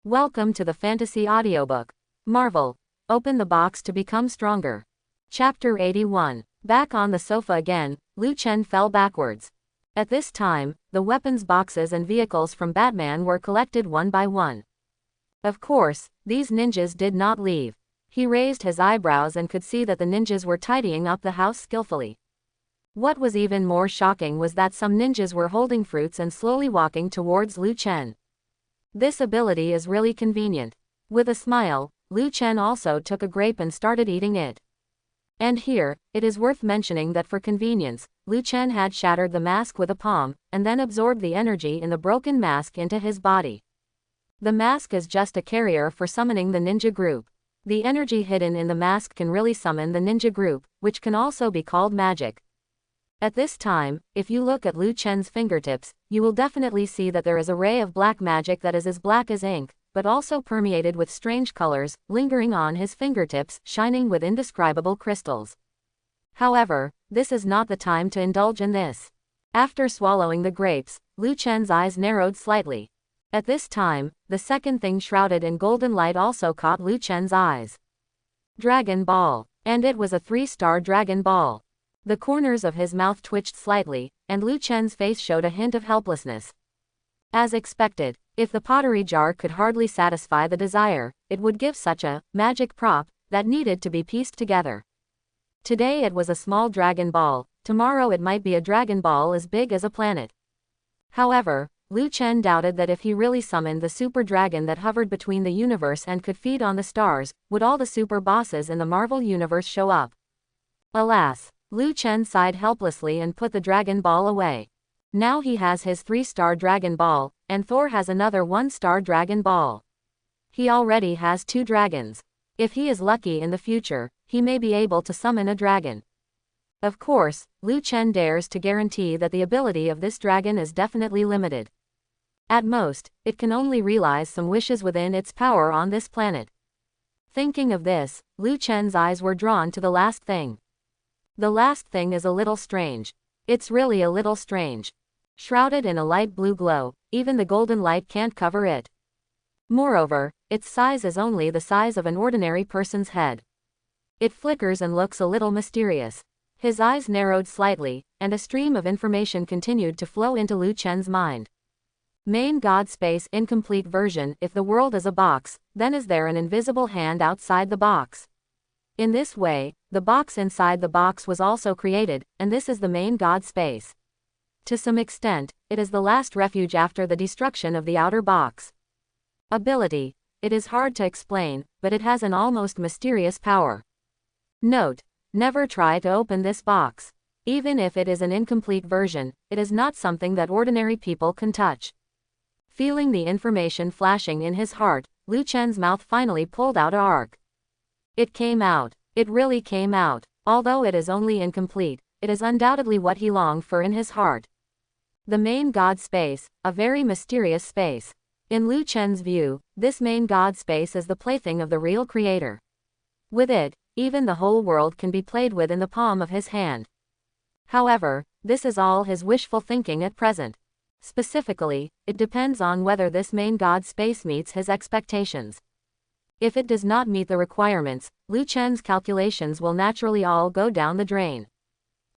Welcome to the Fantasy Audiobook. Marvel. Open the box to become stronger. Chapter 81. Back on the sofa again, Lu Chen fell backwards. At this time, the weapons boxes and vehicles from Batman were collected one by one. Of course, these ninjas did not leave. He raised his eyebrows and could see that the ninjas were tidying up the house skillfully. What was even more shocking was that some ninjas were holding fruits and slowly walking towards Lu Chen. This ability is really convenient. With a smile, Lu Chen also took a grape and started eating it. And here, it is worth mentioning that for convenience, Lu Chen had shattered the mask with a palm, and then absorbed the energy in the broken mask into his body. The mask is just a carrier for summoning the ninja group. The energy hidden in the mask can really summon the ninja group, which can also be called magic. At this time, if you look at Lu Chen's fingertips, you will definitely see that there is a ray of black magic that is as black as ink, but also permeated with strange colors, lingering on his fingertips, shining with indescribable crystals. However, this is not the time to indulge in this. After swallowing the grapes, Lu Chen's eyes narrowed slightly. At this time, the second thing shrouded in golden light also caught Lu Chen's eyes. Dragon Ball. And it was a 3-star Dragon Ball. The corners of his mouth twitched slightly, and Lu Chen's face showed a hint of helplessness. As expected, if the pottery jar could hardly satisfy the desire, it would give such a magic prop that needed to be pieced together. Today it was a small Dragon Ball, tomorrow it might be a Dragon Ball as big as a planet. However, Lu Chen doubted that if he really summoned the super dragon that hovered between the universe and could feed on the stars, would all the super bosses in the Marvel universe show up. Alas! Lu Chen sighed helplessly and put the Dragon Ball away. Now he has his 3-star Dragon Ball, and Thor has another 1-star Dragon Ball. He already has 2 dragons. If he is lucky in the future, he may be able to summon a dragon. Of course, Lu Chen dares to guarantee that the ability of this dragon is definitely limited. At most, it can only realize some wishes within its power on this planet. Thinking of this, Lu Chen's eyes were drawn to the last thing. The last thing is a little strange. It's really a little strange. Shrouded in a light blue glow, even the golden light can't cover it. Moreover, its size is only the size of an ordinary person's head. It flickers and looks a little mysterious. His eyes narrowed slightly, and a stream of information continued to flow into Lu Chen's mind. Main God Space incomplete version. If the world is a box, then is there an invisible hand outside the box? In this way, the box inside the box was also created, and this is the main God Space. To some extent, it is the last refuge after the destruction of the outer box. Ability. It is hard to explain, but it has an almost mysterious power. Note: never try to open this box. Even if it is an incomplete version, it is not something that ordinary people can touch. Feeling the information flashing in his heart, Lu Chen's mouth finally pulled out a arc. It came out. It really came out. Although it is only incomplete, it is undoubtedly what he longed for in his heart. The main God Space, a very mysterious space. In Lu Chen's view, this main God Space is the plaything of the real creator. With it, even the whole world can be played with in the palm of his hand. However, this is all his wishful thinking at present. Specifically, it depends on whether this main God Space meets his expectations. If it does not meet the requirements, Lu Chen's calculations will naturally all go down the drain.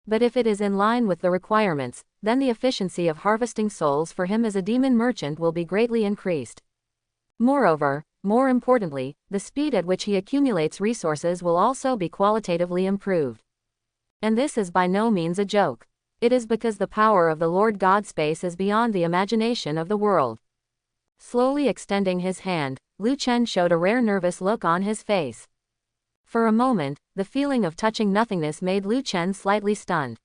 But if it is in line with the requirements, then the efficiency of harvesting souls for him as a demon merchant will be greatly increased. Moreover, more importantly, the speed at which he accumulates resources will also be qualitatively improved. And this is by no means a joke. It is because the power of the Lord God Space is beyond the imagination of the world. Slowly extending his hand, Lu Chen showed a rare nervous look on his face. For a moment, the feeling of touching nothingness made Lu Chen slightly stunned.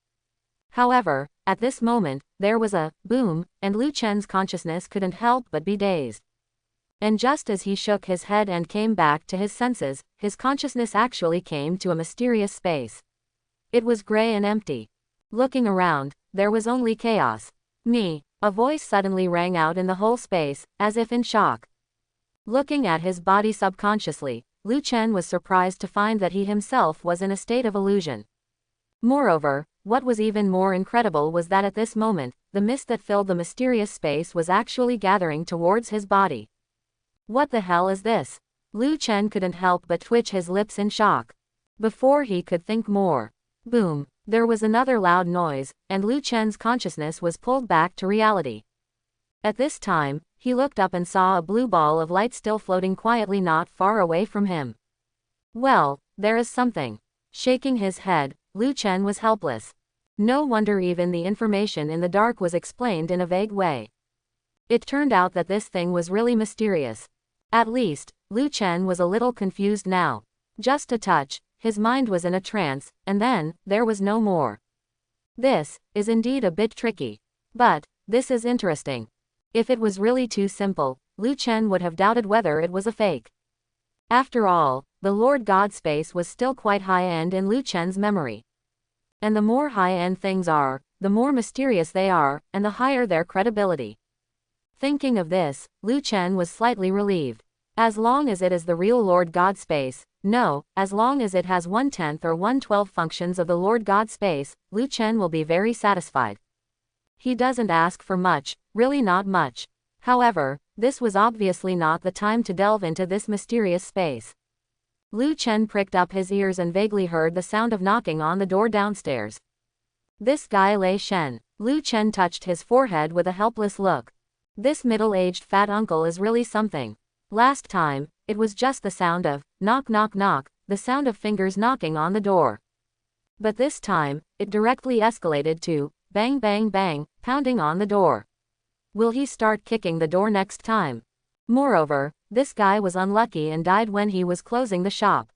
However, at this moment, there was a boom, and Lu Chen's consciousness couldn't help but be dazed. And just as he shook his head and came back to his senses, his consciousness actually came to a mysterious space. It was gray and empty. Looking around, there was only chaos. Me. A voice suddenly rang out in the whole space, as if in shock. Looking at his body subconsciously, Lu Chen was surprised to find that he himself was in a state of illusion. Moreover, what was even more incredible was that at this moment, the mist that filled the mysterious space was actually gathering towards his body. What the hell is this? Lu Chen couldn't help but twitch his lips in shock. Before he could think more, boom, there was another loud noise, and Lu Chen's consciousness was pulled back to reality. At this time, he looked up and saw a blue ball of light still floating quietly not far away from him. Well, there is something. Shaking his head, Lu Chen was helpless. No wonder even the information in the dark was explained in a vague way. It turned out that this thing was really mysterious. At least, Lu Chen was a little confused now. Just a touch, his mind was in a trance, and then, there was no more. This is indeed a bit tricky. But this is interesting. If it was really too simple, Lu Chen would have doubted whether it was a fake. After all, the Lord God space was still quite high-end in Lu Chen's memory. And the more high-end things are, the more mysterious they are, and the higher their credibility. Thinking of this, Lu Chen was slightly relieved. As long as it is the real Lord God space, no, as long as it has 1/10 or 1/12 functions of the Lord God space, Lu Chen will be very satisfied. He doesn't ask for much, really not much. However, this was obviously not the time to delve into this mysterious space. Lu Chen pricked up his ears and vaguely heard the sound of knocking on the door downstairs. This guy Lei Shen. Lu Chen touched his forehead with a helpless look. This middle-aged fat uncle is really something. Last time, it was just the sound of knock knock knock, the sound of fingers knocking on the door. But this time, it directly escalated to bang bang bang, pounding on the door. Will he start kicking the door next time? Moreover, this guy was unlucky and died when he was closing the shop.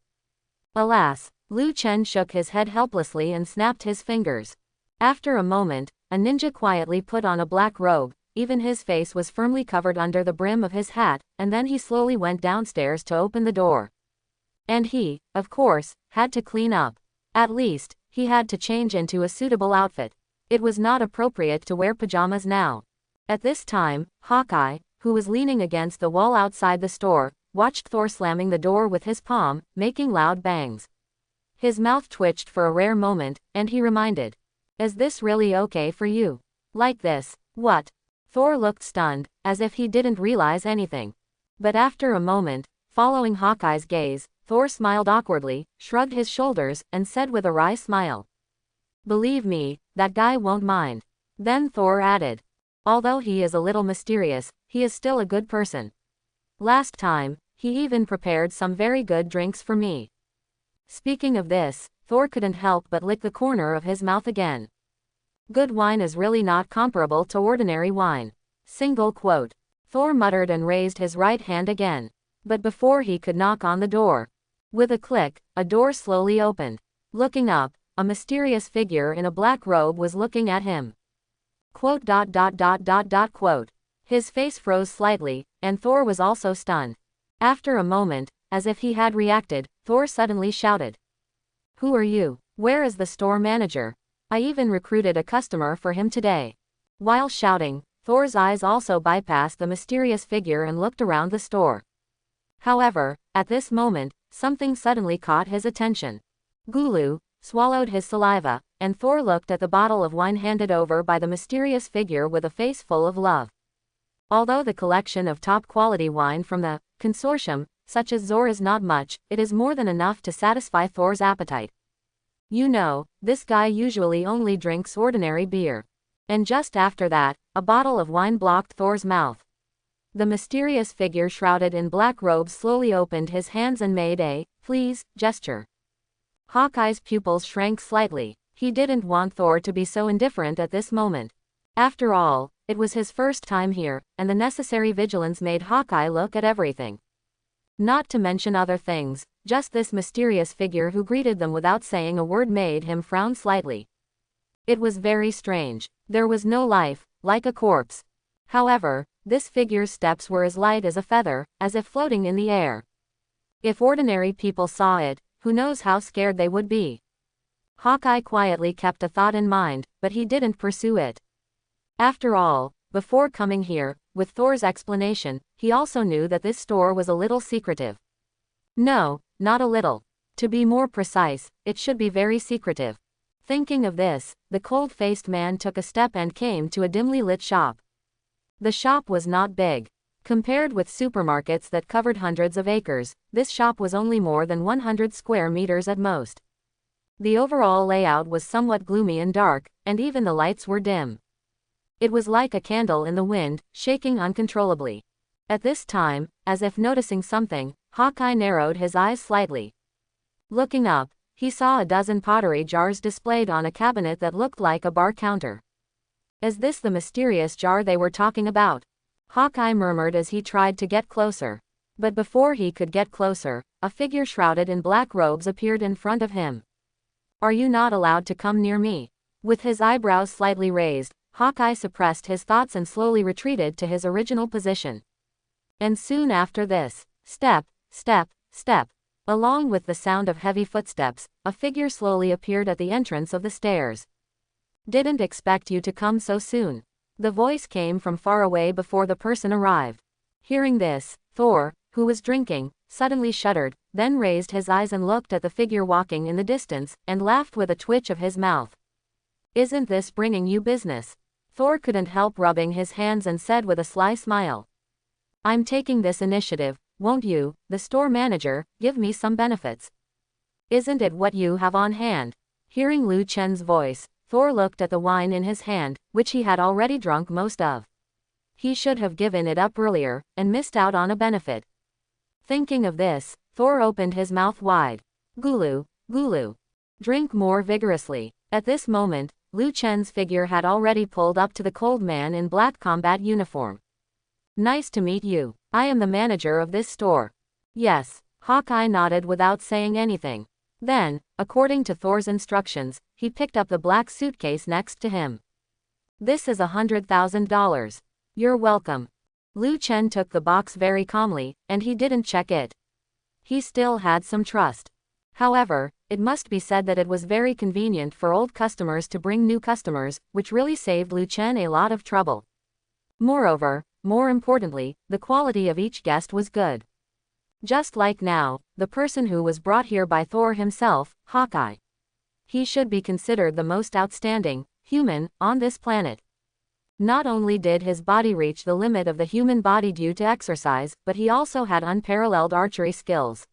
Alas, Lu Chen shook his head helplessly and snapped his fingers. After a moment, a ninja quietly put on a black robe, even his face was firmly covered under the brim of his hat, and then he slowly went downstairs to open the door. And he, of course, had to clean up. At least, he had to change into a suitable outfit. It was not appropriate to wear pajamas now. At this time, Hawkeye, who was leaning against the wall outside the store, watched Thor slamming the door with his palm, making loud bangs. His mouth twitched for a rare moment, and he reminded, "Is this really okay for you? Like this, what?" Thor looked stunned, as if he didn't realize anything. But after a moment, following Hawkeye's gaze, Thor smiled awkwardly, shrugged his shoulders, and said with a wry smile, "Believe me, that guy won't mind." Then Thor added, "Although he is a little mysterious, he is still a good person. Last time, he even prepared some very good drinks for me." Speaking of this, Thor couldn't help but lick the corner of his mouth again. Good wine is really not comparable to ordinary wine. Single quote. Thor muttered and raised his right hand again. But before he could knock on the door, with a click, a door slowly opened. Looking up, a mysterious figure in a black robe was looking at him. Quote. His face froze slightly, and Thor was also stunned. After a moment, as if he had reacted, Thor suddenly shouted, "Who are you? Where is the store manager? I even recruited a customer for him today." While shouting, Thor's eyes also bypassed the mysterious figure and looked around the store. However, at this moment, something suddenly caught his attention. Gulu swallowed his saliva, and Thor looked at the bottle of wine handed over by the mysterious figure with a face full of love. Although the collection of top-quality wine from the consortium, such as Zor, is not much, it is more than enough to satisfy Thor's appetite. You know, this guy usually only drinks ordinary beer. And just after that, a bottle of wine blocked Thor's mouth. The mysterious figure shrouded in black robes slowly opened his hands and made a "please" gesture. Hawkeye's pupils shrank slightly. He didn't want Thor to be so indifferent at this moment. After all, it was his first time here, and the necessary vigilance made Hawkeye look at everything. Not to mention other things, just this mysterious figure who greeted them without saying a word made him frown slightly. It was very strange. There was no life, like a corpse. However, this figure's steps were as light as a feather, as if floating in the air. If ordinary people saw it, who knows how scared they would be. Hawkeye quietly kept a thought in mind, but he didn't pursue it. After all, before coming here, with Thor's explanation, he also knew that this store was a little secretive. No, not a little. To be more precise, it should be very secretive. Thinking of this, the cold-faced man took a step and came to a dimly lit shop. The shop was not big. Compared with supermarkets that covered hundreds of acres, this shop was only more than 100 square meters at most. The overall layout was somewhat gloomy and dark, and even the lights were dim. It was like a candle in the wind, shaking uncontrollably. At this time, as if noticing something, Hawkeye narrowed his eyes slightly. Looking up, he saw a dozen pottery jars displayed on a cabinet that looked like a bar counter. Is this the mysterious jar they were talking about? Hawkeye murmured as he tried to get closer. But before he could get closer, a figure shrouded in black robes appeared in front of him. Are you not allowed to come near me? With his eyebrows slightly raised, Hawkeye suppressed his thoughts and slowly retreated to his original position. And soon after this, step, step, step. Along with the sound of heavy footsteps, a figure slowly appeared at the entrance of the stairs. Didn't expect you to come so soon. The voice came from far away before the person arrived. Hearing this, Thor, who was drinking, suddenly shuddered, then raised his eyes and looked at the figure walking in the distance, and laughed with a twitch of his mouth. Isn't this bringing you business? Thor couldn't help rubbing his hands and said with a sly smile. I'm taking this initiative, won't you, the store manager, give me some benefits? Isn't it what you have on hand? Hearing Lu Chen's voice, Thor looked at the wine in his hand, which he had already drunk most of. He should have given it up earlier, and missed out on a benefit. Thinking of this, Thor opened his mouth wide. Gulu, Gulu. Drink more vigorously. At this moment, Lu Chen's figure had already pulled up to the cold man in black combat uniform. Nice to meet you. I am the manager of this store. Yes, Hawkeye nodded without saying anything. Then, according to Thor's instructions, he picked up the black suitcase next to him. This is $100,000. You're welcome. Lu Chen took the box very calmly, and he didn't check it. He still had some trust. However, it must be said that it was very convenient for old customers to bring new customers, which really saved Lu Chen a lot of trouble. Moreover, more importantly, the quality of each guest was good. Just like now, the person who was brought here by Thor himself, Hawkeye. He should be considered the most outstanding human on this planet. Not only did his body reach the limit of the human body due to exercise, but he also had unparalleled archery skills.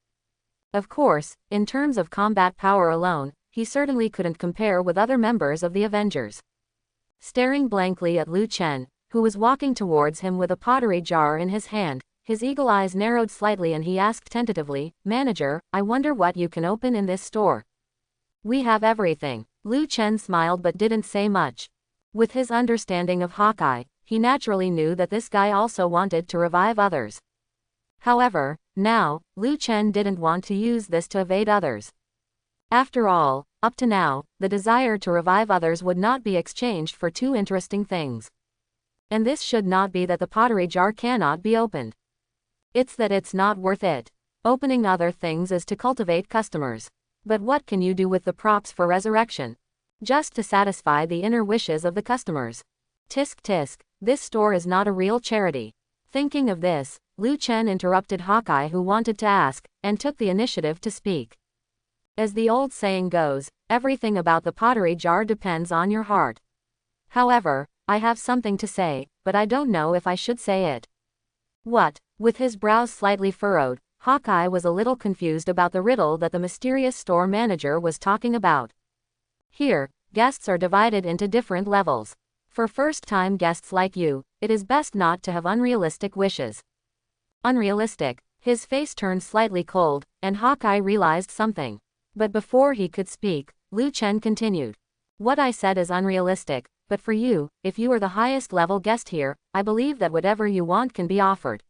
Of course, in terms of combat power alone, he certainly couldn't compare with other members of the Avengers. Staring blankly at Lu Chen, who was walking towards him with a pottery jar in his hand, his eagle eyes narrowed slightly and he asked tentatively, Manager, I wonder what you can open in this store. We have everything. Lu Chen smiled but didn't say much. With his understanding of Hawkeye, he naturally knew that this guy also wanted to revive others. However, now, Lu Chen didn't want to use this to evade others. After all, up to now, the desire to revive others would not be exchanged for two interesting things. And this should not be that the pottery jar cannot be opened. It's that it's not worth it. Opening other things is to cultivate customers. But what can you do with the props for resurrection? Just to satisfy the inner wishes of the customers. Tisk tisk, this store is not a real charity. Thinking of this, Lu Chen interrupted Hawkeye who wanted to ask, and took the initiative to speak. As the old saying goes, everything about the pottery jar depends on your heart. However, I have something to say, but I don't know if I should say it. What? With his brows slightly furrowed, Hawkeye was a little confused about the riddle that the mysterious store manager was talking about. Here, guests are divided into different levels. For first-time guests like you, it is best not to have unrealistic wishes. Unrealistic? His face turned slightly cold, and Hawkeye realized something. But before he could speak, Lu Chen continued. What I said is unrealistic, but for you, if you are the highest level guest here, I believe that whatever you want can be offered.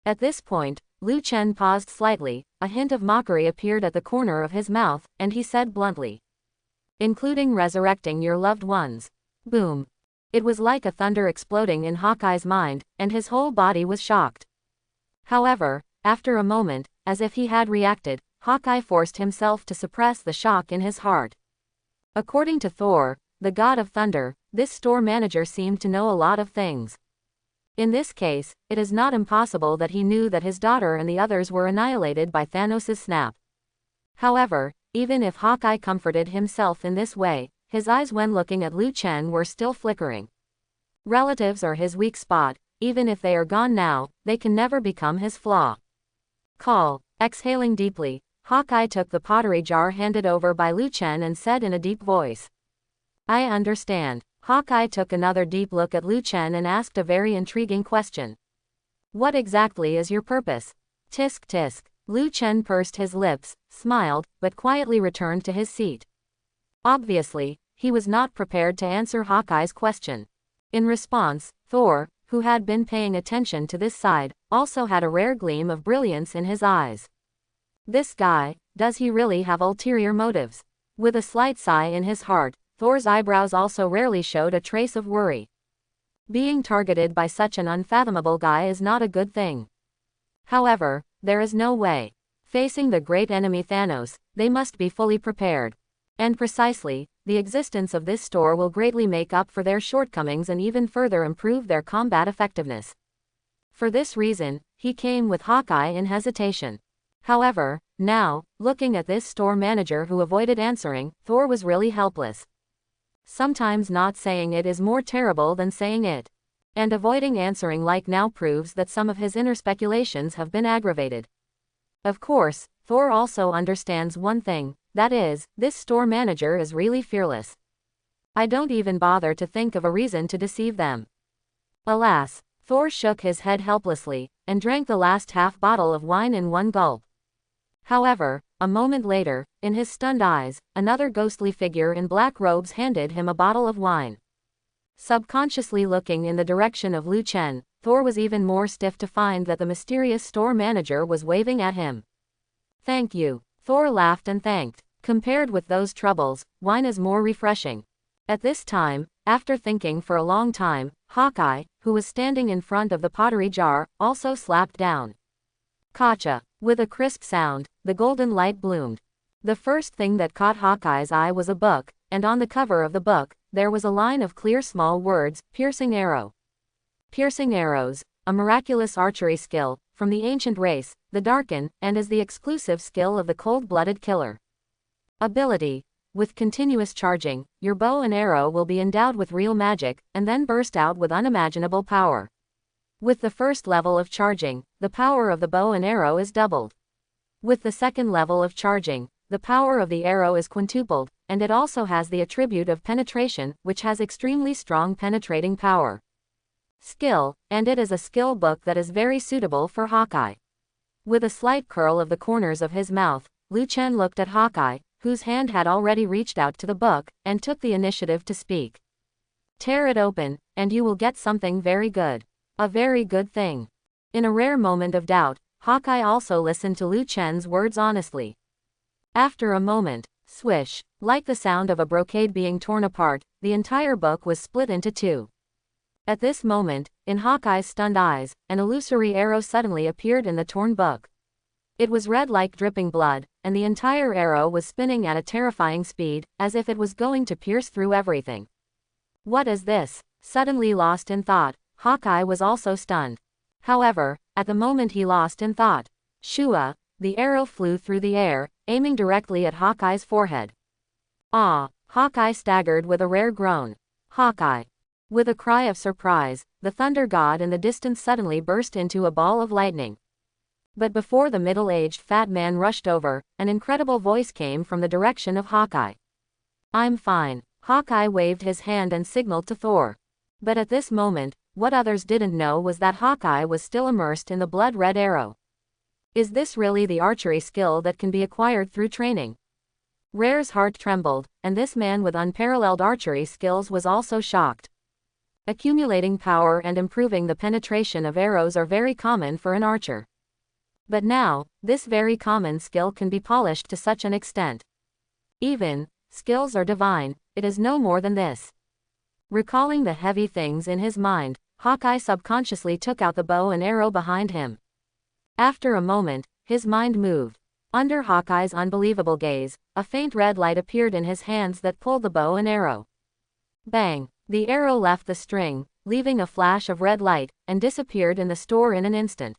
At this point, Lu Chen paused slightly, a hint of mockery appeared at the corner of his mouth, and he said bluntly. Including resurrecting your loved ones. Boom. It was like a thunder exploding in Hawkeye's mind, and his whole body was shocked. However, after a moment, as if he had reacted, Hawkeye forced himself to suppress the shock in his heart. According to Thor, the god of thunder, this store manager seemed to know a lot of things. In this case, it is not impossible that he knew that his daughter and the others were annihilated by Thanos' snap. However, even if Hawkeye comforted himself in this way, his eyes when looking at Lu Chen were still flickering. Relatives are his weak spot, even if they are gone now, they can never become his flaw. Call. Exhaling deeply, Hawkeye took the pottery jar handed over by Lu Chen and said in a deep voice. I understand. Hawkeye took another deep look at Lu Chen and asked a very intriguing question. What exactly is your purpose? Tisk tisk. Lu Chen pursed his lips, smiled, but quietly returned to his seat. Obviously, he was not prepared to answer Hawkeye's question. In response, Thor, who had been paying attention to this side, also had a rare gleam of brilliance in his eyes. This guy, does he really have ulterior motives? With a slight sigh in his heart, Thor's eyebrows also rarely showed a trace of worry. Being targeted by such an unfathomable guy is not a good thing. However, there is no way. Facing the great enemy Thanos, they must be fully prepared. And precisely, the existence of this store will greatly make up for their shortcomings and even further improve their combat effectiveness. For this reason, he came with Hawkeye in hesitation. However, now, looking at this store manager who avoided answering, Thor was really helpless. Sometimes not saying it is more terrible than saying it. And avoiding answering like now proves that some of his inner speculations have been aggravated. Of course, Thor also understands one thing, that is, this store manager is really fearless. I don't even bother to think of a reason to deceive them. Alas, Thor shook his head helplessly, and drank the last half bottle of wine in one gulp. However, a moment later, in his stunned eyes, another ghostly figure in black robes handed him a bottle of wine. Subconsciously looking in the direction of Lu Chen, Thor was even more stiff to find that the mysterious store manager was waving at him. Thank you. Thor laughed and thanked. Compared with those troubles, wine is more refreshing. At this time, after thinking for a long time, Hawkeye, who was standing in front of the pottery jar, also slapped down. Kacha. With a crisp sound, the golden light bloomed. The first thing that caught Hawkeye's eye was a book, and on the cover of the book, there was a line of clear small words, Piercing Arrow. Piercing arrows, a miraculous archery skill, from the ancient race, the Darkin, and is the exclusive skill of the cold-blooded killer. Ability. With continuous charging, your bow and arrow will be endowed with real magic, and then burst out with unimaginable power. With the first level of charging, the power of the bow and arrow is doubled. With the second level of charging, the power of the arrow is quintupled, and it also has the attribute of penetration, which has extremely strong penetrating power. Skill, and it is a skill book that is very suitable for Hawkeye. With a slight curl of the corners of his mouth, Lu Chen looked at Hawkeye, whose hand had already reached out to the book, and took the initiative to speak. Tear it open, and you will get something very good. A very good thing. In a rare moment of doubt, Hawkeye also listened to Lu Chen's words honestly. After a moment, swish, like the sound of a brocade being torn apart, the entire book was split into two. At this moment, in Hawkeye's stunned eyes, an illusory arrow suddenly appeared in the torn book. It was red like dripping blood, and the entire arrow was spinning at a terrifying speed, as if it was going to pierce through everything. What is this? Suddenly lost in thought, Hawkeye was also stunned. However, at the moment he lost in thought, shua, the arrow flew through the air, aiming directly at Hawkeye's forehead. Ah! Hawkeye staggered with a rare groan. Hawkeye! With a cry of surprise, the thunder god in the distance suddenly burst into a ball of lightning. But before the middle-aged fat man rushed over, an incredible voice came from the direction of Hawkeye. I'm fine. Hawkeye waved his hand and signaled to Thor. But at this moment, what others didn't know was that Hawkeye was still immersed in the blood-red arrow. Is this really the archery skill that can be acquired through training? Rare's heart trembled, and this man with unparalleled archery skills was also shocked. Accumulating power and improving the penetration of arrows are very common for an archer. But now, this very common skill can be polished to such an extent. Even, skills are divine, it is no more than this. Recalling the heavy things in his mind, Hawkeye subconsciously took out the bow and arrow behind him. After a moment, his mind moved. Under Hawkeye's unbelievable gaze, a faint red light appeared in his hands that pulled the bow and arrow. Bang! The arrow left the string, leaving a flash of red light, and disappeared in the store in an instant.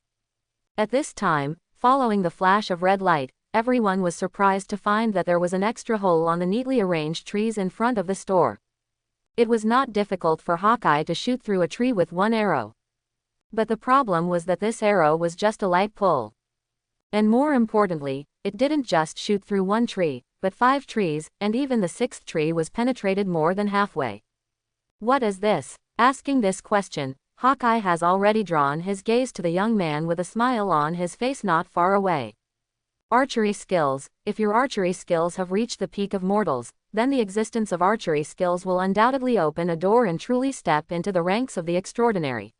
At this time, following the flash of red light, everyone was surprised to find that there was an extra hole on the neatly arranged trees in front of the store. It was not difficult for Hawkeye to shoot through a tree with one arrow. But the problem was that this arrow was just a light pull. And more importantly, it didn't just shoot through one tree, but 5 trees, and even the 6th tree was penetrated more than halfway. What is this? Asking this question, Hawkeye has already drawn his gaze to the young man with a smile on his face not far away. Archery skills. If your archery skills have reached the peak of mortals, then the existence of archery skills will undoubtedly open a door and truly step into the ranks of the extraordinary.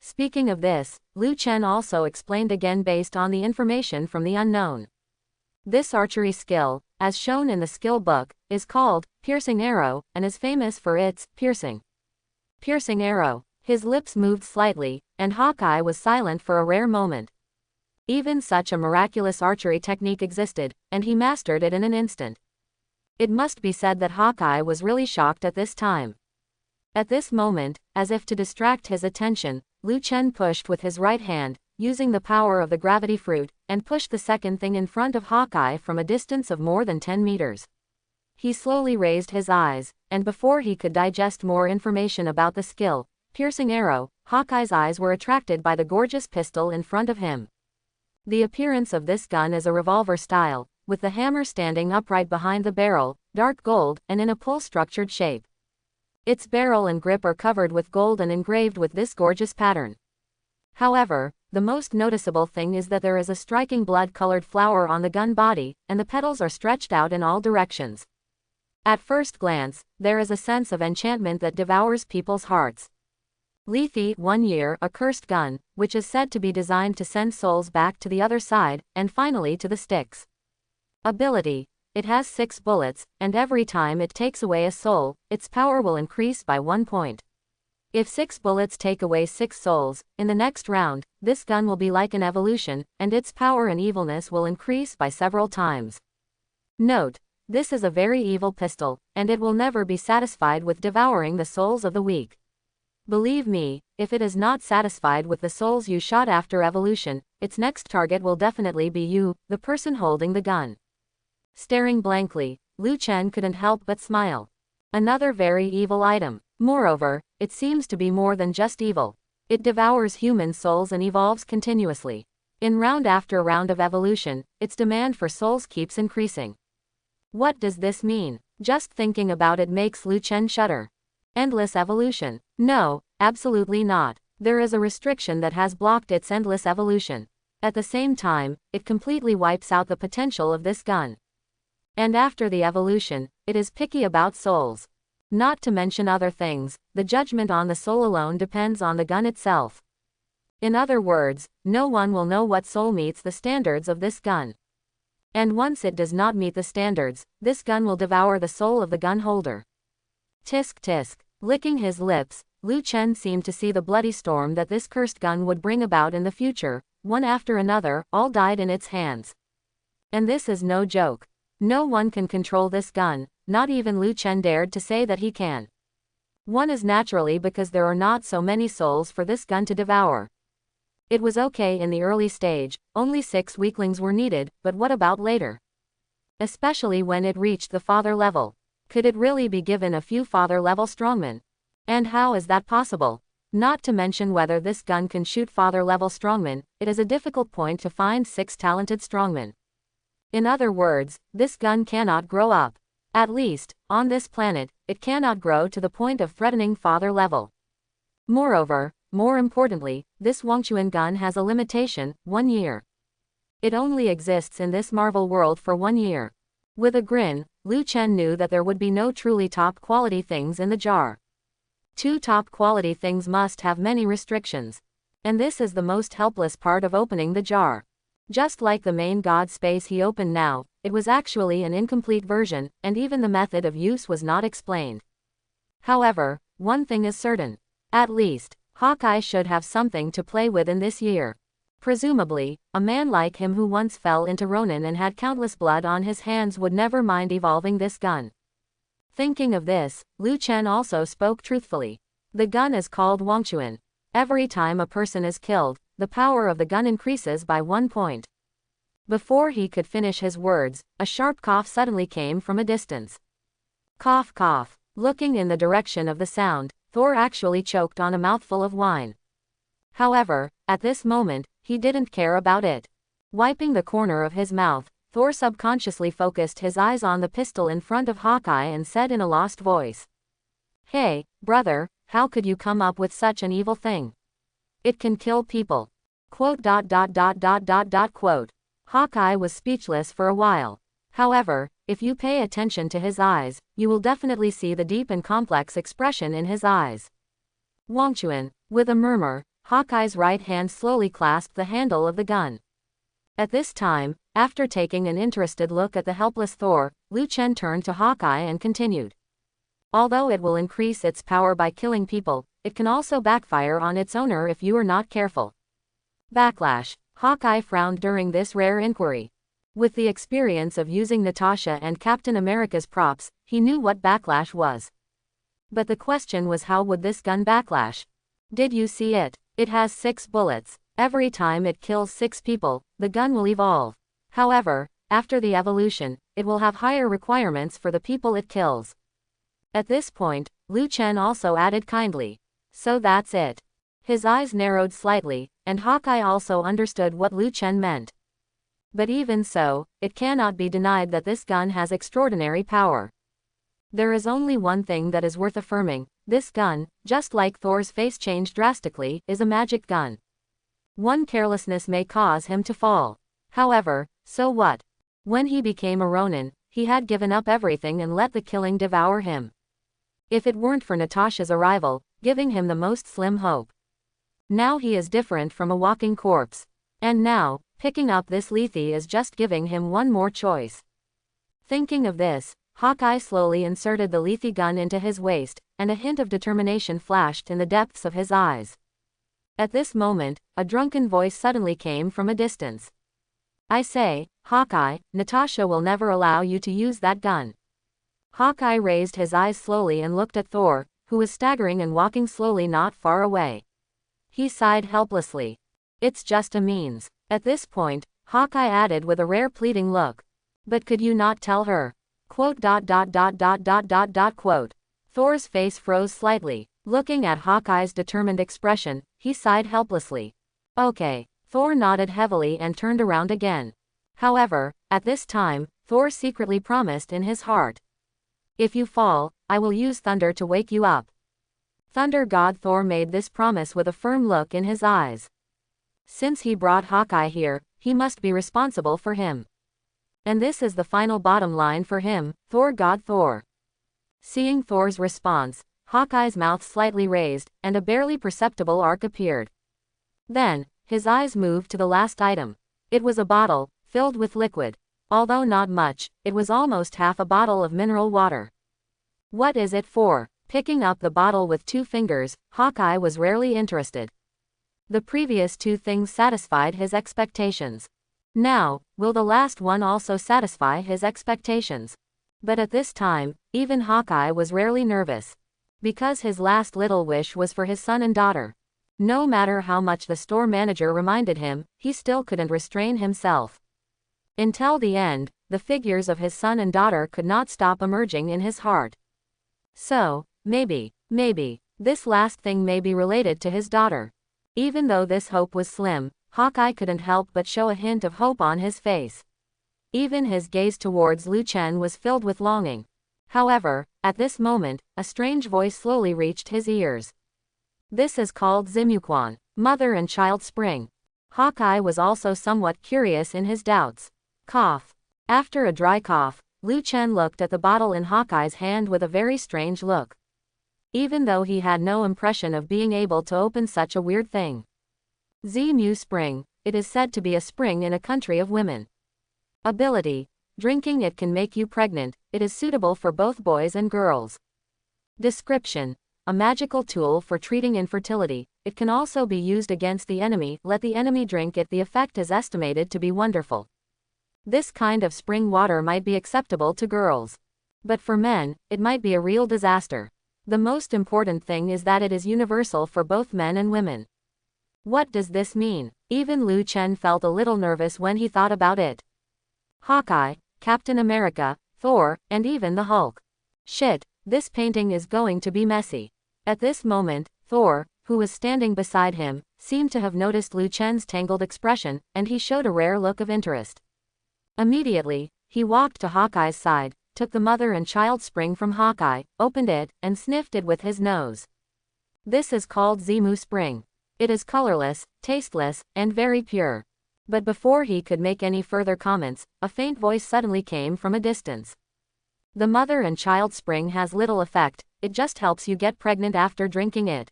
Speaking of this, Liu Chen also explained again based on the information from the unknown. This archery skill, as shown in the skill book, is called Piercing Arrow, and is famous for its piercing arrow. His lips moved slightly, and Hawkeye was silent for a rare moment. Even such a miraculous archery technique existed, and he mastered it in an instant. It must be said that Hawkeye was really shocked at this time. At this moment, as if to distract his attention, Liu Chen pushed with his right hand, using the power of the gravity fruit, and pushed the second thing in front of Hawkeye from a distance of more than 10 meters. He slowly raised his eyes, and before he could digest more information about the skill, piercing arrow, Hawkeye's eyes were attracted by the gorgeous pistol in front of him. The appearance of this gun is a revolver style, with the hammer standing upright behind the barrel, dark gold, and in a pull-structured shape. Its barrel and grip are covered with gold and engraved with this gorgeous pattern. However, the most noticeable thing is that there is a striking blood-colored flower on the gun body, and the petals are stretched out in all directions. At first glance, there is a sense of enchantment that devours people's hearts. Lethe 1 year, a cursed gun, which is said to be designed to send souls back to the other side, and finally to the Styx. Ability. It has 6 bullets, and every time it takes away a soul, its power will increase by 1 point. If 6 bullets take away 6 souls, in the next round, this gun will be like an evolution, and its power and evilness will increase by several times. Note: this is a very evil pistol, and it will never be satisfied with devouring the souls of the weak. Believe me, if it is not satisfied with the souls you shot after evolution, its next target will definitely be you, the person holding the gun. Staring blankly, Liu Chen couldn't help but smile. Another very evil item. Moreover, it seems to be more than just evil. It devours human souls and evolves continuously. In round after round of evolution, its demand for souls keeps increasing. What does this mean? Just thinking about it makes Liu Chen shudder. Endless evolution? No, absolutely not. There is a restriction that has blocked its endless evolution. At the same time, it completely wipes out the potential of this gun. And after the evolution, it is picky about souls. Not to mention other things, the judgment on the soul alone depends on the gun itself. In other words, no one will know what soul meets the standards of this gun. And once it does not meet the standards, this gun will devour the soul of the gun holder. Tisk tisk. Licking his lips, Liu Chen seemed to see the bloody storm that this cursed gun would bring about in the future. One after another, all died in its hands. And this is no joke. No one can control this gun, not even Liu Chen dared to say that he can. One is naturally because there are not so many souls for this gun to devour. It was okay in the early stage, only 6 weaklings were needed, but what about later? Especially when it reached the father level. Could it really be given a few father level strongmen? And how is that possible? Not to mention whether this gun can shoot father level strongmen, it is a difficult point to find 6 talented strongmen. In other words, this gun cannot grow up. At least, on this planet, it cannot grow to the point of threatening father level. Moreover, more importantly, this Wangchuan gun has a limitation, 1 year. It only exists in this Marvel world for 1 year. With a grin, Liu Chen knew that there would be no truly top quality things in the jar. 2 top quality things must have many restrictions. And this is the most helpless part of opening the jar. Just like the main god space he opened now, it was actually an incomplete version, and even the method of use was not explained. However, one thing is certain. At least, Hawkeye should have something to play with in this year. Presumably, a man like him who once fell into Ronin and had countless blood on his hands would never mind evolving this gun. Thinking of this, Liu Chen also spoke truthfully. The gun is called Wangchuan. Every time a person is killed, the power of the gun increases by 1 point. Before he could finish his words, a sharp cough suddenly came from a distance. Cough cough. Looking in the direction of the sound, Thor actually choked on a mouthful of wine. However, at this moment, he didn't care about it. Wiping the corner of his mouth, Thor subconsciously focused his eyes on the pistol in front of Hawkeye and said in a lost voice, "Hey, brother, how could you come up with such an evil thing? It can kill people." Quote. Hawkeye was speechless for a while. However, if you pay attention to his eyes, you will definitely see the deep and complex expression in his eyes. Wangchuan. With a murmur, Hawkeye's right hand slowly clasped the handle of the gun. At this time, after taking an interested look at the helpless Thor, Lu Chen turned to Hawkeye and continued. Although it will increase its power by killing people, it can also backfire on its owner if you are not careful. Backlash. Hawkeye frowned during this rare inquiry. With the experience of using Natasha and Captain America's props, he knew what backlash was. But the question was, how would this gun backlash? Did you see it? It has 6 bullets. Every time it kills 6 people, the gun will evolve. However, after the evolution, it will have higher requirements for the people it kills. At this point, Lu Chen also added kindly, "So that's it." His eyes narrowed slightly, and Hawkeye also understood what Lu Chen meant. But even so, it cannot be denied that this gun has extraordinary power. There is only one thing that is worth affirming: this gun, just like Thor's face changed drastically, is a magic gun. One carelessness may cause him to fall. However, so what? When he became a Ronin, he had given up everything and let the killing devour him. If it weren't for Natasha's arrival, giving him the most slim hope. Now he is different from a walking corpse. And now, picking up this lethe is just giving him one more choice. Thinking of this, Hawkeye slowly inserted the lethe gun into his waist, and a hint of determination flashed in the depths of his eyes. At this moment, a drunken voice suddenly came from a distance. "I say, Hawkeye, Natasha will never allow you to use that gun." Hawkeye raised his eyes slowly and looked at Thor, who was staggering and walking slowly not far away. He sighed helplessly. "It's just a means." At this point, Hawkeye added with a rare pleading look, "But could you not tell her?" Quote. Thor's face froze slightly. Looking at Hawkeye's determined expression, he sighed helplessly. "Okay." Thor nodded heavily and turned around again. However, at this time, Thor secretly promised in his heart, "If you fall, I will use thunder to wake you up." Thunder God Thor made this promise with a firm look in his eyes. Since he brought Hawkeye here, he must be responsible for him. And this is the final bottom line for him, Thor God Thor. Seeing Thor's response, Hawkeye's mouth slightly raised, and a barely perceptible arc appeared. Then, his eyes moved to the last item. It was a bottle, filled with liquid. Although not much, it was almost half a bottle of mineral water. What is it for? Picking up the bottle with 2 fingers, Hawkeye was rarely interested. The previous 2 things satisfied his expectations. Now, will the last one also satisfy his expectations? But at this time, even Hawkeye was rarely nervous. Because his last little wish was for his son and daughter. No matter how much the store manager reminded him, he still couldn't restrain himself. Until the end, the figures of his son and daughter could not stop emerging in his heart. So, maybe, this last thing may be related to his daughter. Even though this hope was slim, Hawkeye couldn't help but show a hint of hope on his face. Even his gaze towards Lu Chen was filled with longing. However, at this moment, a strange voice slowly reached his ears. "This is called Zimuquan, Mother and Child Spring." Hawkeye was also somewhat curious in his doubts. Cough. After a dry cough, Lu Chen looked at the bottle in Hawkeye's hand with a very strange look. Even though he had no impression of being able to open such a weird thing. Zimu Spring, it is said to be a spring in a country of women. Ability. Drinking it can make you pregnant. It is suitable for both boys and girls. Description. A magical tool for treating infertility. It can also be used against the enemy. Let the enemy drink it. The effect is estimated to be wonderful. This kind of spring water might be acceptable to girls. But for men, it might be a real disaster. The most important thing is that it is universal for both men and women. What does this mean? Even Lu Chen felt a little nervous when he thought about it. Hawkeye, Captain America, Thor, and even the Hulk. Shit, this painting is going to be messy. At this moment, Thor, who was standing beside him, seemed to have noticed Lu Chen's tangled expression, and he showed a rare look of interest. Immediately, he walked to Hawkeye's side, took the mother and child spring from Hawkeye, opened it, and sniffed it with his nose. This is called Zimu Spring. It is colorless, tasteless, and very pure. But before he could make any further comments, a faint voice suddenly came from a distance. The mother and child spring has little effect, it just helps you get pregnant after drinking it.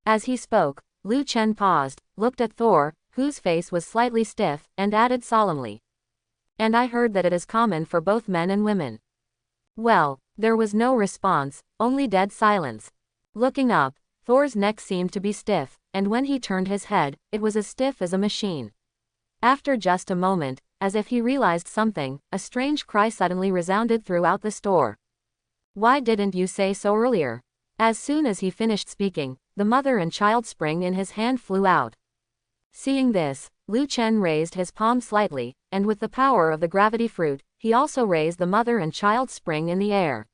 As he spoke, Lu Chen paused, looked at Thor, whose face was slightly stiff, and added solemnly. And I heard that it is common for both men and women. Well, there was no response, only dead silence. Looking up, Thor's neck seemed to be stiff, and when he turned his head, it was as stiff as a machine. After just a moment, as if he realized something, a strange cry suddenly resounded throughout the store. Why didn't you say so earlier? As soon as he finished speaking, the mother and child spring in his hand flew out. Seeing this, Lu Chen raised his palm slightly, and with the power of the gravity fruit, he also raised the mother and child spring in the air.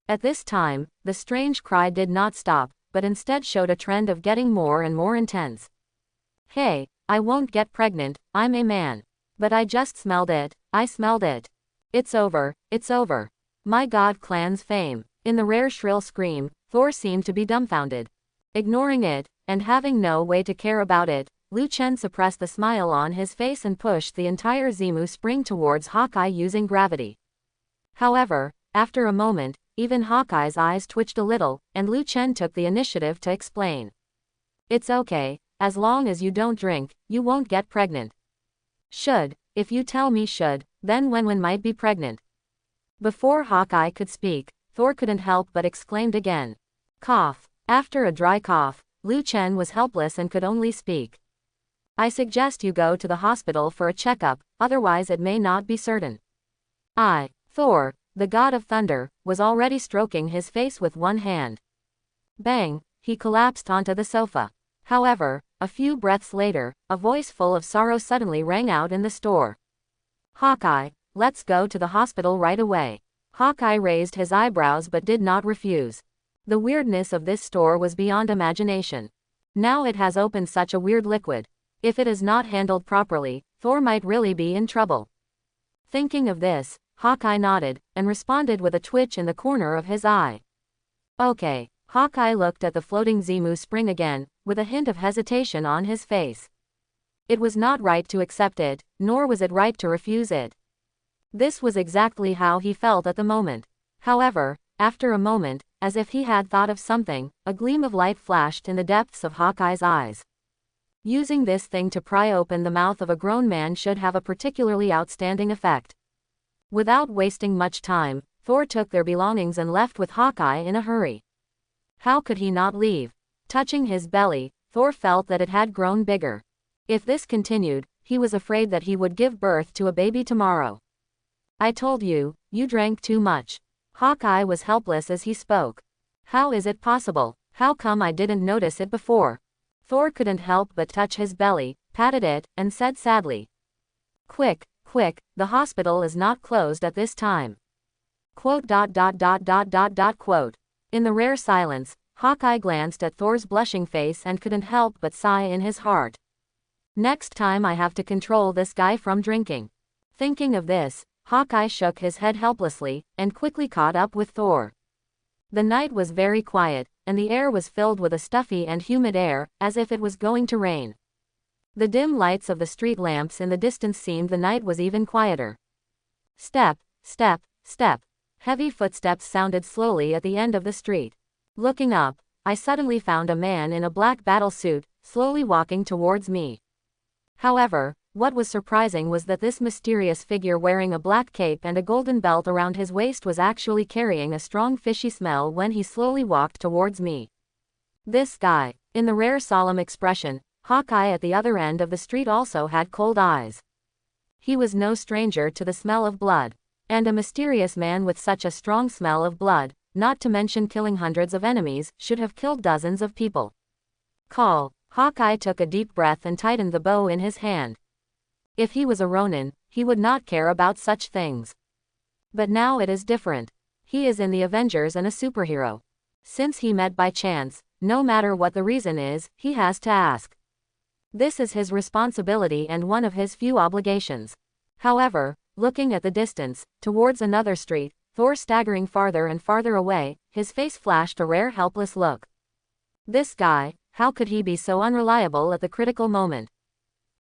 At this time, the strange cry did not stop, but instead showed a trend of getting more and more intense. Hey, I won't get pregnant, I'm a man. But I just smelled it, I smelled it. It's over, it's over. My God clan's fame. In the rare shrill scream, Thor seemed to be dumbfounded. Ignoring it, and having no way to care about it, Lu Chen suppressed the smile on his face and pushed the entire Zimu spring towards Hawkeye using gravity. However, after a moment, even Hawkeye's eyes twitched a little, and Lu Chen took the initiative to explain. It's okay, as long as you don't drink, you won't get pregnant. Should, if you tell me should, then Wenwen might be pregnant. Before Hawkeye could speak, Thor couldn't help but exclaimed again. Cough. After a dry cough, Lu Chen was helpless and could only speak. I suggest you go to the hospital for a checkup, otherwise it may not be certain. Thor, the god of thunder, was already stroking his face with one hand. Bang, he collapsed onto the sofa. However, a few breaths later, a voice full of sorrow suddenly rang out in the store. Hawkeye, let's go to the hospital right away. Hawkeye raised his eyebrows but did not refuse. The weirdness of this store was beyond imagination. Now it has opened such a weird liquid. If it is not handled properly, Thor might really be in trouble. Thinking of this, Hawkeye nodded, and responded with a twitch in the corner of his eye. Okay. Hawkeye looked at the floating Zimu spring again, with a hint of hesitation on his face. It was not right to accept it, nor was it right to refuse it. This was exactly how he felt at the moment. However, after a moment, as if he had thought of something, a gleam of light flashed in the depths of Hawkeye's eyes. Using this thing to pry open the mouth of a grown man should have a particularly outstanding effect. Without wasting much time, Thor took their belongings and left with Hawkeye in a hurry. How could he not leave? Touching his belly, Thor felt that it had grown bigger. If this continued, he was afraid that he would give birth to a baby tomorrow. I told you, you drank too much. Hawkeye was helpless as he spoke. How is it possible? How come I didn't notice it before? Thor couldn't help but touch his belly, patted it, and said sadly. Quick, quick, the hospital is not closed at this time. Quote. Quote. In the rare silence, Hawkeye glanced at Thor's blushing face and couldn't help but sigh in his heart. Next time I have to control this guy from drinking. Thinking of this, Hawkeye shook his head helplessly, and quickly caught up with Thor. The night was very quiet, and the air was filled with a stuffy and humid air, as if it was going to rain. The dim lights of the street lamps in the distance seemed the night was even quieter. Step, step, step. Heavy footsteps sounded slowly at the end of the street. Looking up, I suddenly found a man in a black battle suit, slowly walking towards me. However, what was surprising was that this mysterious figure wearing a black cape and a golden belt around his waist was actually carrying a strong fishy smell when he slowly walked towards me. This guy, in the rare solemn expression, Hawkeye at the other end of the street also had cold eyes. He was no stranger to the smell of blood. And a mysterious man with such a strong smell of blood, not to mention killing hundreds of enemies, should have killed dozens of people. Call. Hawkeye took a deep breath and tightened the bow in his hand. If he was a Ronin, he would not care about such things. But now it is different. He is in the Avengers and a superhero. Since he met by chance, no matter what the reason is, he has to ask. This is his responsibility and one of his few obligations. However, looking at the distance, towards another street, Thor staggering farther and farther away, his face flashed a rare helpless look. This guy, how could he be so unreliable at the critical moment?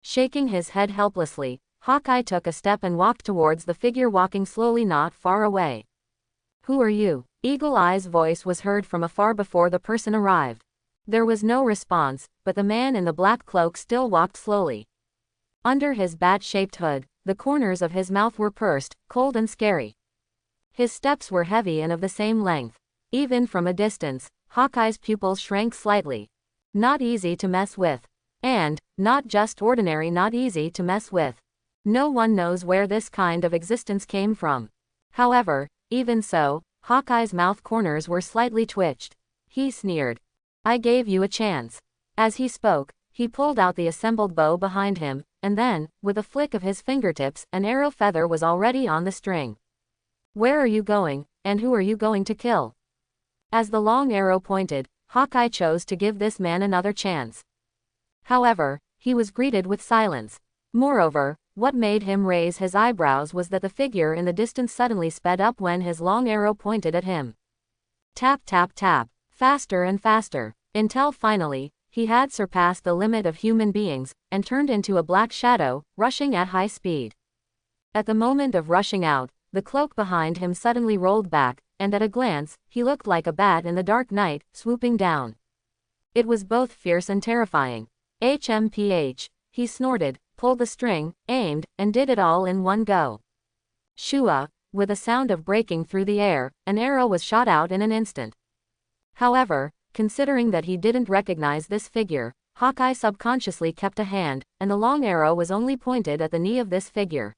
Shaking his head helplessly, Hawkeye took a step and walked towards the figure walking slowly not far away. Who are you? Eagle Eye's voice was heard from afar before the person arrived. There was no response, but the man in the black cloak still walked slowly. Under his bat-shaped hood, the corners of his mouth were pursed, cold and scary. His steps were heavy and of the same length. Even from a distance, Hawkeye's pupils shrank slightly. Not easy to mess with. And, not just ordinary, not easy to mess with. No one knows where this kind of existence came from. However, even so, Hawkeye's mouth corners were slightly twitched. He sneered. I gave you a chance. As he spoke, he pulled out the assembled bow behind him, and then, with a flick of his fingertips, an arrow feather was already on the string. Where are you going, and who are you going to kill? As the long arrow pointed, Hawkeye chose to give this man another chance. However, he was greeted with silence. Moreover, what made him raise his eyebrows was that the figure in the distance suddenly sped up when his long arrow pointed at him. Tap tap tap, faster and faster, until finally, he had surpassed the limit of human beings, and turned into a black shadow, rushing at high speed. At the moment of rushing out, the cloak behind him suddenly rolled back, and at a glance, he looked like a bat in the dark night, swooping down. It was both fierce and terrifying. HMPH, he snorted, pulled the string, aimed, and did it all in one go. Shua, with a sound of breaking through the air, an arrow was shot out in an instant. However, considering that he didn't recognize this figure, Hawkeye subconsciously kept a hand, and the long arrow was only pointed at the knee of this figure.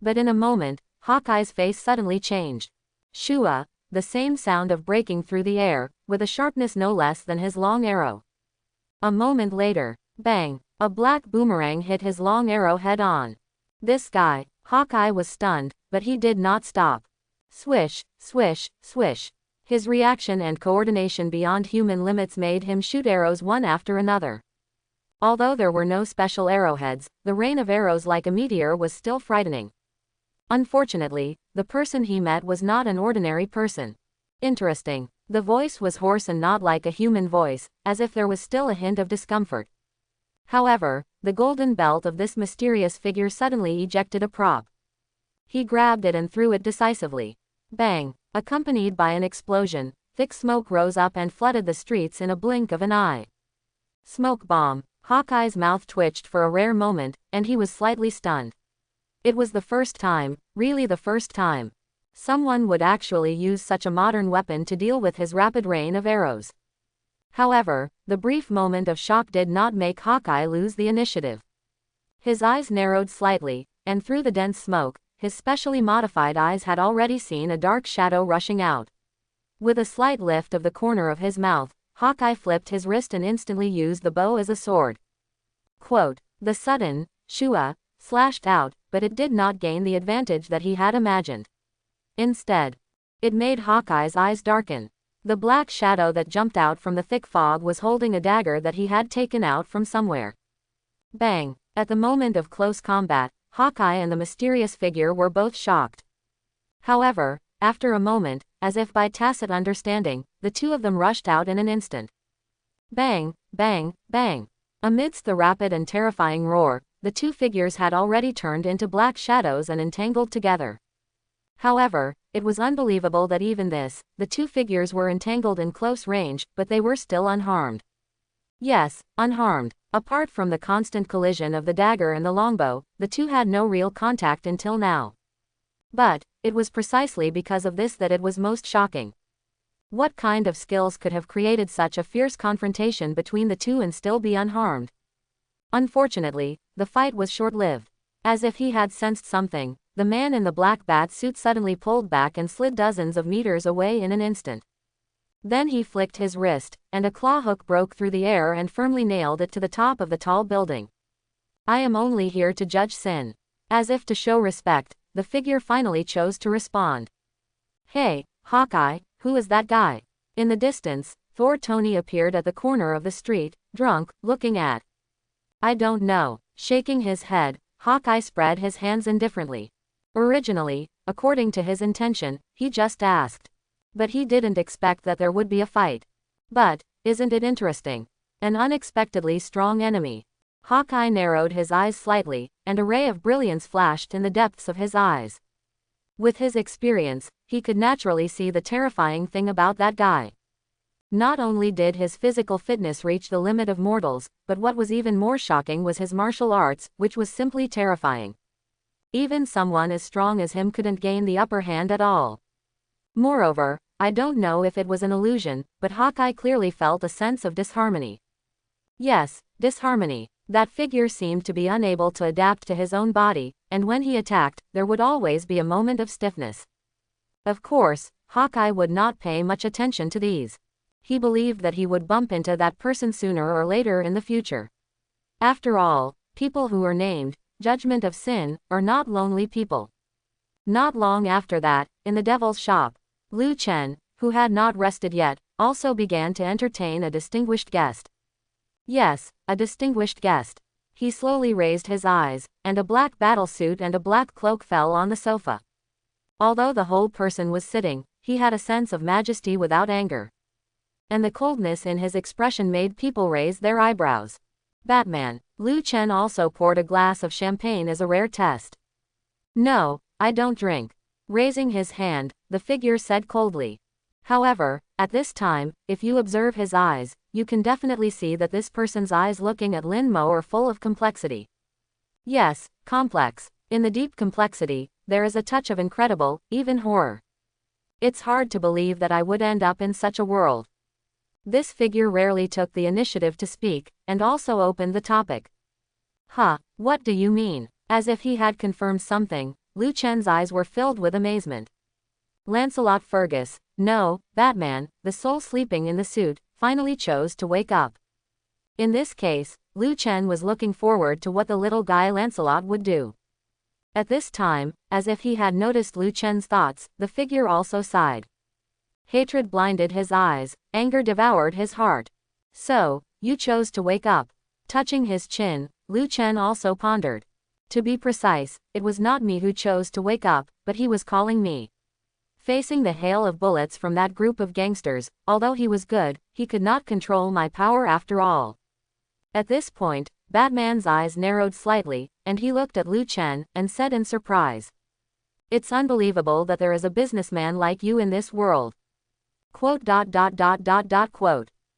But in a moment, Hawkeye's face suddenly changed. Shua, the same sound of breaking through the air, with a sharpness no less than his long arrow. A moment later, bang, a black boomerang hit his long arrow head on. This guy, Hawkeye was stunned, but he did not stop. Swish, swish, swish. His reaction and coordination beyond human limits made him shoot arrows one after another. Although there were no special arrowheads, the rain of arrows like a meteor was still frightening. Unfortunately, the person he met was not an ordinary person. Interesting. The voice was hoarse and not like a human voice, as if there was still a hint of discomfort. However, the golden belt of this mysterious figure suddenly ejected a prop. He grabbed it and threw it decisively. Bang! Accompanied by an explosion, thick smoke rose up and flooded the streets in a blink of an eye. Smoke bomb. Hawkeye's mouth twitched for a rare moment, and he was slightly stunned. It was the first time, really the first time, someone would actually use such a modern weapon to deal with his rapid rain of arrows. However, the brief moment of shock did not make Hawkeye lose the initiative. His eyes narrowed slightly, and through the dense smoke, his specially modified eyes had already seen a dark shadow rushing out. With a slight lift of the corner of his mouth, Hawkeye flipped his wrist and instantly used the bow as a sword. Quote, the sudden, Shua, slashed out, but it did not gain the advantage that he had imagined. Instead, it made Hawkeye's eyes darken. The black shadow that jumped out from the thick fog was holding a dagger that he had taken out from somewhere. Bang! At the moment of close combat, Hawkeye and the mysterious figure were both shocked. However, after a moment, as if by tacit understanding, the two of them rushed out in an instant. Bang! Bang! Bang! Amidst the rapid and terrifying roar, the two figures had already turned into black shadows and entangled together. However, it was unbelievable that even this, the two figures were entangled in close range, but they were still unharmed. Yes, unharmed. Apart from the constant collision of the dagger and the longbow, the two had no real contact until now. But, it was precisely because of this that it was most shocking. What kind of skills could have created such a fierce confrontation between the two and still be unharmed? Unfortunately, the fight was short-lived. As if he had sensed something, the man in the black bat suit suddenly pulled back and slid dozens of meters away in an instant. Then he flicked his wrist, and a claw hook broke through the air and firmly nailed it to the top of the tall building. I am only here to judge sin. As if to show respect, the figure finally chose to respond. Hey, Hawkeye, who is that guy? In the distance, Thor Tony appeared at the corner of the street, drunk, looking at I don't know. Shaking his head, Hawkeye spread his hands indifferently. Originally, according to his intention, he just asked. But he didn't expect that there would be a fight. But, isn't it interesting? An unexpectedly strong enemy. Hawkeye narrowed his eyes slightly, and a ray of brilliance flashed in the depths of his eyes. With his experience, he could naturally see the terrifying thing about that guy. Not only did his physical fitness reach the limit of mortals, but what was even more shocking was his martial arts, which was simply terrifying. Even someone as strong as him couldn't gain the upper hand at all. Moreover, I don't know if it was an illusion, but Hawkeye clearly felt a sense of disharmony. Yes, disharmony. That figure seemed to be unable to adapt to his own body, and when he attacked, there would always be a moment of stiffness. Of course, Hawkeye would not pay much attention to these. He believed that he would bump into that person sooner or later in the future. After all, people who are named Judgment of Sin are not lonely people. Not long after that, in the Devil's Shop, Lu Chen, who had not rested yet, also began to entertain a distinguished guest. Yes, a distinguished guest. He slowly raised his eyes, and a black battlesuit and a black cloak fell on the sofa. Although the whole person was sitting, he had a sense of majesty without anger. And the coldness in his expression made people raise their eyebrows. Batman. Lu Chen also poured a glass of champagne as a rare test. No, I don't drink. Raising his hand, the figure said coldly. However, at this time, if you observe his eyes, you can definitely see that this person's eyes looking at Lin Mo are full of complexity. Yes, complex. In the deep complexity, there is a touch of incredible, even horror. It's hard to believe that I would end up in such a world. This figure rarely took the initiative to speak, and also opened the topic. Huh, what do you mean? As if he had confirmed something, Lu Chen's eyes were filled with amazement. Lancelot Fergus, no, Batman, the soul sleeping in the suit, finally chose to wake up. In this case, Lu Chen was looking forward to what the little guy Lancelot would do. At this time, as if he had noticed Lu Chen's thoughts, the figure also sighed. Hatred blinded his eyes, anger devoured his heart. So, you chose to wake up. Touching his chin, Lu Chen also pondered. To be precise, it was not me who chose to wake up, but he was calling me. Facing the hail of bullets from that group of gangsters, although he was good, he could not control my power after all. At this point, Batman's eyes narrowed slightly, and he looked at Lu Chen, and said in surprise. It's unbelievable that there is a businessman like you in this world. Quote.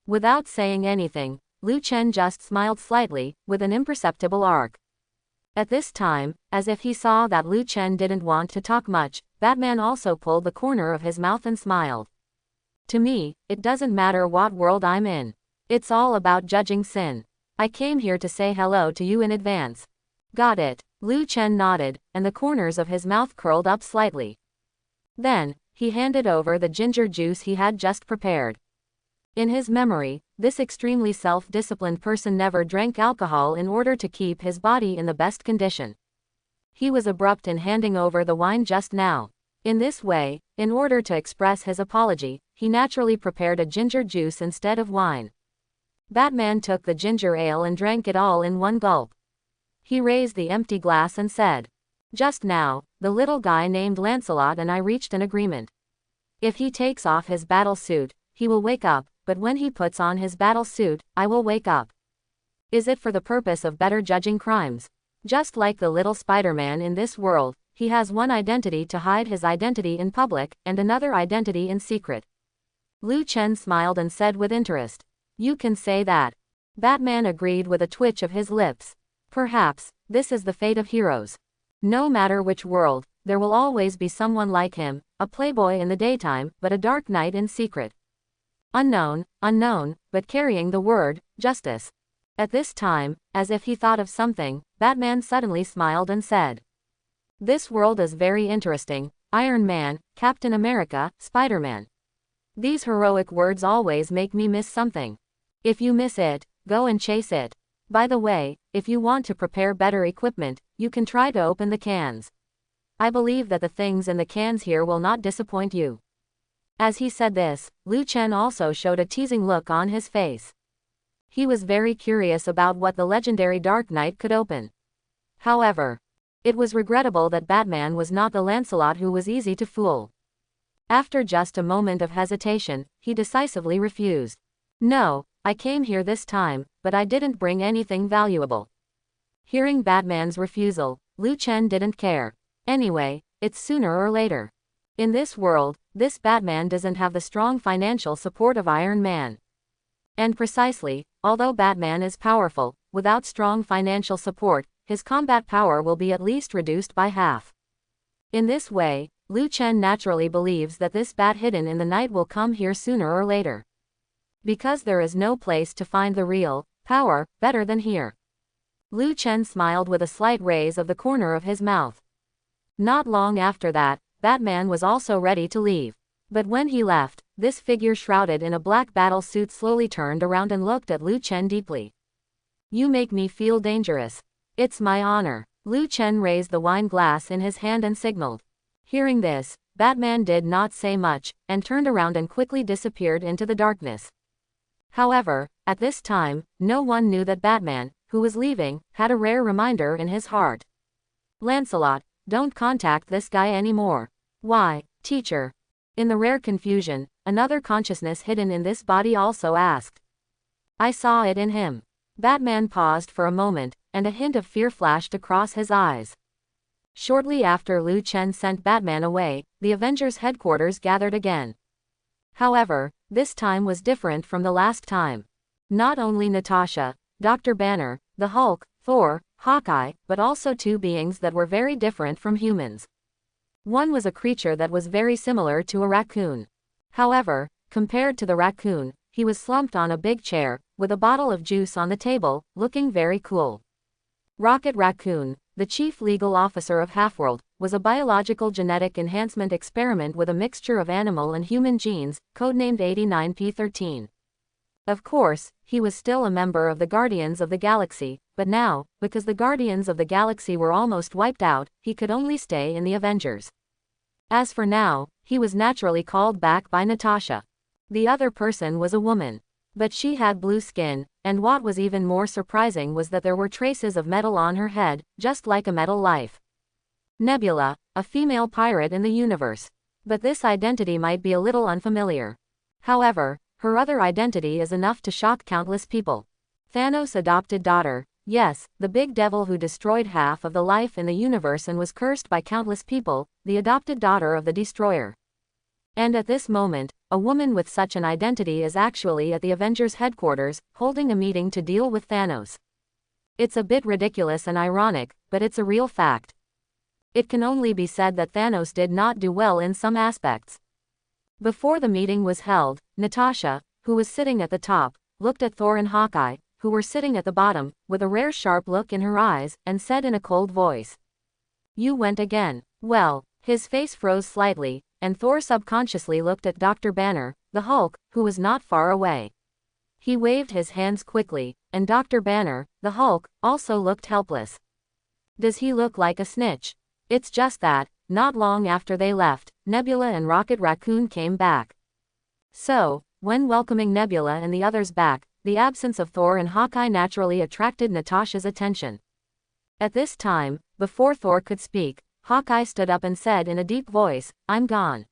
Without saying anything, Lu Chen just smiled slightly, with an imperceptible arc. At this time, as if he saw that Lu Chen didn't want to talk much, Batman also pulled the corner of his mouth and smiled. To me, it doesn't matter what world I'm in. It's all about judging sin. I came here to say hello to you in advance. Got it. Lu Chen nodded, and the corners of his mouth curled up slightly. Then, he handed over the ginger juice he had just prepared. In his memory, this extremely self-disciplined person never drank alcohol in order to keep his body in the best condition. He was abrupt in handing over the wine just now. In this way, in order to express his apology, he naturally prepared a ginger juice instead of wine. Batman took the ginger ale and drank it all in one gulp. He raised the empty glass and said, "Just now, the little guy named Lancelot and I reached an agreement. If he takes off his battle suit, he will wake up, but when he puts on his battle suit, I will wake up. Is it for the purpose of better judging crimes? Just like the little Spider-Man in this world, he has one identity to hide his identity in public, and another identity in secret." Lu Chen smiled and said with interest, "You can say that." Batman agreed with a twitch of his lips. Perhaps, this is the fate of heroes. No matter which world, there will always be someone like him, a playboy in the daytime, but a dark knight in secret. Unknown, but carrying the word, justice. At this time, as if he thought of something, Batman suddenly smiled and said, "This world is very interesting, Iron Man, Captain America, Spider-Man. These heroic words always make me miss something. If you miss it, go and chase it. By the way, if you want to prepare better equipment, you can try to open the cans. I believe that the things in the cans here will not disappoint you." As he said this, Lu Chen also showed a teasing look on his face. He was very curious about what the legendary Dark Knight could open. However, it was regrettable that Batman was not the Lancelot who was easy to fool. After just a moment of hesitation, he decisively refused. "No, I came here this time, but I didn't bring anything valuable." Hearing Batman's refusal, Liu Chen didn't care. Anyway, it's sooner or later. In this world, this Batman doesn't have the strong financial support of Iron Man. And precisely, although Batman is powerful, without strong financial support, his combat power will be at least reduced by half. In this way, Liu Chen naturally believes that this bat hidden in the night will come here sooner or later. Because there is no place to find the real power better than here. Liu Chen smiled with a slight raise of the corner of his mouth. Not long after that, Batman was also ready to leave. But when he left, this figure shrouded in a black battle suit slowly turned around and looked at Liu Chen deeply. "You make me feel dangerous." "It's my honor." Liu Chen raised the wine glass in his hand and signaled. Hearing this, Batman did not say much, and turned around and quickly disappeared into the darkness. However, at this time, no one knew that Batman, who was leaving, had a rare reminder in his heart. "Lancelot, don't contact this guy anymore." "Why, teacher?" In the rare confusion, another consciousness hidden in this body also asked. "I saw it in him." Batman paused for a moment, and a hint of fear flashed across his eyes. Shortly after Liu Chen sent Batman away, the Avengers headquarters gathered again. However, this time was different from the last time. Not only Natasha, Dr. Banner, the Hulk, Thor, Hawkeye, but also two beings that were very different from humans. One was a creature that was very similar to a raccoon. However, compared to the raccoon, he was slumped on a big chair, with a bottle of juice on the table, looking very cool. Rocket Raccoon, the chief legal officer of Halfworld, was a biological genetic enhancement experiment with a mixture of animal and human genes, codenamed 89P13. Of course, he was still a member of the Guardians of the Galaxy, but now, because the Guardians of the Galaxy were almost wiped out, he could only stay in the Avengers. As for now, he was naturally called back by Natasha. The other person was a woman. But she had blue skin, and what was even more surprising was that there were traces of metal on her head, just like a metal life. Nebula, a female pirate in the universe. But this identity might be a little unfamiliar. However, her other identity is enough to shock countless people. Thanos' adopted daughter, yes, the big devil who destroyed half of the life in the universe and was cursed by countless people, the adopted daughter of the Destroyer. And at this moment, a woman with such an identity is actually at the Avengers headquarters, holding a meeting to deal with Thanos. It's a bit ridiculous and ironic, but it's a real fact. It can only be said that Thanos did not do well in some aspects. Before the meeting was held, Natasha, who was sitting at the top, looked at Thor and Hawkeye, who were sitting at the bottom, with a rare sharp look in her eyes, and said in a cold voice, "You went again." Well, his face froze slightly, and Thor subconsciously looked at Dr. Banner, the Hulk, who was not far away. He waved his hands quickly, and Dr. Banner, the Hulk, also looked helpless. Does he look like a snitch? It's just that, not long after they left, Nebula and Rocket Raccoon came back. So, when welcoming Nebula and the others back, the absence of Thor and Hawkeye naturally attracted Natasha's attention. At this time, before Thor could speak, Hawkeye stood up and said in a deep voice, "I'm gone."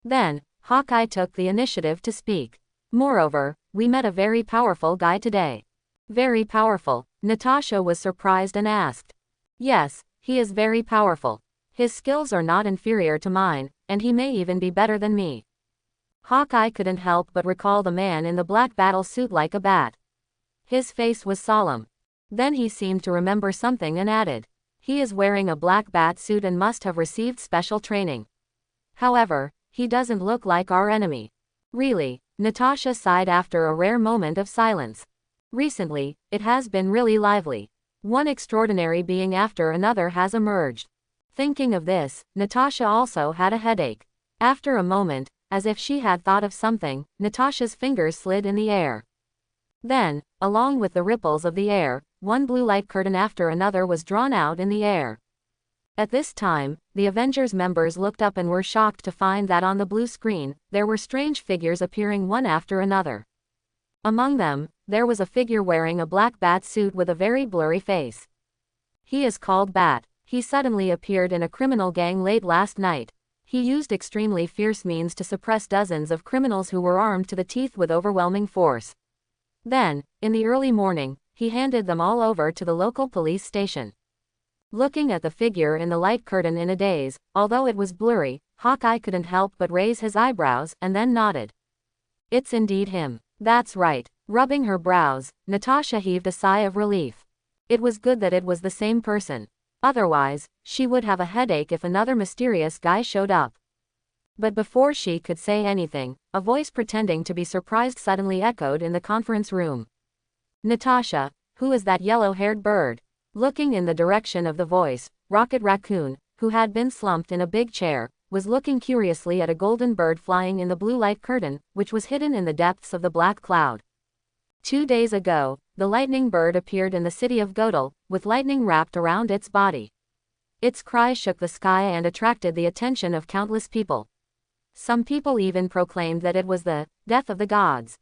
Then, Hawkeye took the initiative to speak. "Moreover, we met a very powerful guy today." "Very powerful?" Natasha was surprised and asked. "Yes, he is very powerful. His skills are not inferior to mine, and he may even be better than me." Hawkeye couldn't help but recall the man in the black battle suit like a bat. His face was solemn. Then he seemed to remember something and added, "He is wearing a black bat suit and must have received special training. However, he doesn't look like our enemy." "Really?" Natasha sighed after a rare moment of silence. "Recently, it has been really lively. One extraordinary being after another has emerged." Thinking of this, Natasha also had a headache. After a moment, as if she had thought of something, Natasha's fingers slid in the air. Then, along with the ripples of the air, one blue light curtain after another was drawn out in the air. At this time, the Avengers members looked up and were shocked to find that on the blue screen, there were strange figures appearing one after another. Among them, there was a figure wearing a black bat suit with a very blurry face. He is called Bat. He suddenly appeared in a criminal gang late last night. He used extremely fierce means to suppress dozens of criminals who were armed to the teeth with overwhelming force. Then, in the early morning, he handed them all over to the local police station. Looking at the figure in the light curtain in a daze, although it was blurry, Hawkeye couldn't help but raise his eyebrows and then nodded. It's indeed him. That's right. Rubbing her brows, Natasha heaved a sigh of relief. It was good that it was the same person. Otherwise, she would have a headache if another mysterious guy showed up. But before she could say anything, a voice pretending to be surprised suddenly echoed in the conference room. Natasha, who is that yellow-haired bird? Looking in the direction of the voice, Rocket Raccoon, who had been slumped in a big chair, was looking curiously at a golden bird flying in the blue light curtain, which was hidden in the depths of the black cloud. 2 days ago, the lightning bird appeared in the city of Godel, with lightning wrapped around its body. Its cry shook the sky and attracted the attention of countless people. Some people even proclaimed that it was the death of the gods.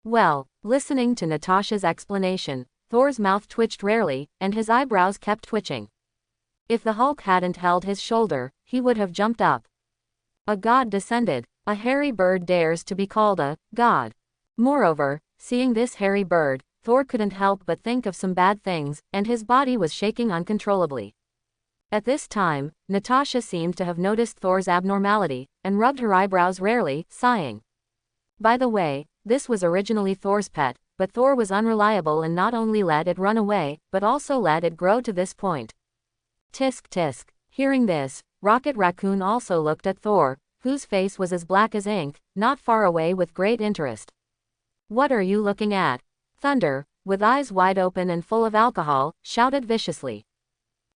Well, listening to Natasha's explanation, Thor's mouth twitched rarely, and his eyebrows kept twitching. If the Hulk hadn't held his shoulder, he would have jumped up. A god descended. A hairy bird dares to be called a god. Moreover, seeing this hairy bird, Thor couldn't help but think of some bad things, and his body was shaking uncontrollably. At this time, Natasha seemed to have noticed Thor's abnormality, and rubbed her eyebrows rarely, sighing. By the way, this was originally Thor's pet, but Thor was unreliable and not only let it run away, but also let it grow to this point. Tisk tisk. Hearing this, Rocket Raccoon also looked at Thor, whose face was as black as ink, not far away with great interest. What are you looking at? Thunder, with eyes wide open and full of alcohol, shouted viciously.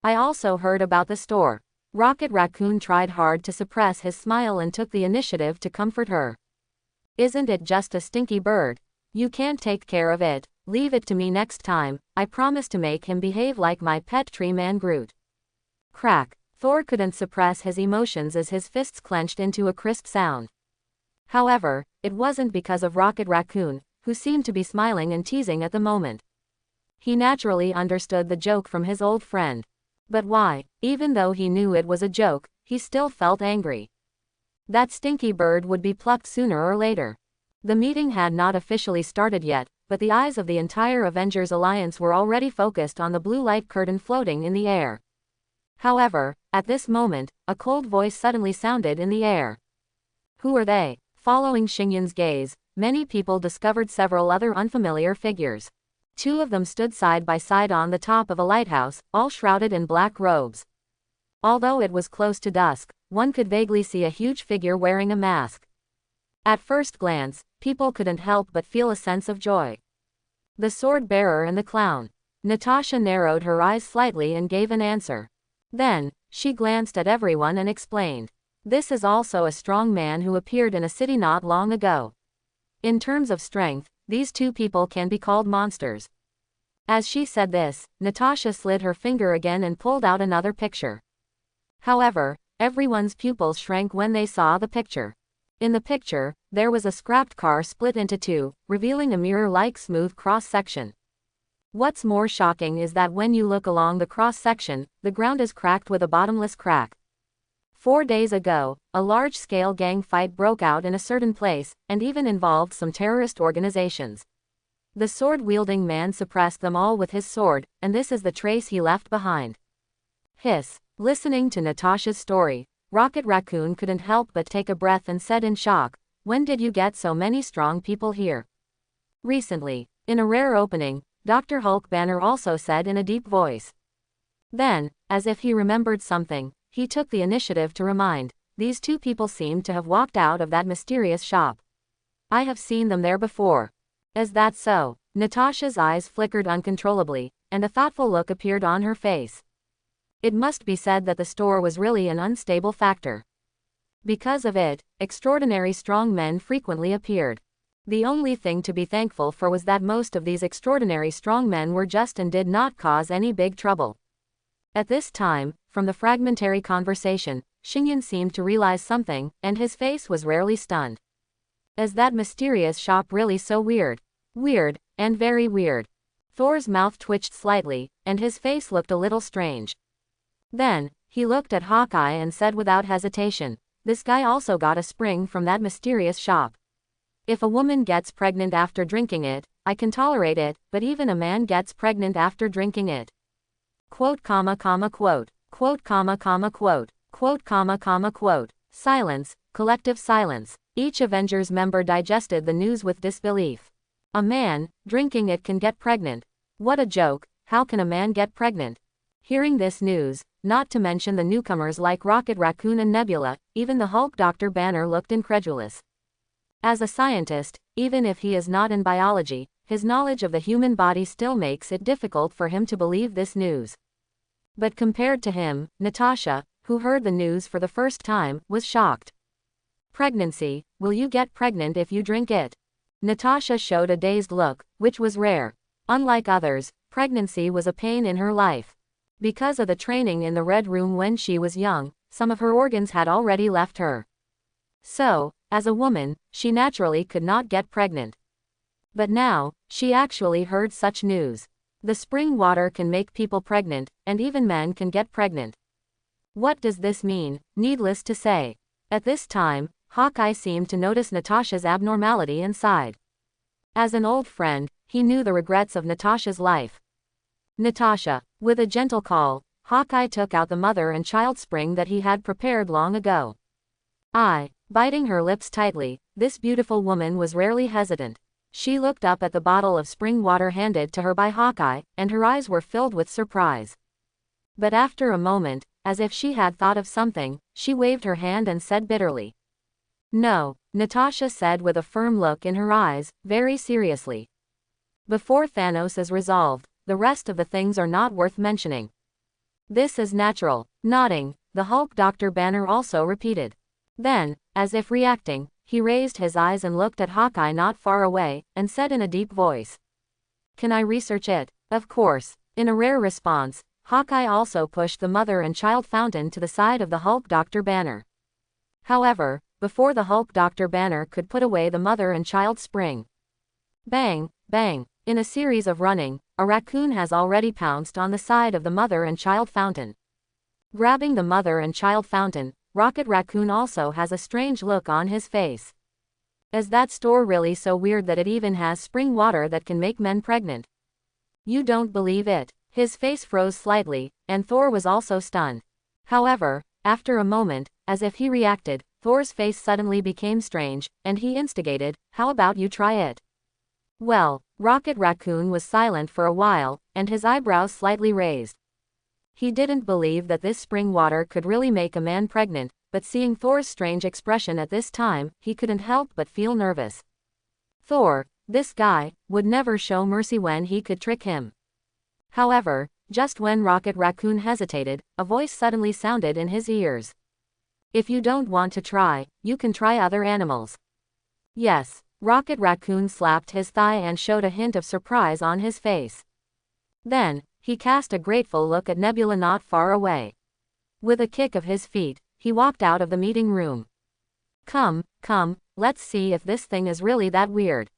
I also heard about the store. Rocket Raccoon tried hard to suppress his smile and took the initiative to comfort her. Isn't it just a stinky bird? You can't take care of it. Leave it to me next time. I promise to make him behave like my pet tree man Groot. Crack. Thor couldn't suppress his emotions as his fists clenched into a crisp sound. However, it wasn't because of Rocket Raccoon, who seemed to be smiling and teasing at the moment. He naturally understood the joke from his old friend. But why? Even though he knew it was a joke, he still felt angry. That stinky bird would be plucked sooner or later. The meeting had not officially started yet, but the eyes of the entire Avengers Alliance were already focused on the blue light curtain floating in the air. However, at this moment, a cold voice suddenly sounded in the air. Who are they? Following Xinyan's gaze, many people discovered several other unfamiliar figures. 2 of them stood side by side on the top of a lighthouse, all shrouded in black robes. Although it was close to dusk, one could vaguely see a huge figure wearing a mask. At first glance, people couldn't help but feel a sense of joy. The sword bearer and the clown. Natasha narrowed her eyes slightly and gave an answer. Then, she glanced at everyone and explained. This is also a strong man who appeared in a city not long ago. In terms of strength, these 2 people can be called monsters. As she said this, Natasha slid her finger again and pulled out another picture. However, everyone's pupils shrank when they saw the picture. In the picture, there was a scrapped car split into 2, revealing a mirror-like smooth cross-section. What's more shocking is that when you look along the cross-section, the ground is cracked with a bottomless crack. 4 days ago, a large-scale gang fight broke out in a certain place, and even involved some terrorist organizations. The sword-wielding man suppressed them all with his sword, and this is the trace he left behind. Hiss. Listening to Natasha's story, Rocket Raccoon couldn't help but take a breath and said in shock, when did you get so many strong people here? Recently. In a rare opening, Dr. Hulk Banner also said in a deep voice. Then, as if he remembered something, he took the initiative to remind, these 2 people seemed to have walked out of that mysterious shop. I have seen them there before. Is that so? Natasha's eyes flickered uncontrollably, and a thoughtful look appeared on her face. It must be said that the store was really an unstable factor. Because of it, extraordinary strong men frequently appeared. The only thing to be thankful for was that most of these extraordinary strong men were just and did not cause any big trouble. At this time, from the fragmentary conversation, Xingyan seemed to realize something, and his face was rarely stunned. Is that mysterious shop really so weird? Weird, and very weird. Thor's mouth twitched slightly, and his face looked a little strange. Then, he looked at Hawkeye and said without hesitation, "This guy also got a spring from that mysterious shop. If a woman gets pregnant after drinking it, I can tolerate it, but even a man gets pregnant after drinking it." Quote, quote, quote, quote, quote. Silence, collective silence. Each Avengers member digested the news with disbelief. A man, drinking it can get pregnant. What a joke, how can a man get pregnant? Hearing this news, not to mention the newcomers like Rocket Raccoon and Nebula, even the Hulk Dr. Banner looked incredulous. As a scientist, even if he is not in biology, his knowledge of the human body still makes it difficult for him to believe this news. But compared to him, Natasha, who heard the news for the first time, was shocked. Pregnancy, will you get pregnant if you drink it? Natasha showed a dazed look, which was rare. Unlike others, pregnancy was a pain in her life. Because of the training in the Red Room when she was young, some of her organs had already left her. So, as a woman, she naturally could not get pregnant. But now, she actually heard such news. The spring water can make people pregnant, and even men can get pregnant. What does this mean? Needless to say. At this time, Hawkeye seemed to notice Natasha's abnormality and sighed. As an old friend, he knew the regrets of Natasha's life. Natasha, with a gentle call, Hawkeye took out the mother and child spring that he had prepared long ago. Biting her lips tightly, this beautiful woman was rarely hesitant. She looked up at the bottle of spring water handed to her by Hawkeye, and her eyes were filled with surprise. But after a moment, as if she had thought of something, she waved her hand and said bitterly. "No," Natasha said with a firm look in her eyes, very seriously. "Before Thanos is resolved, the rest of the things are not worth mentioning." "This is natural." Nodding, the Hulk Dr. Banner also repeated. Then, as if reacting, he raised his eyes and looked at Hawkeye not far away, and said in a deep voice, "Can I research it?" "Of course." In a rare response, Hawkeye also pushed the mother and child fountain to the side of the Hulk Dr. Banner. However, before the Hulk Dr. Banner could put away the mother and child spring, bang, bang, in a series of running, a raccoon has already pounced on the side of the mother and child fountain. Grabbing the mother and child fountain, Rocket Raccoon also has a strange look on his face. Is that store really so weird that it even has spring water that can make men pregnant? You don't believe it? His face froze slightly, and Thor was also stunned. However, after a moment, as if he reacted, Thor's face suddenly became strange, and he instigated, "How about you try it?" Well, Rocket Raccoon was silent for a while, and his eyebrows slightly raised. He didn't believe that this spring water could really make a man pregnant, but seeing Thor's strange expression at this time, he couldn't help but feel nervous. Thor, this guy, would never show mercy when he could trick him. However, just when Rocket Raccoon hesitated, a voice suddenly sounded in his ears. "If you don't want to try, you can try other animals." Yes, Rocket Raccoon slapped his thigh and showed a hint of surprise on his face. Then, he cast a grateful look at Nebula not far away. With a kick of his feet, he walked out of the meeting room. Come, let's see if this thing is really that weird."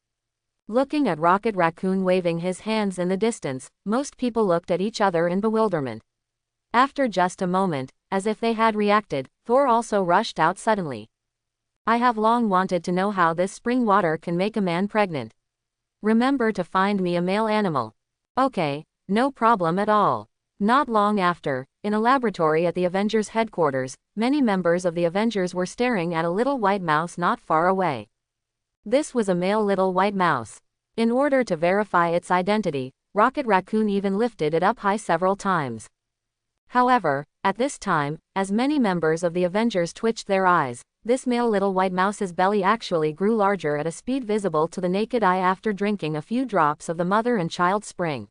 Looking at Rocket Raccoon waving his hands in the distance, most people looked at each other in bewilderment. After just a moment, as if they had reacted, Thor also rushed out suddenly. "I have long wanted to know how this spring water can make a man pregnant. Remember to find me a male animal." "Okay, no problem at all." Not long after, in a laboratory at the Avengers headquarters, many members of the Avengers were staring at a little white mouse not far away. This was a male little white mouse. In order to verify its identity, Rocket Raccoon even lifted it up high several times. However, at this time, as many members of the Avengers twitched their eyes, this male little white mouse's belly actually grew larger at a speed visible to the naked eye after drinking a few drops of the mother and child spring.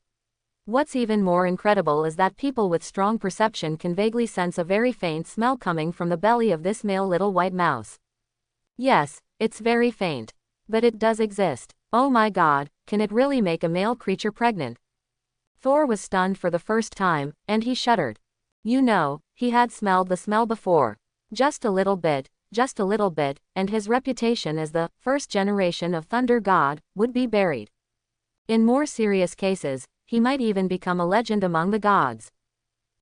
What's even more incredible is that people with strong perception can vaguely sense a very faint smell coming from the belly of this male little white mouse. Yes, it's very faint. But it does exist. Oh my god, can it really make a male creature pregnant? Thor was stunned for the first time, and he shuddered. You know, he had smelled the smell before. Just a little bit, and his reputation as the first generation of Thunder God would be buried. In more serious cases, he might even become a legend among the gods.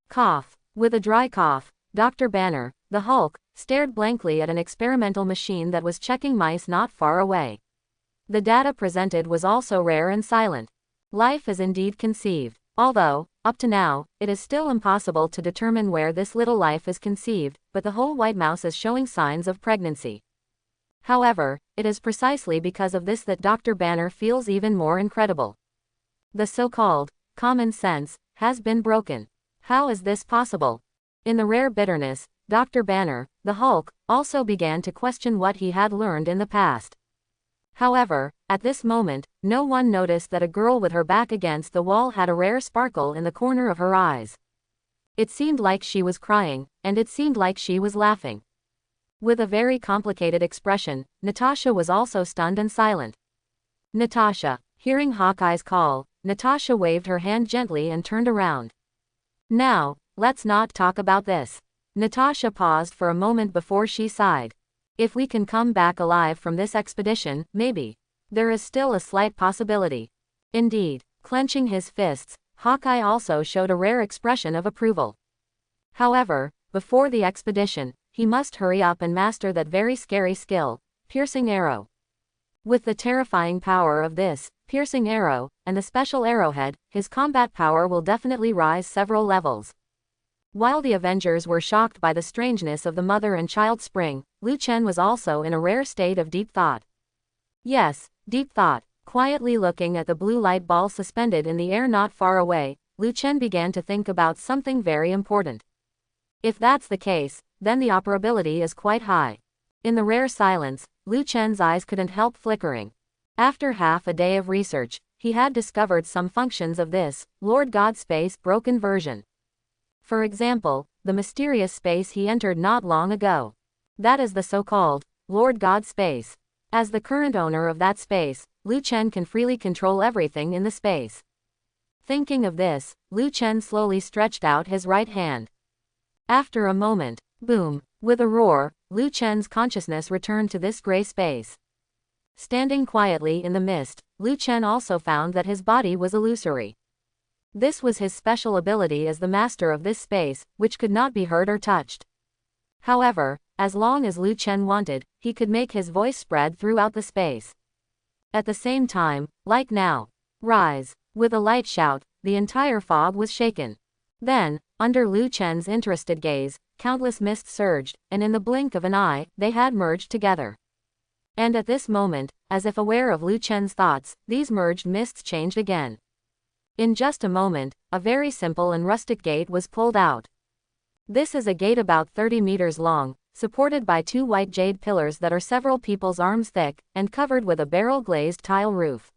Cough. With a dry cough, Dr. Banner, the Hulk, stared blankly at an experimental machine that was checking mice not far away. The data presented was also rare and silent. Life is indeed conceived, although, up to now, it is still impossible to determine where this little life is conceived, but the whole white mouse is showing signs of pregnancy. However, it is precisely because of this that Dr. Banner feels even more incredible. The so-called common sense has been broken. How is this possible? In the rare bitterness, Dr. Banner, the Hulk, also began to question what he had learned in the past. However, at this moment, no one noticed that a girl with her back against the wall had a rare sparkle in the corner of her eyes. It seemed like she was crying, and it seemed like she was laughing. With a very complicated expression, Natasha was also stunned and silent. Natasha. Hearing Hawkeye's call, Natasha waved her hand gently and turned around. Now, let's not talk about this. Natasha paused for a moment before she sighed. If we can come back alive from this expedition, maybe. There is still a slight possibility. Indeed, clenching his fists, Hawkeye also showed a rare expression of approval. However, before the expedition, he must hurry up and master that very scary skill, piercing arrow. With the terrifying power of this piercing arrow, and the special arrowhead, his combat power will definitely rise several levels. While the Avengers were shocked by the strangeness of the mother and child spring, Lu Chen was also in a rare state of deep thought. Yes, deep thought. Quietly looking at the blue light ball suspended in the air not far away, Lu Chen began to think about something very important. If that's the case, then the operability is quite high. In the rare silence, Lu Chen's eyes couldn't help flickering. After half a day of research, he had discovered some functions of this Lord God space broken version. For example, the mysterious space he entered not long ago. That is the so-called Lord God space. As the current owner of that space, Lu Chen can freely control everything in the space. Thinking of this, Lu Chen slowly stretched out his right hand. After a moment, boom, with a roar, Lu Chen's consciousness returned to this gray space. Standing quietly in the mist, Lu Chen also found that his body was illusory. This was his special ability as the master of this space, which could not be heard or touched. However, as long as Lu Chen wanted, he could make his voice spread throughout the space. At the same time, like now, rise. With a light shout, the entire fog was shaken. Then, under Lu Chen's interested gaze, countless mists surged, and in the blink of an eye, they had merged together. And at this moment, as if aware of Lu Chen's thoughts, these merged mists changed again. In just a moment, a very simple and rustic gate was pulled out. This is a gate about 30 meters long, supported by two white jade pillars that are several people's arms thick, and covered with a barrel-glazed tile roof.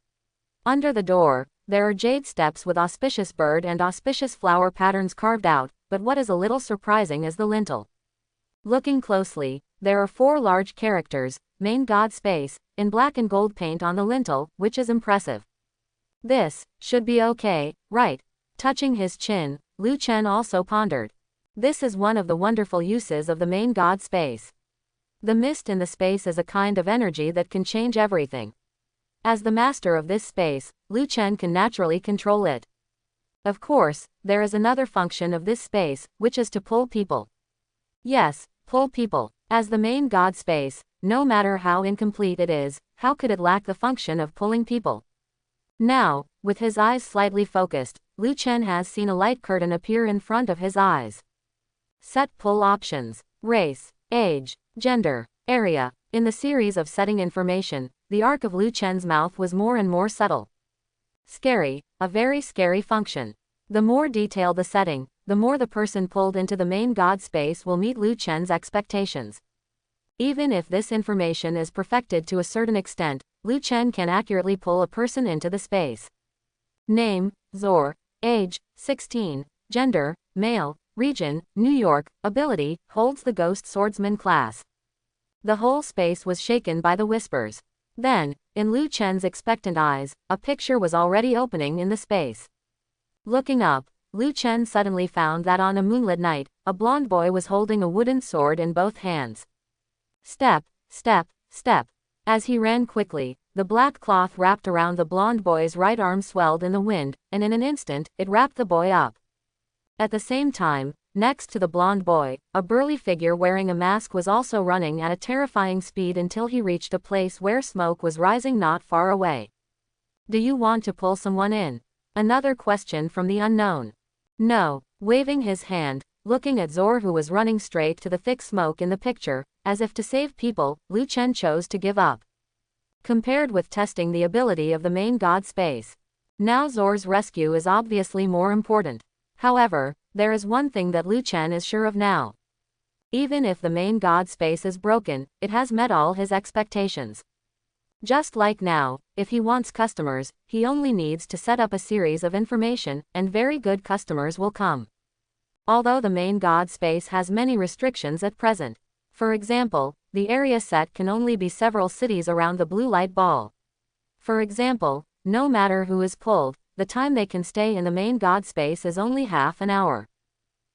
Under the door, there are jade steps with auspicious bird and auspicious flower patterns carved out, but what is a little surprising is the lintel. Looking closely, there are 4 large characters, Main God Space, in black and gold paint on the lintel, which is impressive. This should be okay, right? Touching his chin, Lu Chen also pondered. This is one of the wonderful uses of the Main God Space. The mist in the space is a kind of energy that can change everything. As the master of this space, Lu Chen can naturally control it. Of course, there is another function of this space, which is to pull people. Yes, pull people. As the Main God Space, no matter how incomplete it is, how could it lack the function of pulling people? Now, with his eyes slightly focused, Lu Chen has seen a light curtain appear in front of his eyes. Set pull options. Race, age, gender, area. In the series of setting information, the arc of Lu Chen's mouth was more and more subtle. Scary, a very scary function. The more detailed the setting, the more the person pulled into the Main God Space will meet Lu Chen's expectations. Even if this information is perfected to a certain extent, Lu Chen can accurately pull a person into the space. Name, Zor. Age, 16. Gender, male. Region, New York. Ability, holds the Ghost Swordsman class. The whole space was shaken by the whispers. Then, in Lu Chen's expectant eyes, a picture was already opening in the space. Looking up, Lu Chen suddenly found that on a moonlit night, a blond boy was holding a wooden sword in both hands. Step, step, step. As he ran quickly, the black cloth wrapped around the blond boy's right arm swelled in the wind, and in an instant, it wrapped the boy up. At the same time, next to the blond boy, a burly figure wearing a mask was also running at a terrifying speed until he reached a place where smoke was rising not far away. Do you want to pull someone in? Another question from the unknown. No. Waving his hand, looking at Zor who was running straight to the thick smoke in the picture, as if to save people, Lu Chen chose to give up. Compared with testing the ability of the main god space, now Zor's rescue is obviously more important. However, there is one thing that Lu Chen is sure of now. Even if the main god space is broken, it has met all his expectations. Just like now, if he wants customers, he only needs to set up a series of information, and very good customers will come. Although the main god space has many restrictions at present. For example, the area set can only be several cities around the blue light ball. For example, no matter who is pulled, the time they can stay in the main god space is only half an hour.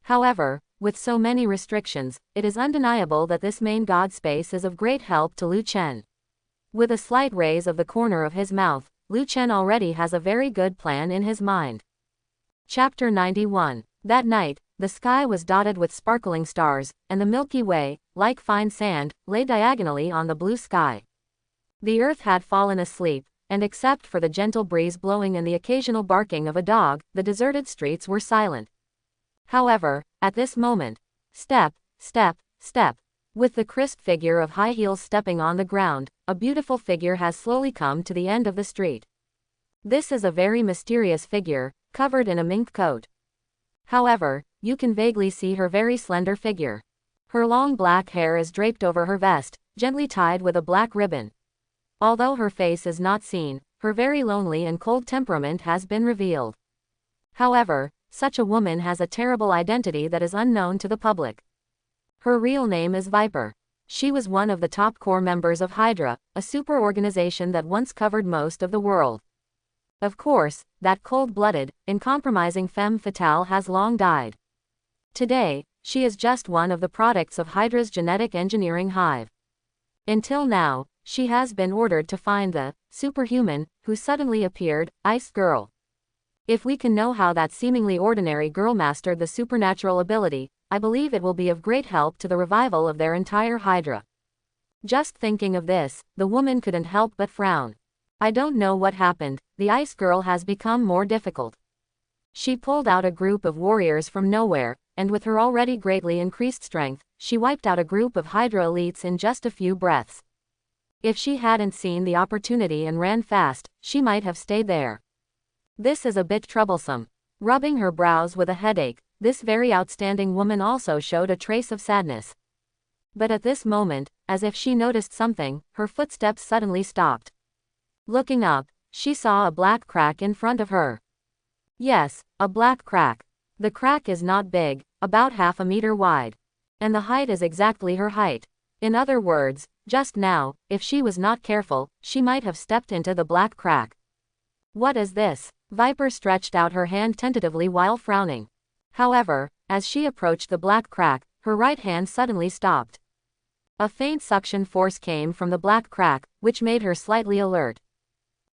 However, with so many restrictions, it is undeniable that this main god space is of great help to Lu Chen. With a slight raise of the corner of his mouth, Lu Chen already has a very good plan in his mind. Chapter 91. That night, the sky was dotted with sparkling stars, and the Milky Way, like fine sand, lay diagonally on the blue sky. The earth had fallen asleep, and except for the gentle breeze blowing and the occasional barking of a dog, the deserted streets were silent. However, at this moment, step, step, step, with the crisp figure of high heels stepping on the ground, a beautiful figure has slowly come to the end of the street. This is a very mysterious figure, covered in a mink coat. However, you can vaguely see her very slender figure. Her long black hair is draped over her vest, gently tied with a black ribbon. Although her face is not seen, her very lonely and cold temperament has been revealed. However, such a woman has a terrible identity that is unknown to the public. Her real name is Viper. She was one of the top core members of Hydra, a super organization that once covered most of the world. Of course, that cold-blooded, uncompromising femme fatale has long died. Today, she is just one of the products of Hydra's genetic engineering hive. Until now, she has been ordered to find the superhuman who suddenly appeared, Ice Girl. If we can know how that seemingly ordinary girl mastered the supernatural ability, I believe it will be of great help to the revival of their entire Hydra. Just thinking of this, the woman couldn't help but frown. I don't know what happened, the Ice Girl has become more difficult. She pulled out a group of warriors from nowhere, and with her already greatly increased strength, she wiped out a group of Hydra elites in just a few breaths. If she hadn't seen the opportunity and ran fast, she might have stayed there. This is a bit troublesome. Rubbing her brows with a headache, this very outstanding woman also showed a trace of sadness. But at this moment, as if she noticed something, her footsteps suddenly stopped. Looking up, she saw a black crack in front of her. Yes, a black crack. The crack is not big, about half a meter wide. And the height is exactly her height. In other words, just now, if she was not careful, she might have stepped into the black crack. What is this? Viper stretched out her hand tentatively while frowning. However, as she approached the black crack, her right hand suddenly stopped. A faint suction force came from the black crack, which made her slightly alert.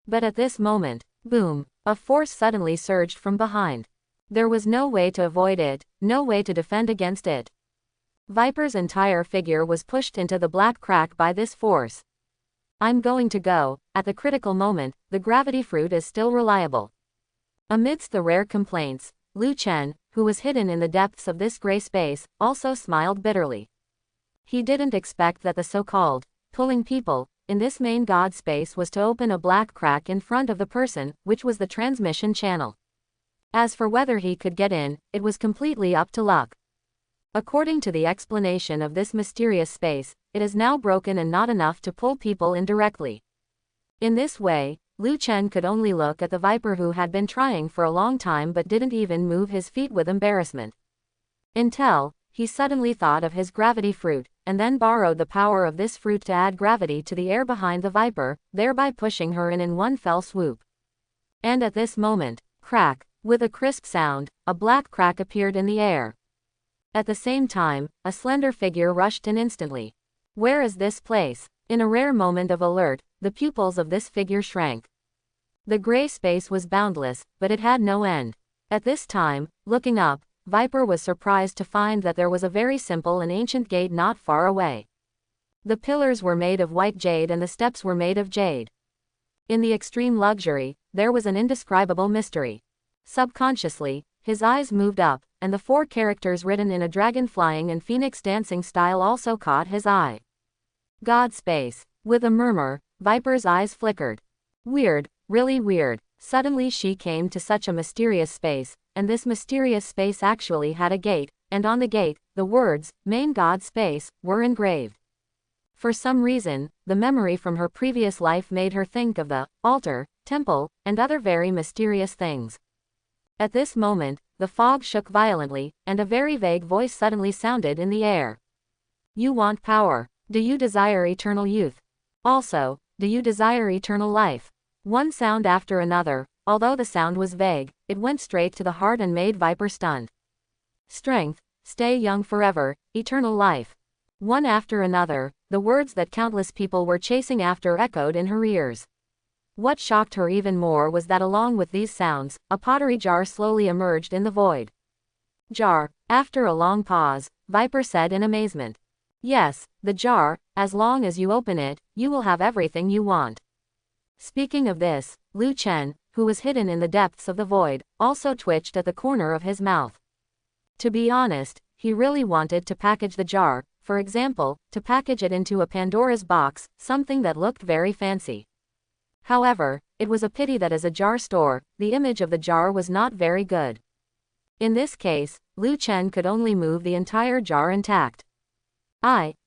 But at this moment, boom, a force suddenly surged from behind. There was no way to avoid it, no way to defend against it. Viper's entire figure was pushed into the black crack by this force. I'm going to go. At the critical moment, the gravity fruit is still reliable. Amidst the rare complaints, Lu Chen, who was hidden in the depths of this gray space, also smiled bitterly. He didn't expect that the so-called pulling people in this main god space was to open a black crack in front of the person, which was the transmission channel. As for whether he could get in, it was completely up to luck. According to the explanation of this mysterious space, it is now broken and not enough to pull people in directly. In this way, Lu Chen could only look at the Viper who had been trying for a long time but didn't even move his feet with embarrassment. Until he suddenly thought of his gravity fruit, and then borrowed the power of this fruit to add gravity to the air behind the Viper, thereby pushing her in one fell swoop. And at this moment, crack, with a crisp sound, a black crack appeared in the air. At the same time, a slender figure rushed in instantly. Where is this place? In a rare moment of alert, the pupils of this figure shrank. The gray space was boundless, but it had no end. At this time, looking up, Viper was surprised to find that there was a very simple and ancient gate not far away. The pillars were made of white jade and the steps were made of jade. In the extreme luxury, there was an indescribable mystery. Subconsciously, his eyes moved up, and the 4 characters written in a dragon flying and phoenix dancing style also caught his eye. God space. With a murmur, Viper's eyes flickered. Weird, really weird. Suddenly she came to such a mysterious space, and this mysterious space actually had a gate, and on the gate, the words, Main God Space, were engraved. For some reason, the memory from her previous life made her think of the altar, temple, and other very mysterious things. At this moment, the fog shook violently, and a very vague voice suddenly sounded in the air. You want power. Do you desire eternal youth? Also, do you desire eternal life? One sound after another, although the sound was vague, it went straight to the heart and made Viper stunned. Strength, stay young forever, eternal life. One after another, the words that countless people were chasing after echoed in her ears. What shocked her even more was that along with these sounds, a pottery jar slowly emerged in the void. Jar. After a long pause, Viper said in amazement. Yes, the jar, as long as you open it, you will have everything you want. Speaking of this, Lu Chen, who was hidden in the depths of the void, also twitched at the corner of his mouth. To be honest, he really wanted to package the jar, for example, to package it into a Pandora's box, something that looked very fancy. However, it was a pity that as a jar store, the image of the jar was not very good. In this case, Lu Chen could only move the entire jar intact.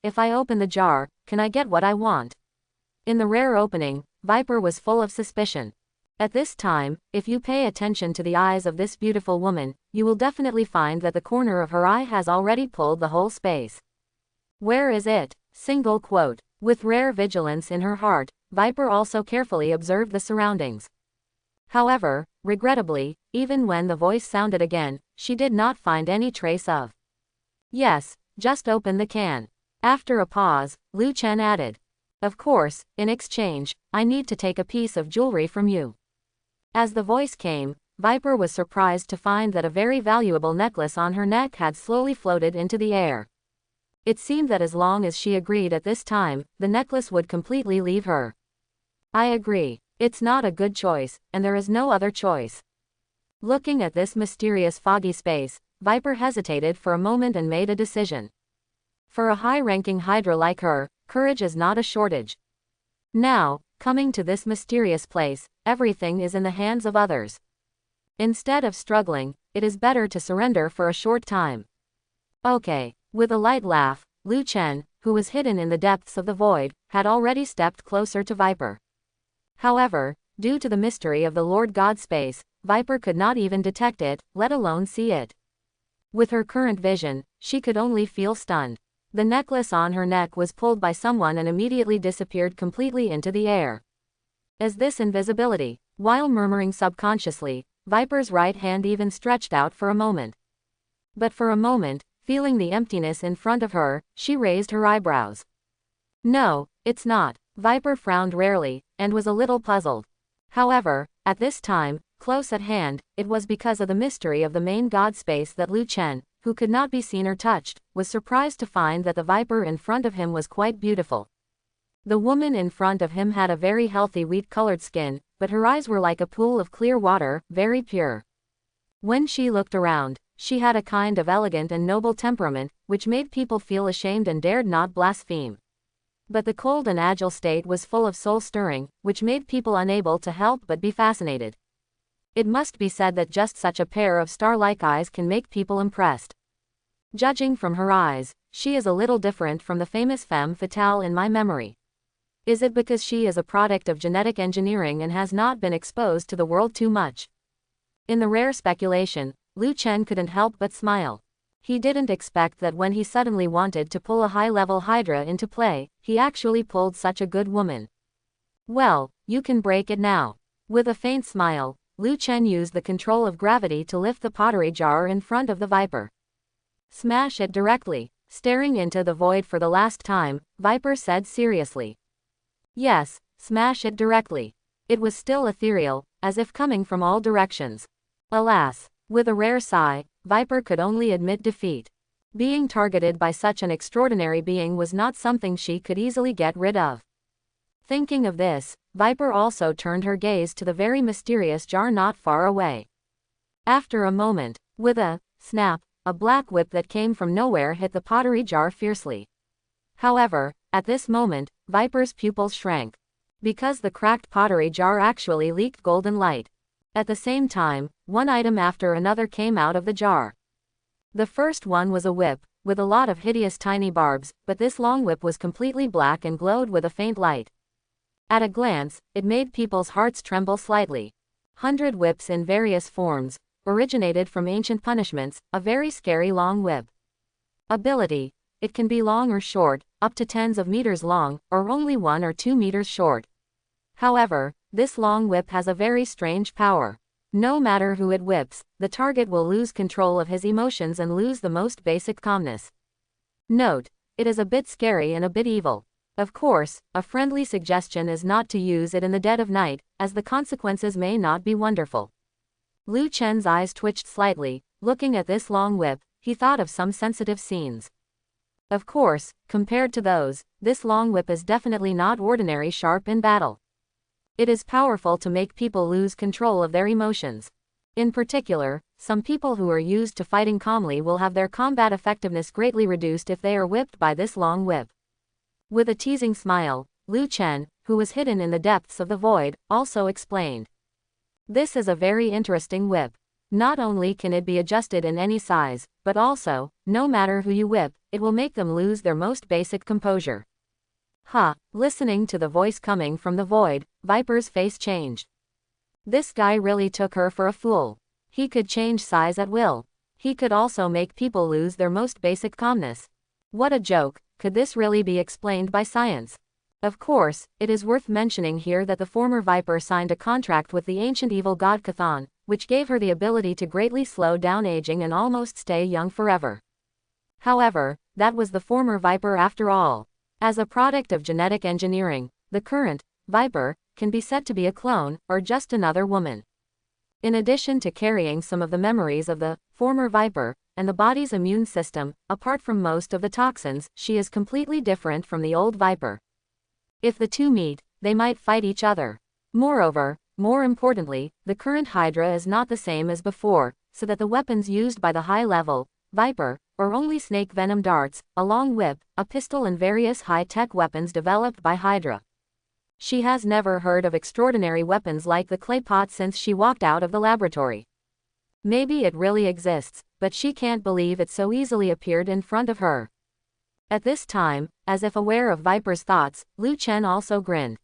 If I open the jar, can I get what I want? In the rare opening, Viper was full of suspicion. At this time, if you pay attention to the eyes of this beautiful woman, you will definitely find that the corner of her eye has already pulled the whole space. Where is it? Single quote. With rare vigilance in her heart, Viper also carefully observed the surroundings. However, regrettably, even when the voice sounded again, she did not find any trace of. Yes, just open the can. After a pause, Lu Chen added. Of course, in exchange, I need to take a piece of jewelry from you. As the voice came, Viper was surprised to find that a very valuable necklace on her neck had slowly floated into the air. It seemed that as long as she agreed at this time, the necklace would completely leave her. I agree. It's not a good choice, and there is no other choice. Looking at this mysterious foggy space, Viper hesitated for a moment and made a decision. For a high-ranking Hydra like her, courage is not a shortage. Now, coming to this mysterious place, everything is in the hands of others. Instead of struggling, it is better to surrender for a short time. Okay. With a light laugh, Lu Chen, who was hidden in the depths of the void, had already stepped closer to Viper. However, due to the mystery of the Lord God space, Viper could not even detect it, let alone see it. With her current vision, she could only feel stunned. The necklace on her neck was pulled by someone and immediately disappeared completely into the air. Is this invisibility? While murmuring subconsciously, Viper's right hand even stretched out for a moment. But for a moment, feeling the emptiness in front of her, she raised her eyebrows. No, it's not. Viper frowned rarely, and was a little puzzled. However, at this time, close at hand, it was because of the mystery of the main god space that Lu Chen, who could not be seen or touched, was surprised to find that the Viper in front of him was quite beautiful. The woman in front of him had a very healthy wheat-colored skin, but her eyes were like a pool of clear water, very pure. When she looked around, she had a kind of elegant and noble temperament, which made people feel ashamed and dared not blaspheme. But the cold and agile state was full of soul-stirring, which made people unable to help but be fascinated. It must be said that just such a pair of star-like eyes can make people impressed. Judging from her eyes, she is a little different from the famous femme fatale in my memory. Is it because she is a product of genetic engineering and has not been exposed to the world too much? In the rare speculation, Lu Chen couldn't help but smile. He didn't expect that when he suddenly wanted to pull a high-level Hydra into play, he actually pulled such a good woman. Well, you can break it now. With a faint smile, Lu Chen used the control of gravity to lift the pottery jar in front of the Viper. Smash it directly. Staring into the void for the last time, Viper said seriously. Yes, smash it directly. It was still ethereal, as if coming from all directions. Alas, with a rare sigh, Viper could only admit defeat. Being targeted by such an extraordinary being was not something she could easily get rid of. Thinking of this, Viper also turned her gaze to the very mysterious jar not far away. After a moment, with a snap, a black whip that came from nowhere hit the pottery jar fiercely. However, at this moment, Viper's pupils shrank. Because the cracked pottery jar actually leaked golden light. At the same time, one item after another came out of the jar. The first one was a whip, with a lot of hideous tiny barbs, but this long whip was completely black and glowed with a faint light. At a glance, it made people's hearts tremble slightly. 100 whips in various forms, originated from ancient punishments, a very scary long whip. Ability. It can be long or short, up to tens of meters long, or only 1 or 2 meters short. However, this long whip has a very strange power. No matter who it whips, the target will lose control of his emotions and lose the most basic calmness. Note, it is a bit scary and a bit evil. Of course, a friendly suggestion is not to use it in the dead of night, as the consequences may not be wonderful. Lu Chen's eyes twitched slightly. Looking at this long whip, he thought of some sensitive scenes. Of course, compared to those, this long whip is definitely not ordinary sharp in battle. It is powerful to make people lose control of their emotions. In particular, some people who are used to fighting calmly will have their combat effectiveness greatly reduced if they are whipped by this long whip. With a teasing smile, Lu Chen, who was hidden in the depths of the void, also explained. This is a very interesting whip. Not only can it be adjusted in any size, but also, no matter who you whip, it will make them lose their most basic composure. Listening to the voice coming from the void, Viper's face changed. This guy really took her for a fool. He could change size at will. He could also make people lose their most basic calmness. What a joke. Could this really be explained by science? Of course, it is worth mentioning here that the former Viper signed a contract with the ancient evil god Cathan, which gave her the ability to greatly slow down aging and almost stay young forever. However, that was the former Viper after all. As a product of genetic engineering, the current Viper can be said to be a clone, or just another woman. In addition to carrying some of the memories of the former Viper, and the body's immune system, apart from most of the toxins, she is completely different from the old Viper. If the two meet, they might fight each other. Moreover, more importantly, the current Hydra is not the same as before, so that the weapons used by the high-level Viper are only snake venom darts, a long whip, a pistol and various high-tech weapons developed by Hydra. She has never heard of extraordinary weapons like the clay pot since she walked out of the laboratory. Maybe it really exists, but she can't believe it so easily appeared in front of her. At this time, as if aware of Viper's thoughts, Lu Chen also grinned.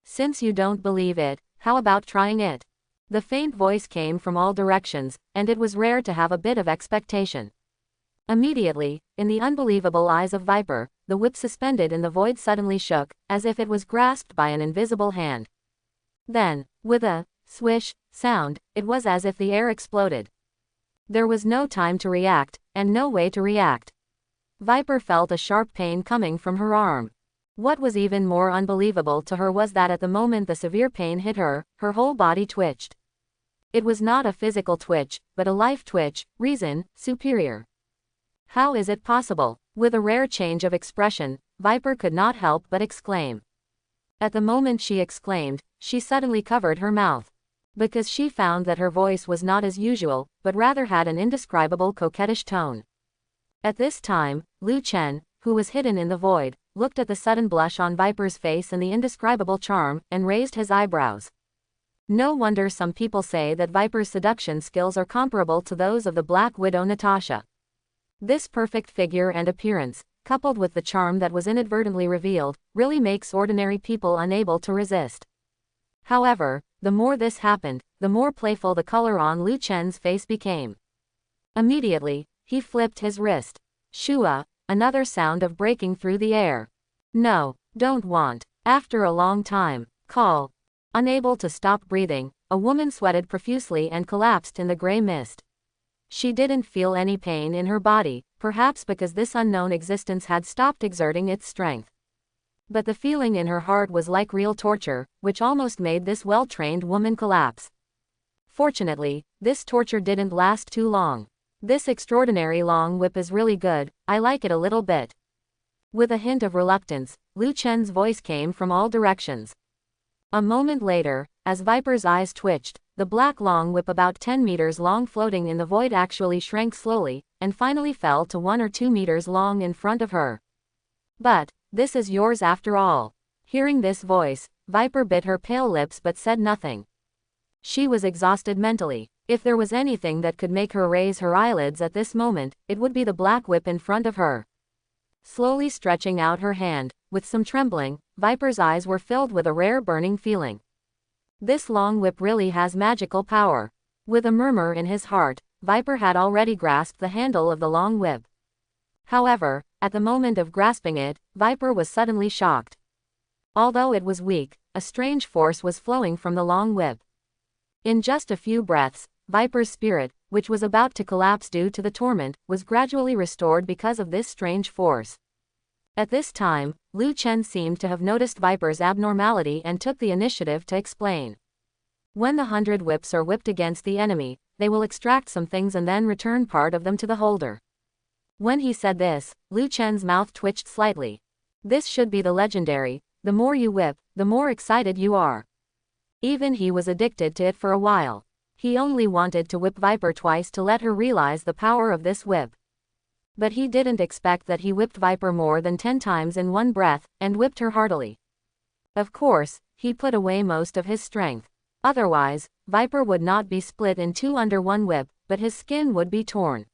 Since you don't believe it, how about trying it? The faint voice came from all directions, and it was rare to have a bit of expectation. Immediately, in the unbelievable eyes of Viper, the whip suspended in the void suddenly shook, as if it was grasped by an invisible hand. Then, with a swish sound, it was as if the air exploded. There was no time to react, and no way to react. Viper felt a sharp pain coming from her arm. What was even more unbelievable to her was that at the moment the severe pain hit her, her whole body twitched. It was not a physical twitch, but a life twitch, reason, superior. How is it possible? With a rare change of expression, Viper could not help but exclaim. At the moment she exclaimed, she suddenly covered her mouth. Because she found that her voice was not as usual, but rather had an indescribable coquettish tone. At this time, Lu Chen, who was hidden in the void, looked at the sudden blush on Viper's face and the indescribable charm, and raised his eyebrows. No wonder some people say that Viper's seduction skills are comparable to those of the Black Widow Natasha. This perfect figure and appearance, coupled with the charm that was inadvertently revealed, really makes ordinary people unable to resist. However, the more this happened, the more playful the color on Lu Chen's face became. Immediately, he flipped his wrist. Shua, another sound of breaking through the air. No, don't want. After a long time. Call. Unable to stop breathing, a woman sweated profusely and collapsed in the gray mist. She didn't feel any pain in her body, perhaps because this unknown existence had stopped exerting its strength. But the feeling in her heart was like real torture, which almost made this well-trained woman collapse. Fortunately, this torture didn't last too long. This extraordinary long whip is really good, I like it a little bit. With a hint of reluctance, Lu Chen's voice came from all directions. A moment later, as Viper's eyes twitched, the black long whip about 10 meters long floating in the void actually shrank slowly, and finally fell to 1 or 2 meters long in front of her. But, this is yours after all. Hearing this voice, Viper bit her pale lips but said nothing. She was exhausted mentally. If there was anything that could make her raise her eyelids at this moment, it would be the black whip in front of her. Slowly stretching out her hand, with some trembling, Viper's eyes were filled with a rare burning feeling. This long whip really has magical power. With a murmur in his heart, Viper had already grasped the handle of the long whip. However, at the moment of grasping it, Viper was suddenly shocked. Although it was weak, a strange force was flowing from the long whip. In just a few breaths, Viper's spirit, which was about to collapse due to the torment, was gradually restored because of this strange force. At this time, Lu Chen seemed to have noticed Viper's abnormality and took the initiative to explain. When the 100 whips are whipped against the enemy, they will extract some things and then return part of them to the holder. When he said this, Lu Chen's mouth twitched slightly. This should be the legendary, the more you whip, the more excited you are. Even he was addicted to it for a while. He only wanted to whip Viper twice to let her realize the power of this whip. But he didn't expect that he whipped Viper more than 10 times in one breath, and whipped her heartily. Of course, he put away most of his strength. Otherwise, Viper would not be split in two under one whip, but his skin would be torn.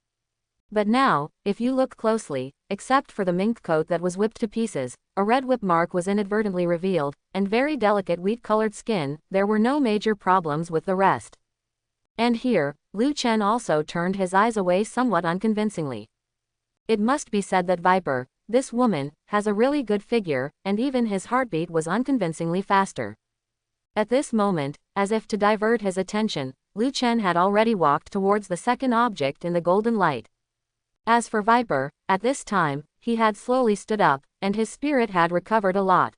But now, if you look closely, except for the mink coat that was whipped to pieces, a red whip mark was inadvertently revealed, and very delicate wheat-colored skin, there were no major problems with the rest. And here, Lu Chen also turned his eyes away somewhat unconvincingly. It must be said that Viper, this woman, has a really good figure, and even his heartbeat was unconvincingly faster. At this moment, as if to divert his attention, Lu Chen had already walked towards the second object in the golden light. As for Viper, at this time, he had slowly stood up, and his spirit had recovered a lot.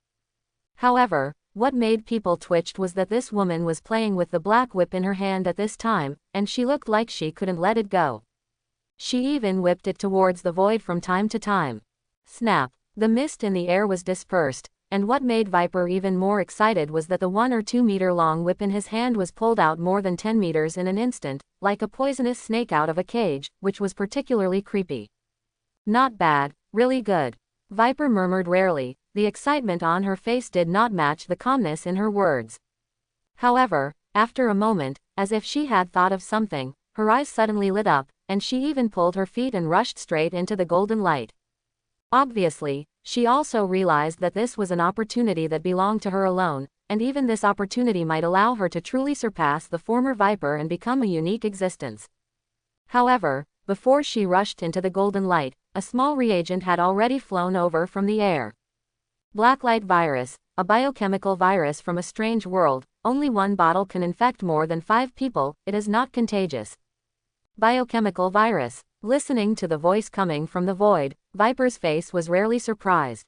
However, what made people twitched was that this woman was playing with the black whip in her hand at this time, and she looked like she couldn't let it go. She even whipped it towards the void from time to time. Snap! The mist in the air was dispersed, and what made Viper even more excited was that the 1 or 2 meter long whip in his hand was pulled out more than 10 meters in an instant, like a poisonous snake out of a cage, which was particularly creepy. Not bad, really good. Viper murmured rarely, the excitement on her face did not match the calmness in her words. However, after a moment, as if she had thought of something, her eyes suddenly lit up, and she even pulled her feet and rushed straight into the golden light. Obviously, she also realized that this was an opportunity that belonged to her alone, and even this opportunity might allow her to truly surpass the former Viper and become a unique existence. However, before she rushed into the golden light, a small reagent had already flown over from the air. Blacklight virus, a biochemical virus from a strange world, only one bottle can infect more than 5 people, it is not contagious. Biochemical virus. Listening to the voice coming from the void, Viper's face was rarely surprised.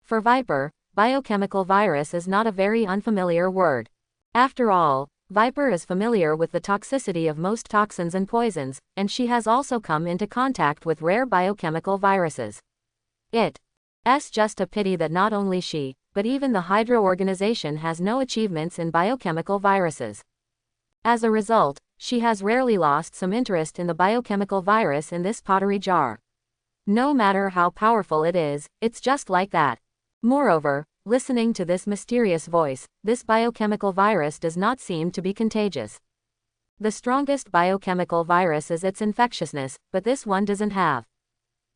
For Viper, biochemical virus is not a very unfamiliar word. After all, Viper is familiar with the toxicity of most toxins and poisons, and she has also come into contact with rare biochemical viruses. It's just a pity that not only she, but even the Hydra organization has no achievements in biochemical viruses. As a result, she has rarely lost some interest in the biochemical virus in this pottery jar. No matter how powerful it is, it's just like that. Moreover, listening to this mysterious voice, this biochemical virus does not seem to be contagious. The strongest biochemical virus is its infectiousness, but this one doesn't have.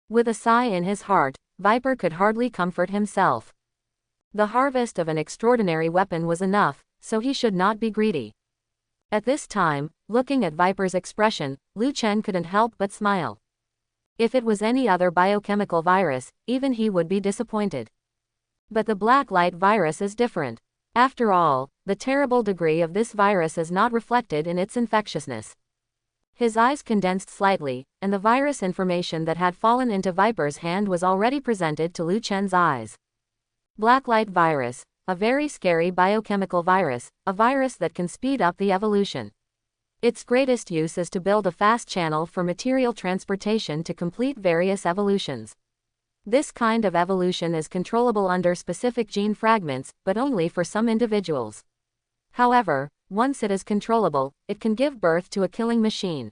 With a sigh in his heart, Viper could hardly comfort himself. The harvest of an extraordinary weapon was enough, so he should not be greedy. At this time, looking at Viper's expression, Lu Chen couldn't help but smile. If it was any other biochemical virus, even he would be disappointed. But the black light virus is different. After all, the terrible degree of this virus is not reflected in its infectiousness. His eyes condensed slightly, and the virus information that had fallen into Viper's hand was already presented to Lu Chen's eyes. Blacklight virus, a very scary biochemical virus, a virus that can speed up the evolution. Its greatest use is to build a fast channel for material transportation to complete various evolutions. This kind of evolution is controllable under specific gene fragments, but only for some individuals. However, once it is controllable, it can give birth to a killing machine.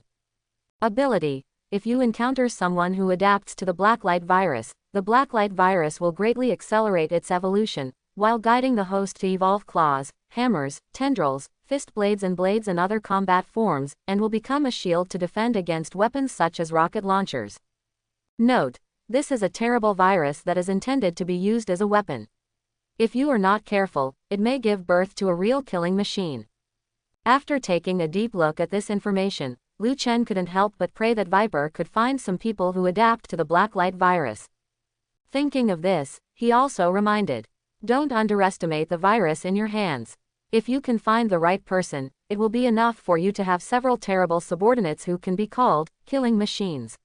Ability: if you encounter someone who adapts to the blacklight virus, the blacklight virus will greatly accelerate its evolution, while guiding the host to evolve claws, hammers, tendrils, fist blades and other combat forms, and will become a shield to defend against weapons such as rocket launchers. Note: this is a terrible virus that is intended to be used as a weapon. If you are not careful, it may give birth to a real killing machine. After taking a deep look at this information, Lu Chen couldn't help but pray that Viper could find some people who adapt to the blacklight virus. Thinking of this, he also reminded, don't underestimate the virus in your hands. If you can find the right person, it will be enough for you to have several terrible subordinates who can be called killing machines.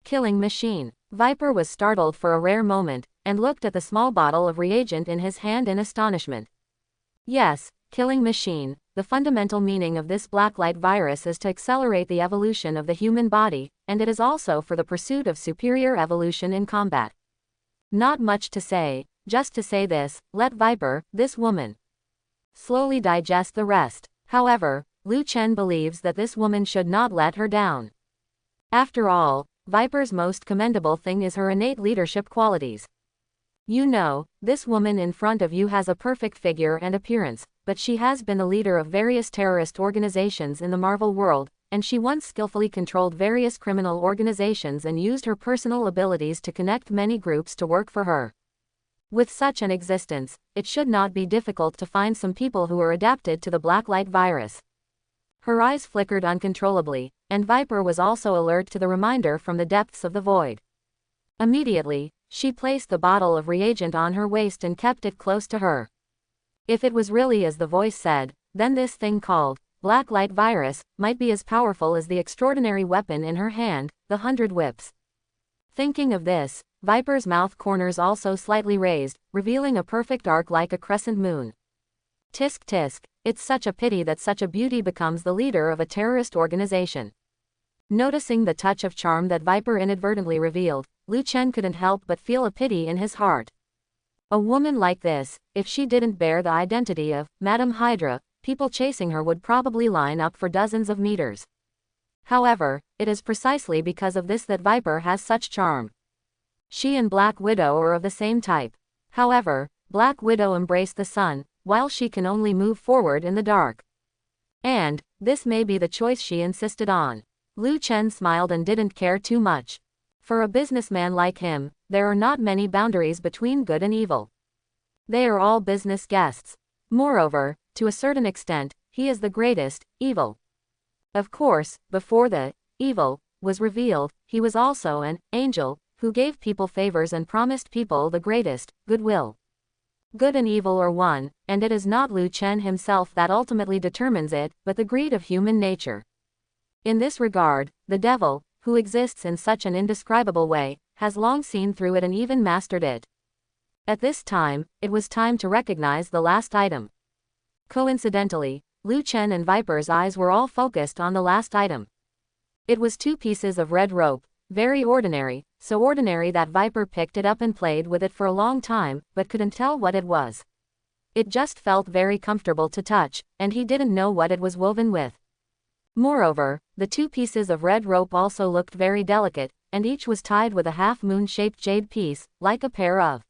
Killing machine. Viper was startled for a rare moment, and looked at the small bottle of reagent in his hand in astonishment. Yes, killing machine. The fundamental meaning of this blacklight virus is to accelerate the evolution of the human body, and it is also for the pursuit of superior evolution in combat. Not much to say, just to say this: let Viper, this woman, slowly digest the rest. However, Lu Chen believes that this woman should not let her down. After all, Viper's most commendable thing is her innate leadership qualities. You know, this woman in front of you has a perfect figure and appearance, but she has been the leader of various terrorist organizations in the Marvel world, and she once skillfully controlled various criminal organizations and used her personal abilities to connect many groups to work for her. With such an existence, it should not be difficult to find some people who are adapted to the blacklight virus. Her eyes flickered uncontrollably, and Viper was also alert to the reminder from the depths of the void. Immediately, she placed the bottle of reagent on her waist and kept it close to her. If it was really as the voice said, then this thing called blacklight virus might be as powerful as the extraordinary weapon in her hand, the 100 whips. Thinking of this, Viper's mouth corners also slightly raised, revealing a perfect arc like a crescent moon. Tisk tisk, it's such a pity that such a beauty becomes the leader of a terrorist organization. Noticing the touch of charm that Viper inadvertently revealed, Lu Chen couldn't help but feel a pity in his heart. A woman like this, if she didn't bear the identity of Madame Hydra, people chasing her would probably line up for dozens of meters. However, it is precisely because of this that Viper has such charm. She and Black Widow are of the same type. However, Black Widow embraced the sun, while she can only move forward in the dark. And this may be the choice she insisted on. Lu Chen smiled and didn't care too much. For a businessman like him, there are not many boundaries between good and evil. They are all business guests. Moreover, to a certain extent, he is the greatest evil. Of course, before the evil was revealed, he was also an angel who gave people favors and promised people the greatest goodwill. Good and evil are one, and it is not Lu Chen himself that ultimately determines it, but the greed of human nature. In this regard, the devil, who exists in such an indescribable way, has long seen through it and even mastered it. At this time, it was time to recognize the last item. Coincidentally, Lu Chen and Viper's eyes were all focused on the last item. It was 2 pieces of red rope, very ordinary, so ordinary that Viper picked it up and played with it for a long time, but couldn't tell what it was. It just felt very comfortable to touch, and he didn't know what it was woven with. Moreover, the 2 pieces of red rope also looked very delicate, and each was tied with a half-moon-shaped jade piece, like a pair of.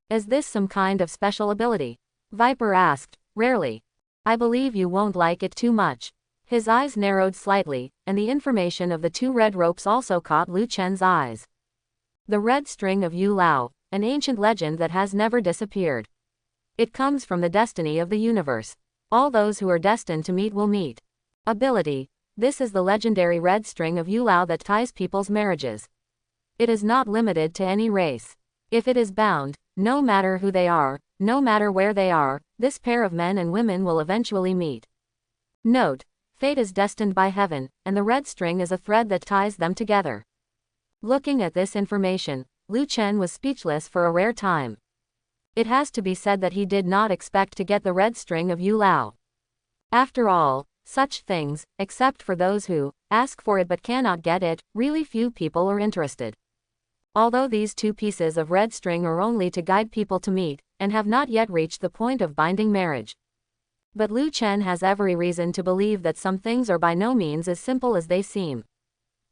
Is this some kind of special ability? Viper asked, rarely. I believe you won't like it too much. His eyes narrowed slightly, and the information of the 2 red ropes also caught Lu Chen's eyes. The red string of Yu Lao, an ancient legend that has never disappeared. It comes from the destiny of the universe. All those who are destined to meet will meet. Ability. This is the legendary red string of Yu Lao that ties people's marriages. It is not limited to any race. If it is bound, no matter who they are, no matter where they are, this pair of men and women will eventually meet. Note: fate is destined by heaven, and the red string is a thread that ties them together. Looking at this information, Lu Chen was speechless for a rare time. It has to be said that he did not expect to get the red string of Yu Lao. After all, such things, except for those who ask for it but cannot get it, really few people are interested. Although these 2 pieces of red string are only to guide people to meet, and have not yet reached the point of binding marriage. But Lu Chen has every reason to believe that some things are by no means as simple as they seem.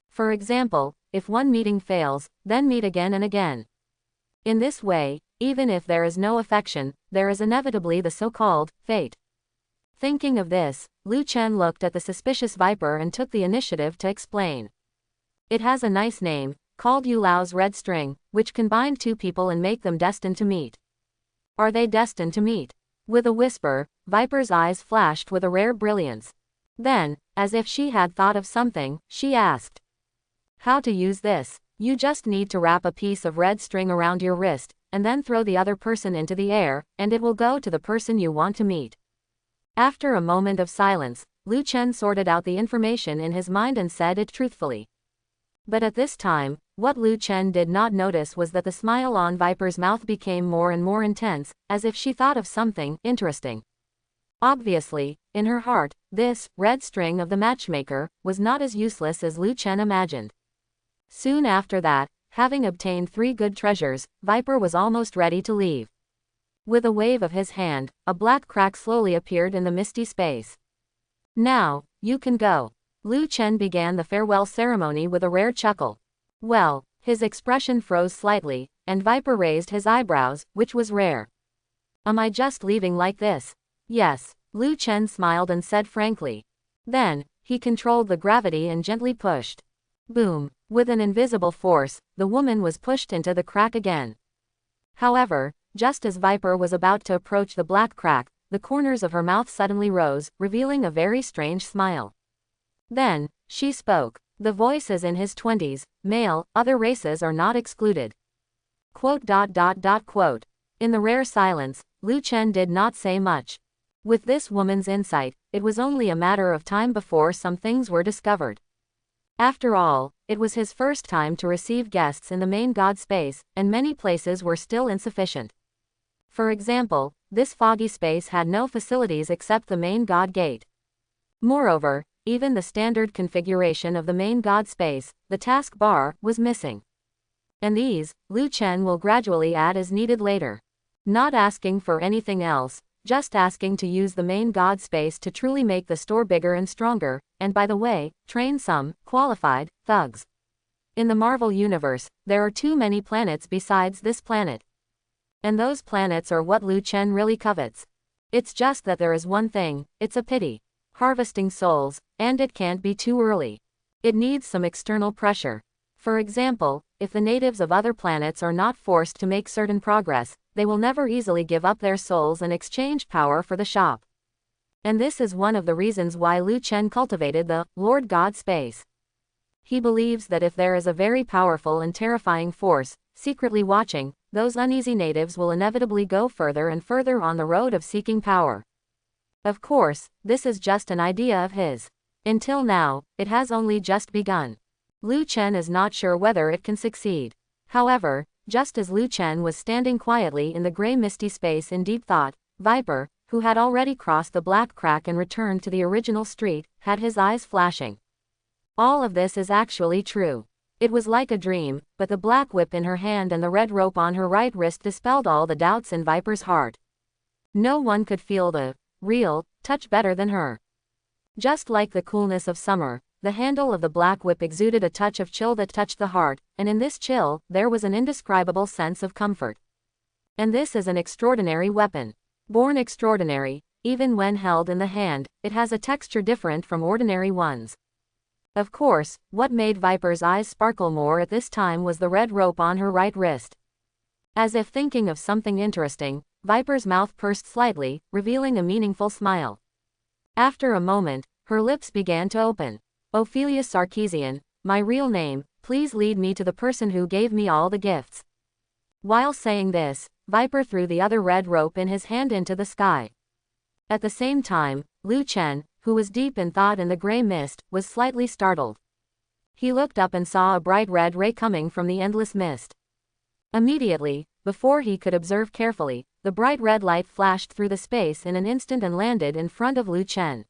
For example, if one meeting fails, then meet again and again. In this way, even if there is no affection, there is inevitably the so-called fate. Thinking of this, Lu Chen looked at the suspicious viper and took the initiative to explain. It has a nice name, called Yu Lao's red string, which can bind 2 people and make them destined to meet. Are they destined to meet? With a whisper, Viper's eyes flashed with a rare brilliance. Then, as if she had thought of something, she asked. How to use this? You just need to wrap a piece of red string around your wrist, and then throw the other person into the air, and it will go to the person you want to meet. After a moment of silence, Lu Chen sorted out the information in his mind and said it truthfully. But at this time, what Lu Chen did not notice was that the smile on Viper's mouth became more and more intense, as if she thought of something interesting. Obviously, in her heart, this red string of the matchmaker was not as useless as Lu Chen imagined. Soon after that, having obtained 3 good treasures, Viper was almost ready to leave. With a wave of his hand, a black crack slowly appeared in the misty space. Now, you can go. Lu Chen began the farewell ceremony with a rare chuckle. Well, his expression froze slightly, and Viper raised his eyebrows, which was rare. Am I just leaving like this? Yes, Lu Chen smiled and said frankly. Then, he controlled the gravity and gently pushed. Boom! With an invisible force, the woman was pushed into the crack again. However, just as Viper was about to approach the black crack, the corners of her mouth suddenly rose, revealing a very strange smile. Then, she spoke. The voice is in his 20s, male, other races are not excluded. Quote. In the rare silence, Lu Chen did not say much. With this woman's insight, it was only a matter of time before some things were discovered. After all, it was his first time to receive guests in the main god space, and many places were still insufficient. For example, this foggy space had no facilities except the main god gate. Moreover, even the standard configuration of the main god space, the task bar, was missing. And these, Lu Chen will gradually add as needed later. Not asking for anything else, just asking to use the main god space to truly make the store bigger and stronger, and by the way, train some qualified thugs. In the Marvel universe, there are too many planets besides this planet. And those planets are what Lu Chen really covets. It's just that there is one thing, it's a pity. Harvesting souls, and it can't be too early. It needs some external pressure. For example, if the natives of other planets are not forced to make certain progress, they will never easily give up their souls and exchange power for the shop. And this is one of the reasons why Lu Chen cultivated the Lord God space. He believes that if there is a very powerful and terrifying force, secretly watching, those uneasy natives will inevitably go further and further on the road of seeking power. Of course, this is just an idea of his. Until now, it has only just begun. Lu Chen is not sure whether it can succeed. However, just as Lu Chen was standing quietly in the gray misty space in deep thought, Viper, who had already crossed the black crack and returned to the original street, had his eyes flashing. All of this is actually true. It was like a dream, but the black whip in her hand and the red rope on her right wrist dispelled all the doubts in Viper's heart. No one could feel the real touch better than her. Just like the coolness of summer, the handle of the black whip exuded a touch of chill that touched the heart, and in this chill, there was an indescribable sense of comfort. And this is an extraordinary weapon. Born extraordinary, even when held in the hand, it has a texture different from ordinary ones. Of course, what made Viper's eyes sparkle more at this time was the red rope on her right wrist. As if thinking of something interesting, Viper's mouth pursed slightly, revealing a meaningful smile. After a moment, her lips began to open. Ophelia Sarkeesian, my real name, please lead me to the person who gave me all the gifts. While saying this, Viper threw the other red rope in his hand into the sky. At the same time, Lu Chen, who was deep in thought in the gray mist, was slightly startled. He looked up and saw a bright red ray coming from the endless mist. Immediately, before he could observe carefully, the bright red light flashed through the space in an instant and landed in front of Lu Chen.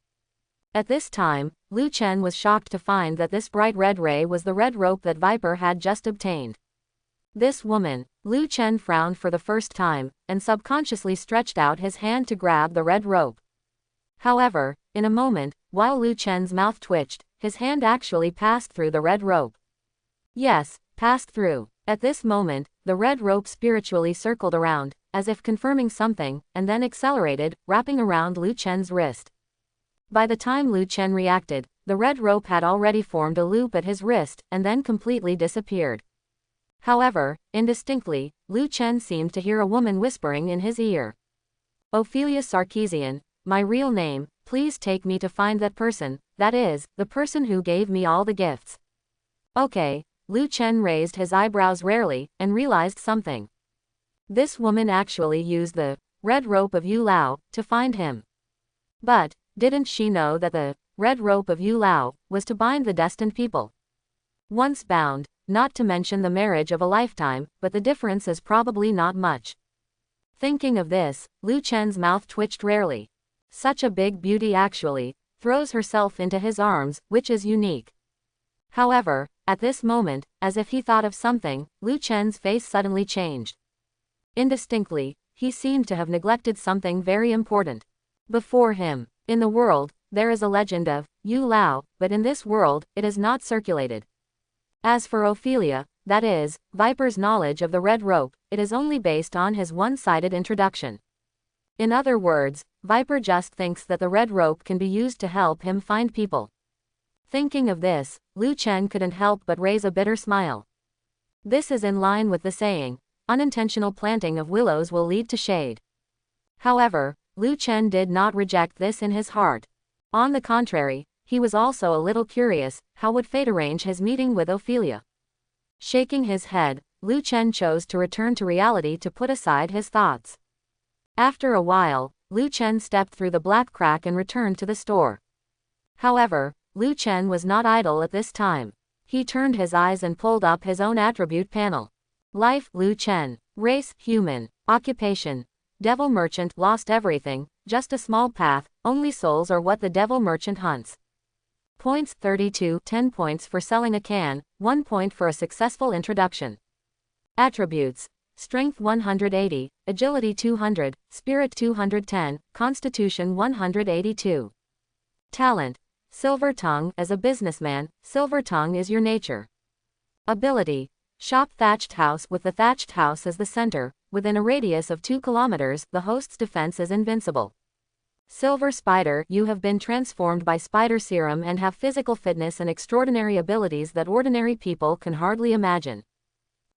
At this time, Lu Chen was shocked to find that this bright red ray was the red rope that Viper had just obtained. This woman. Lu Chen frowned for the first time, and subconsciously stretched out his hand to grab the red rope. However, in a moment, while Lu Chen's mouth twitched, his hand actually passed through the red rope. Yes, passed through. At this moment, the red rope spiritually circled around, as if confirming something, and then accelerated, wrapping around Lu Chen's wrist. By the time Lu Chen reacted, the red rope had already formed a loop at his wrist, and then completely disappeared. However, indistinctly, Lu Chen seemed to hear a woman whispering in his ear. "Ophelia Sarkeesian, my real name, please take me to find that person, that is, the person who gave me all the gifts." Okay, Lu Chen raised his eyebrows rarely, and realized something. This woman actually used the red rope of Yu Lao to find him. But, didn't she know that the red rope of Yu Lao was to bind the destined people? Once bound, not to mention the marriage of a lifetime, but the difference is probably not much. Thinking of this, Lu Chen's mouth twitched rarely. Such a big beauty actually throws herself into his arms, which is unique. However, at this moment, as if he thought of something, Lu Chen's face suddenly changed. Indistinctly, he seemed to have neglected something very important. Before him, in the world, there is a legend of Yu Lao, but in this world, it is not circulated. As for Ophelia, that is, Viper's knowledge of the red rope, it is only based on his one-sided introduction. In other words, Viper just thinks that the red rope can be used to help him find people. Thinking of this, Lu Chen couldn't help but raise a bitter smile. This is in line with the saying, unintentional planting of willows will lead to shade. However, Lu Chen did not reject this in his heart. On the contrary, he was also a little curious, how would fate arrange his meeting with Ophelia? Shaking his head, Lu Chen chose to return to reality to put aside his thoughts. After a while, Lu Chen stepped through the black crack and returned to the store. However, Lu Chen was not idle at this time. He turned his eyes and pulled up his own attribute panel. Life, Lu Chen. Race, human. Occupation, devil merchant. Lost everything, just a small path, only souls are what the devil merchant hunts. Points 32, 10 points for selling a can, 1 point for a successful introduction. Attributes: Strength 180, Agility 200, Spirit 210, Constitution 182. Talent: Silver tongue. As a businessman, silver tongue is your nature. Ability: Shop thatched house. With the thatched house as the center, within a radius of 2 kilometers, the host's defense is invincible. Silver spider. You have been transformed by spider serum and have physical fitness and extraordinary abilities that ordinary people can hardly imagine.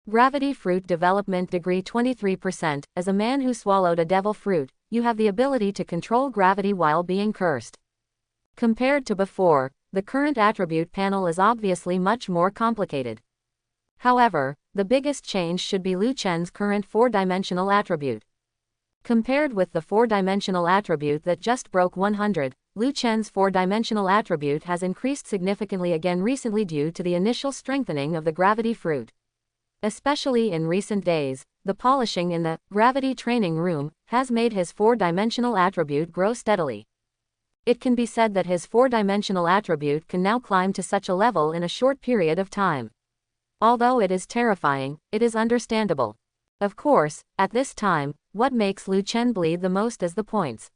Gravity fruit development degree 23%. As a man who swallowed a devil fruit, you have the ability to control gravity while being cursed. Compared to before, the current attribute panel is obviously much more complicated. However, the biggest change should be Lu Chen's current 4-dimensional attribute. Compared with the 4-dimensional attribute that just broke 100, Lu Chen's 4-dimensional attribute has increased significantly again recently due to the initial strengthening of the gravity fruit. Especially in recent days, the polishing in the gravity training room has made his 4-dimensional attribute grow steadily. It can be said that his 4-dimensional attribute can now climb to such a level in a short period of time. Although it is terrifying, it is understandable. Of course, at this time, what makes Lu Chen bleed the most is the points.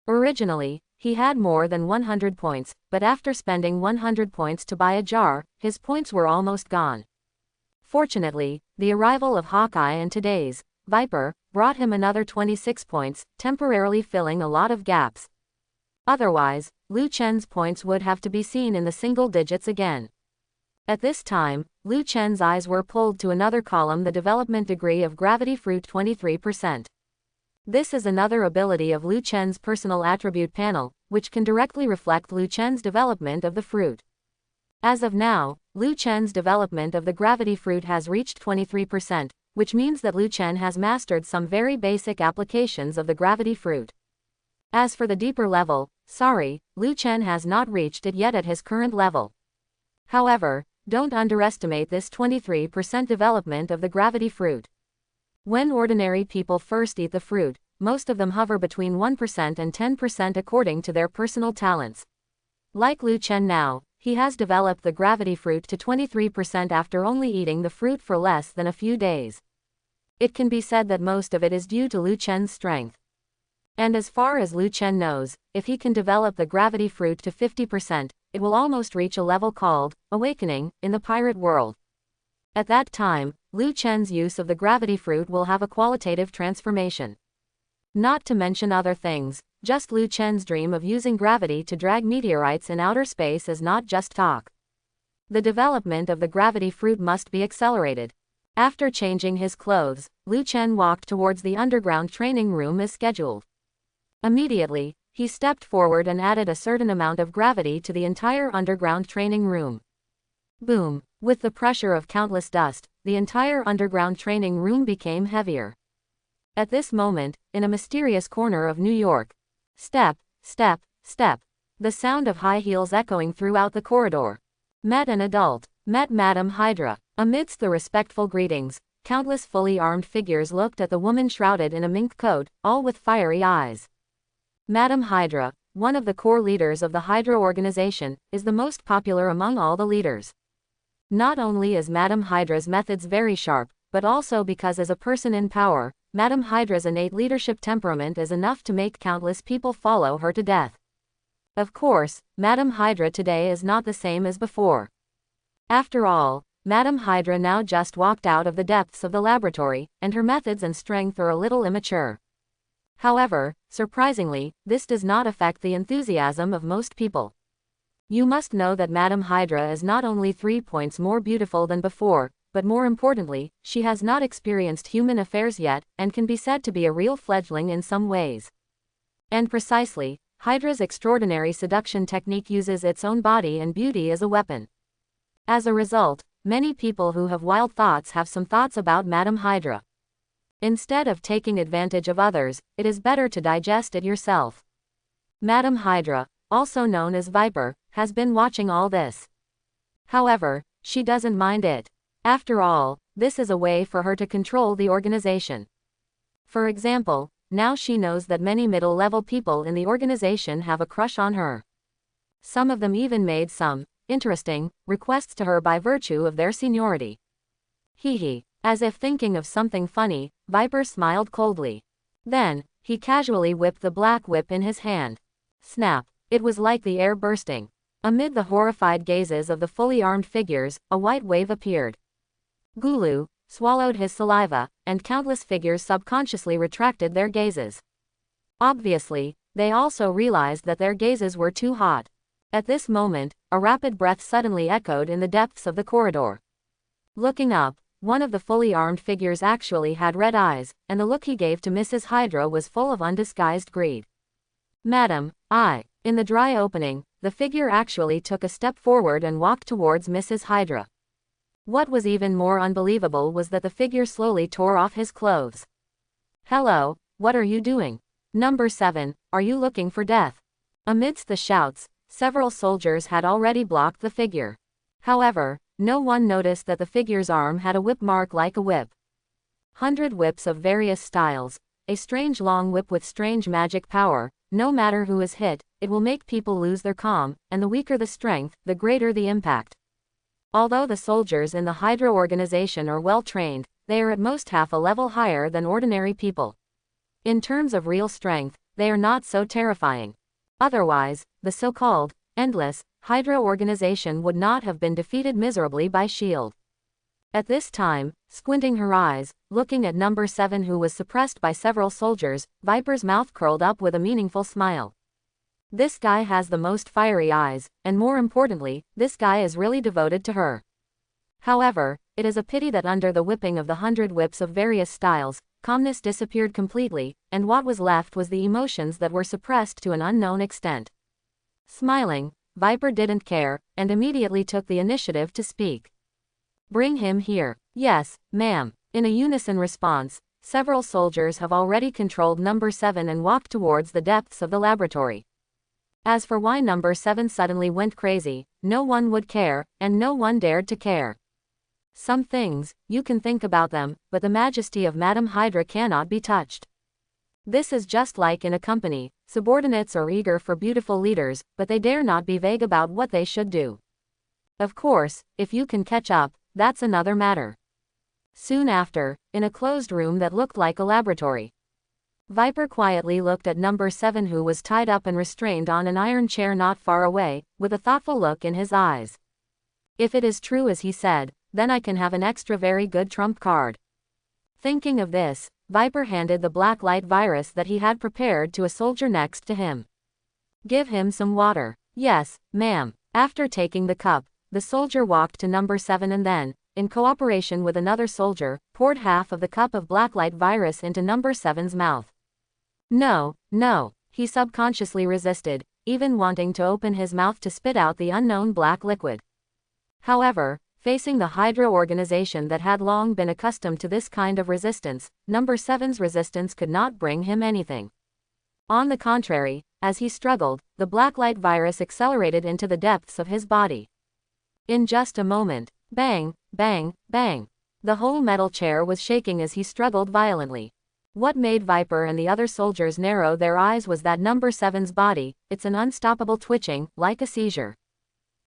Originally, he had more than 100 points, but after spending 100 points to buy a jar, his points were almost gone. Fortunately, the arrival of Hawkeye and today's Viper brought him another 26 points, temporarily filling a lot of gaps. Otherwise, Lu Chen's points would have to be seen in the single digits again. At this time, Lu Chen's eyes were pulled to another column, the development degree of gravity fruit 23%. This is another ability of Lu Chen's personal attribute panel, which can directly reflect Lu Chen's development of the fruit. As of now, Lu Chen's development of the gravity fruit has reached 23%, which means that Lu Chen has mastered some very basic applications of the gravity fruit. As for the deeper level, sorry, Lu Chen has not reached it yet at his current level. However, don't underestimate this 23% development of the gravity fruit. When ordinary people first eat the fruit, most of them hover between 1% and 10% according to their personal talents. Like Lu Chen now, he has developed the gravity fruit to 23% after only eating the fruit for less than a few days. It can be said that most of it is due to Lu Chen's strength. And as far as Lu Chen knows, if he can develop the gravity fruit to 50%, it will almost reach a level called awakening in the pirate world. At that time, Lu Chen's use of the gravity fruit will have a qualitative transformation. Not to mention other things, just Lu Chen's dream of using gravity to drag meteorites in outer space is not just talk. The development of the gravity fruit must be accelerated. After changing his clothes, Lu Chen walked towards the underground training room as scheduled. Immediately, he stepped forward and added a certain amount of gravity to the entire underground training room. Boom! With the pressure of countless dust, the entire underground training room became heavier. At this moment, in a mysterious corner of New York, step, step, step, the sound of high heels echoing throughout the corridor. Met an adult, met Madame Hydra. Amidst the respectful greetings, countless fully armed figures looked at the woman shrouded in a mink coat, all with fiery eyes. Madame Hydra, one of the core leaders of the Hydra organization, is the most popular among all the leaders. Not only is Madame Hydra's methods very sharp, but also because as a person in power, Madame Hydra's innate leadership temperament is enough to make countless people follow her to death. Of course, Madame Hydra today is not the same as before. After all, Madame Hydra now just walked out of the depths of the laboratory, and her methods and strength are a little immature. However, surprisingly, this does not affect the enthusiasm of most people. You must know that Madame Hydra is not only 3 points more beautiful than before, but more importantly, she has not experienced human affairs yet, and can be said to be a real fledgling in some ways. And precisely, Hydra's extraordinary seduction technique uses its own body and beauty as a weapon. As a result, many people who have wild thoughts have some thoughts about Madame Hydra. Instead of taking advantage of others, it is better to digest it yourself. Madame Hydra, also known as Viper, has been watching all this. However, she doesn't mind it. After all, this is a way for her to control the organization. For example, now she knows that many middle-level people in the organization have a crush on her. Some of them even made some interesting requests to her by virtue of their seniority. Hee hee. As if thinking of something funny, Viper smiled coldly. Then, he casually whipped the black whip in his hand. Snap! It was like the air bursting. Amid the horrified gazes of the fully armed figures, a white wave appeared. Gulu swallowed his saliva, and countless figures subconsciously retracted their gazes. Obviously, they also realized that their gazes were too hot. At this moment, a rapid breath suddenly echoed in the depths of the corridor. Looking up, one of the fully armed figures actually had red eyes, and the look he gave to Mrs. Hydra was full of undisguised greed. Madam, In the dry opening, the figure actually took a step forward and walked towards Mrs. Hydra. What was even more unbelievable was that the figure slowly tore off his clothes. Hello, what are you doing? Number 7, are you looking for death? Amidst the shouts, several soldiers had already blocked the figure. However, no one noticed that the figure's arm had a whip mark like a whip. 100 whips of various styles, a strange long whip with strange magic power. No matter who is hit, it will make people lose their calm, and the weaker the strength, the greater the impact. Although the soldiers in the Hydra organization are well trained, they are at most half a level higher than ordinary people. In terms of real strength, they are not so terrifying. Otherwise, the so-called endless Hydra organization would not have been defeated miserably by S.H.I.E.L.D. At this time, squinting her eyes, looking at number 7 who was suppressed by several soldiers, Viper's mouth curled up with a meaningful smile. This guy has the most fiery eyes, and more importantly, this guy is really devoted to her. However, it is a pity that under the whipping of the 100 whips of various styles, calmness disappeared completely, and what was left was the emotions that were suppressed to an unknown extent. Smiling, Viper didn't care, and immediately took the initiative to speak. Bring him here. Yes, ma'am. In a unison response, several soldiers have already controlled number 7 and walked towards the depths of the laboratory. As for why number 7 suddenly went crazy, no one would care, and no one dared to care. Some things, you can think about them, but the majesty of Madame Hydra cannot be touched. This is just like in a company, subordinates are eager for beautiful leaders, but they dare not be vague about what they should do. Of course, if you can catch up, that's another matter. Soon after, in a closed room that looked like a laboratory, Viper quietly looked at number 7, who was tied up and restrained on an iron chair not far away, with a thoughtful look in his eyes. If it is true as he said, then I can have an extra very good trump card. Thinking of this, Viper handed the black light virus that he had prepared to a soldier next to him. Give him some water. Yes, ma'am. After taking the cup, the soldier walked to number 7 and then, in cooperation with another soldier, poured half of the cup of blacklight virus into number 7's mouth. No, no, he subconsciously resisted, even wanting to open his mouth to spit out the unknown black liquid. However, facing the Hydra organization that had long been accustomed to this kind of resistance, number 7's resistance could not bring him anything. On the contrary, as he struggled, the blacklight virus accelerated into the depths of his body. In just a moment, bang, bang, bang. The whole metal chair was shaking as he struggled violently. What made Viper and the other soldiers narrow their eyes was that number 7's body, it's an unstoppable twitching, like a seizure.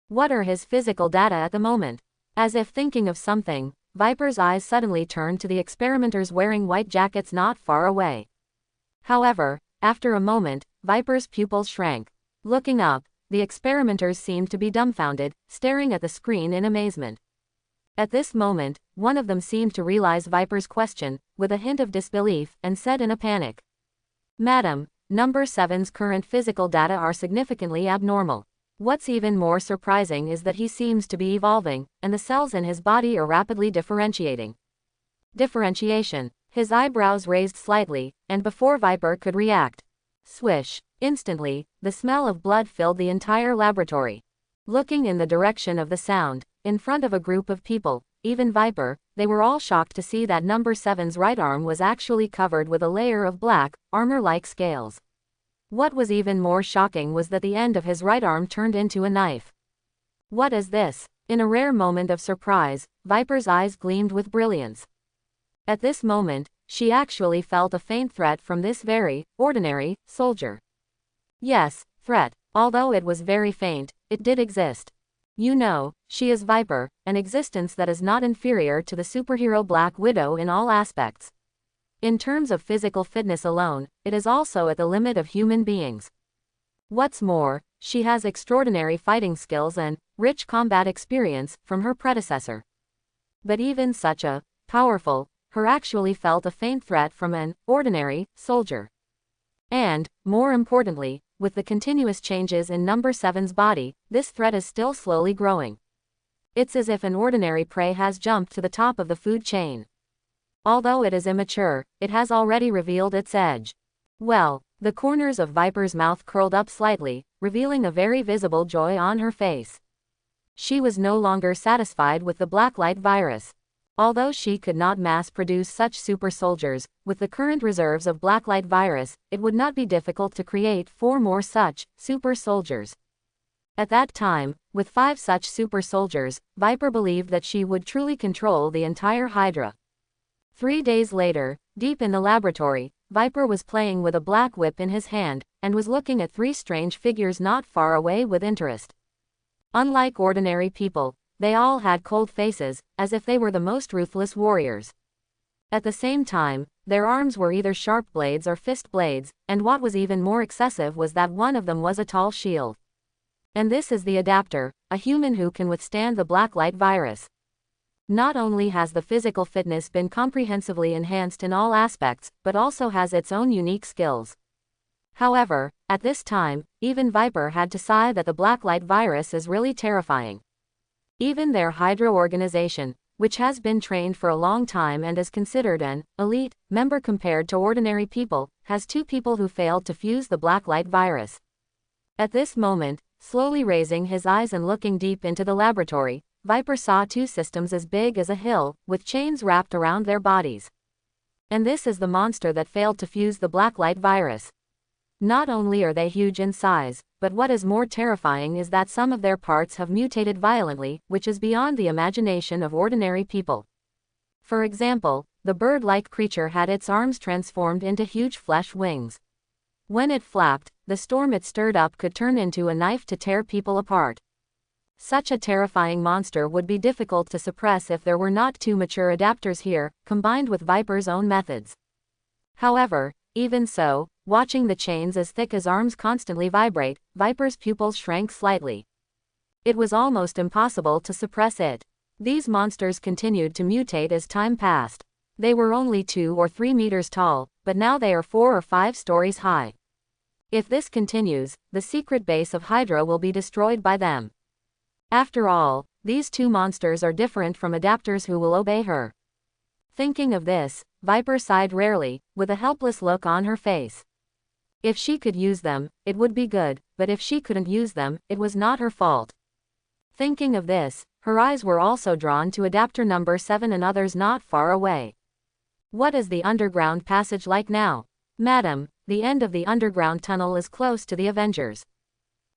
What are his physical data at the moment? As if thinking of something, Viper's eyes suddenly turned to the experimenters wearing white jackets not far away. However, after a moment, Viper's pupils shrank. Looking up, the experimenters seemed to be dumbfounded, staring at the screen in amazement. At this moment, one of them seemed to realize Viper's question, with a hint of disbelief, and said in a panic, "Madam, number 7's current physical data are significantly abnormal. What's even more surprising is that he seems to be evolving, and the cells in his body are rapidly differentiating." Differentiation. His eyebrows raised slightly, and before Viper could react, swish, instantly, the smell of blood filled the entire laboratory. Looking in the direction of the sound, in front of a group of people, even Viper, they were all shocked to see that number 7's right arm was actually covered with a layer of black, armor-like scales. What was even more shocking was that the end of his right arm turned into a knife. What is this? In a rare moment of surprise, Viper's eyes gleamed with brilliance. At this moment, she actually felt a faint threat from this very, ordinary, soldier. Yes, threat. Although it was very faint, it did exist. You know, she is Viper, an existence that is not inferior to the superhero Black Widow in all aspects. In terms of physical fitness alone, it is also at the limit of human beings. What's more, she has extraordinary fighting skills and rich combat experience from her predecessor. But even such a powerful, her actually felt a faint threat from an ordinary soldier. And, more importantly, with the continuous changes in number 7's body, this threat is still slowly growing. It's as if an ordinary prey has jumped to the top of the food chain. Although it is immature, it has already revealed its edge. Well, the corners of Viper's mouth curled up slightly, revealing a very visible joy on her face. She was no longer satisfied with the blacklight virus. Although she could not mass-produce such super soldiers, with the current reserves of blacklight virus, it would not be difficult to create 4 more such super soldiers. At that time, with 5 such super soldiers, Viper believed that she would truly control the entire Hydra. 3 days later, deep in the laboratory, Viper was playing with a black whip in his hand, and was looking at 3 strange figures not far away with interest. Unlike ordinary people, they all had cold faces, as if they were the most ruthless warriors. At the same time, their arms were either sharp blades or fist blades, and what was even more excessive was that one of them was a tall shield. And this is the adapter, a human who can withstand the blacklight virus. Not only has the physical fitness been comprehensively enhanced in all aspects, but also has its own unique skills. However, at this time, even Viper had to sigh that the blacklight virus is really terrifying. Even their Hydra organization, which has been trained for a long time and is considered an elite member compared to ordinary people, has 2 people who failed to fuse the blacklight virus. At this moment, slowly raising his eyes and looking deep into the laboratory, Viper saw 2 systems as big as a hill, with chains wrapped around their bodies. And this is the monster that failed to fuse the blacklight virus. Not only are they huge in size, but what is more terrifying is that some of their parts have mutated violently, which is beyond the imagination of ordinary people. For example, the bird-like creature had its arms transformed into huge flesh wings. When it flapped, the storm it stirred up could turn into a knife to tear people apart. Such a terrifying monster would be difficult to suppress if there were not two mature adapters here, combined with Viper's own methods. However, even so, watching the chains as thick as arms constantly vibrate, Viper's pupils shrank slightly. It was almost impossible to suppress it. These monsters continued to mutate as time passed. They were only 2 or 3 meters tall, but now they are 4 or 5 stories high. If this continues, the secret base of Hydra will be destroyed by them. After all, these two monsters are different from adapters who will obey her. Thinking of this, Viper sighed rarely, with a helpless look on her face. If she could use them, it would be good, but if she couldn't use them, it was not her fault. Thinking of this, her eyes were also drawn to adapter number 7 and others not far away. What is the underground passage like now? Madam, the end of the underground tunnel is close to the Avengers.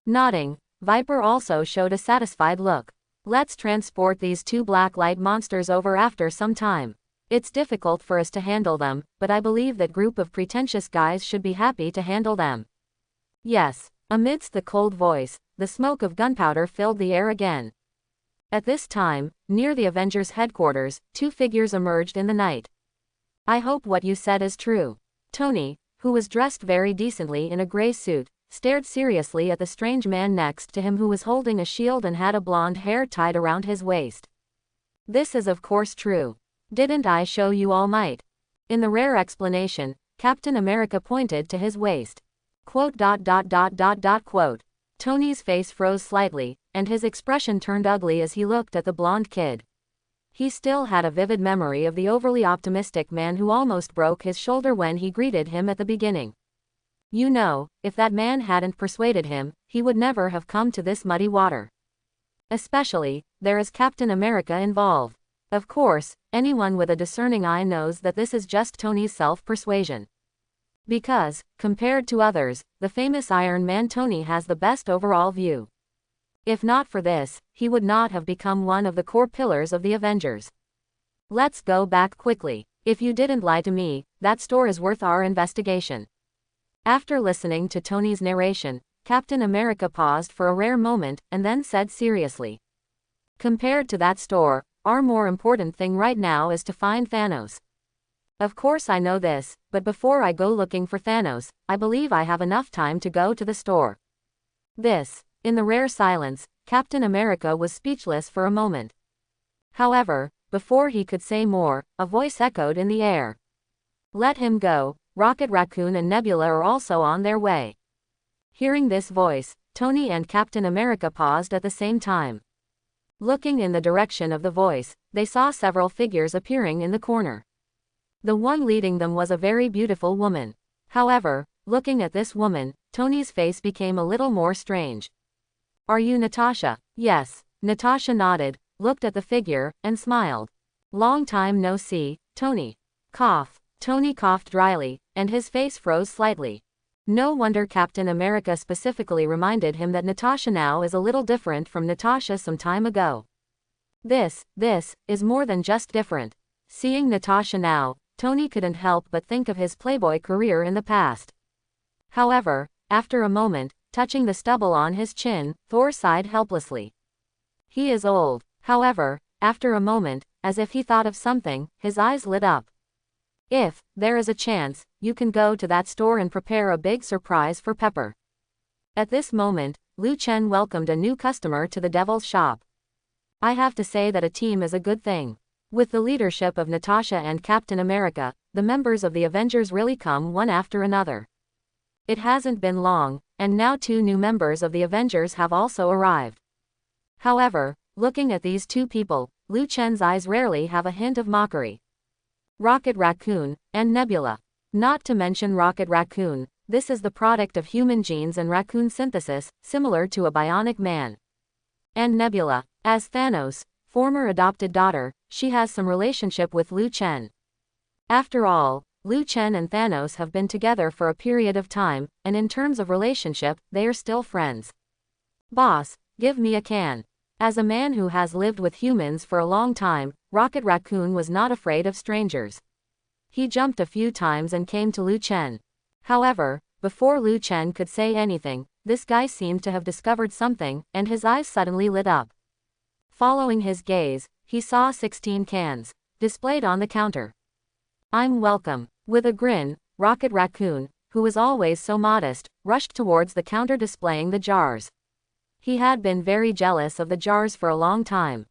Nodding, Viper also showed a satisfied look. Let's transport these two black light monsters over after some time. It's difficult for us to handle them, but I believe that group of pretentious guys should be happy to handle them. Yes. Amidst the cold voice, the smoke of gunpowder filled the air again. At this time, near the Avengers' headquarters, two figures emerged in the night. I hope what you said is true. Tony, who was dressed very decently in a gray suit, stared seriously at the strange man next to him who was holding a shield and had a blonde hair tied around his waist. This is of course true. Didn't I show you all might? In the rare explanation, Captain America pointed to his waist. Quote. Tony's face froze slightly, and his expression turned ugly as he looked at the blonde kid. He still had a vivid memory of the overly optimistic man who almost broke his shoulder when he greeted him at the beginning. You know, if that man hadn't persuaded him, he would never have come to this muddy water. Especially, there is Captain America involved. Of course, anyone with a discerning eye knows that this is just Tony's self-persuasion. Because, compared to others, the famous Iron Man Tony has the best overall view. If not for this, he would not have become one of the core pillars of the Avengers. Let's go back quickly. If you didn't lie to me, that store is worth our investigation. After listening to Tony's narration, Captain America paused for a rare moment and then said seriously. Compared to that store, our more important thing right now is to find Thanos. Of course I know this, but before I go looking for Thanos, I believe I have enough time to go to the store. In the rare silence, Captain America was speechless for a moment. However, before he could say more, a voice echoed in the air. Let him go, Rocket Raccoon and Nebula are also on their way. Hearing this voice, Tony and Captain America paused at the same time. Looking in the direction of the voice, they saw several figures appearing in the corner. The one leading them was a very beautiful woman. However, looking at this woman, Tony's face became a little more strange. Are you Natasha? Yes. Natasha nodded, looked at the figure, and smiled. Long time no see, Tony. Cough. Tony coughed dryly, and his face froze slightly. No wonder Captain America specifically reminded him that Natasha now is a little different from Natasha some time ago. This is more than just different. Seeing Natasha now, Tony couldn't help but think of his Playboy career in the past. However, after a moment, touching the stubble on his chin, Thor sighed helplessly. He is old. However, after a moment, as if he thought of something, his eyes lit up. If there is a chance, you can go to that store and prepare a big surprise for Pepper. At this moment, Lu Chen welcomed a new customer to the Devil's shop. I have to say that a team is a good thing. With the leadership of Natasha and Captain America, the members of the Avengers really come one after another. It hasn't been long, and now 2 new members of the Avengers have also arrived. However, looking at these 2 people, Lu Chen's eyes rarely have a hint of mockery. Rocket Raccoon, and Nebula. Not to mention Rocket Raccoon, this is the product of human genes and raccoon synthesis, similar to a bionic man. And Nebula, as Thanos' former adopted daughter, she has some relationship with Lu Chen. After all, Liu Chen and Thanos have been together for a period of time, and in terms of relationship, they are still friends. Boss, give me a can. As a man who has lived with humans for a long time, Rocket Raccoon was not afraid of strangers. He jumped a few times and came to Liu Chen. However, before Liu Chen could say anything, this guy seemed to have discovered something, and his eyes suddenly lit up. Following his gaze, he saw 16 cans displayed on the counter. I'm welcome. With a grin, Rocket Raccoon, who was always so modest, rushed towards the counter displaying the jars. He had been very jealous of the jars for a long time.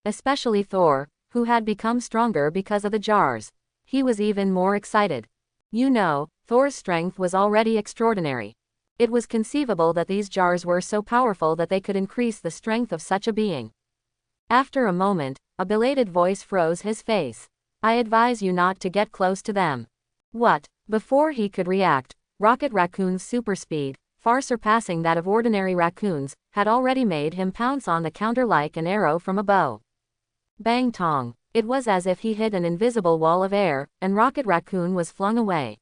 Especially Thor, who had become stronger because of the jars. He was even more excited. You know, Thor's strength was already extraordinary. It was conceivable that these jars were so powerful that they could increase the strength of such a being. After a moment, a belated voice froze his face. I advise you not to get close to them. What? Before he could react, Rocket Raccoon's super speed, far surpassing that of ordinary raccoons, had already made him pounce on the counter like an arrow from a bow. Bang tong. It was as if he hit an invisible wall of air, and Rocket Raccoon was flung away.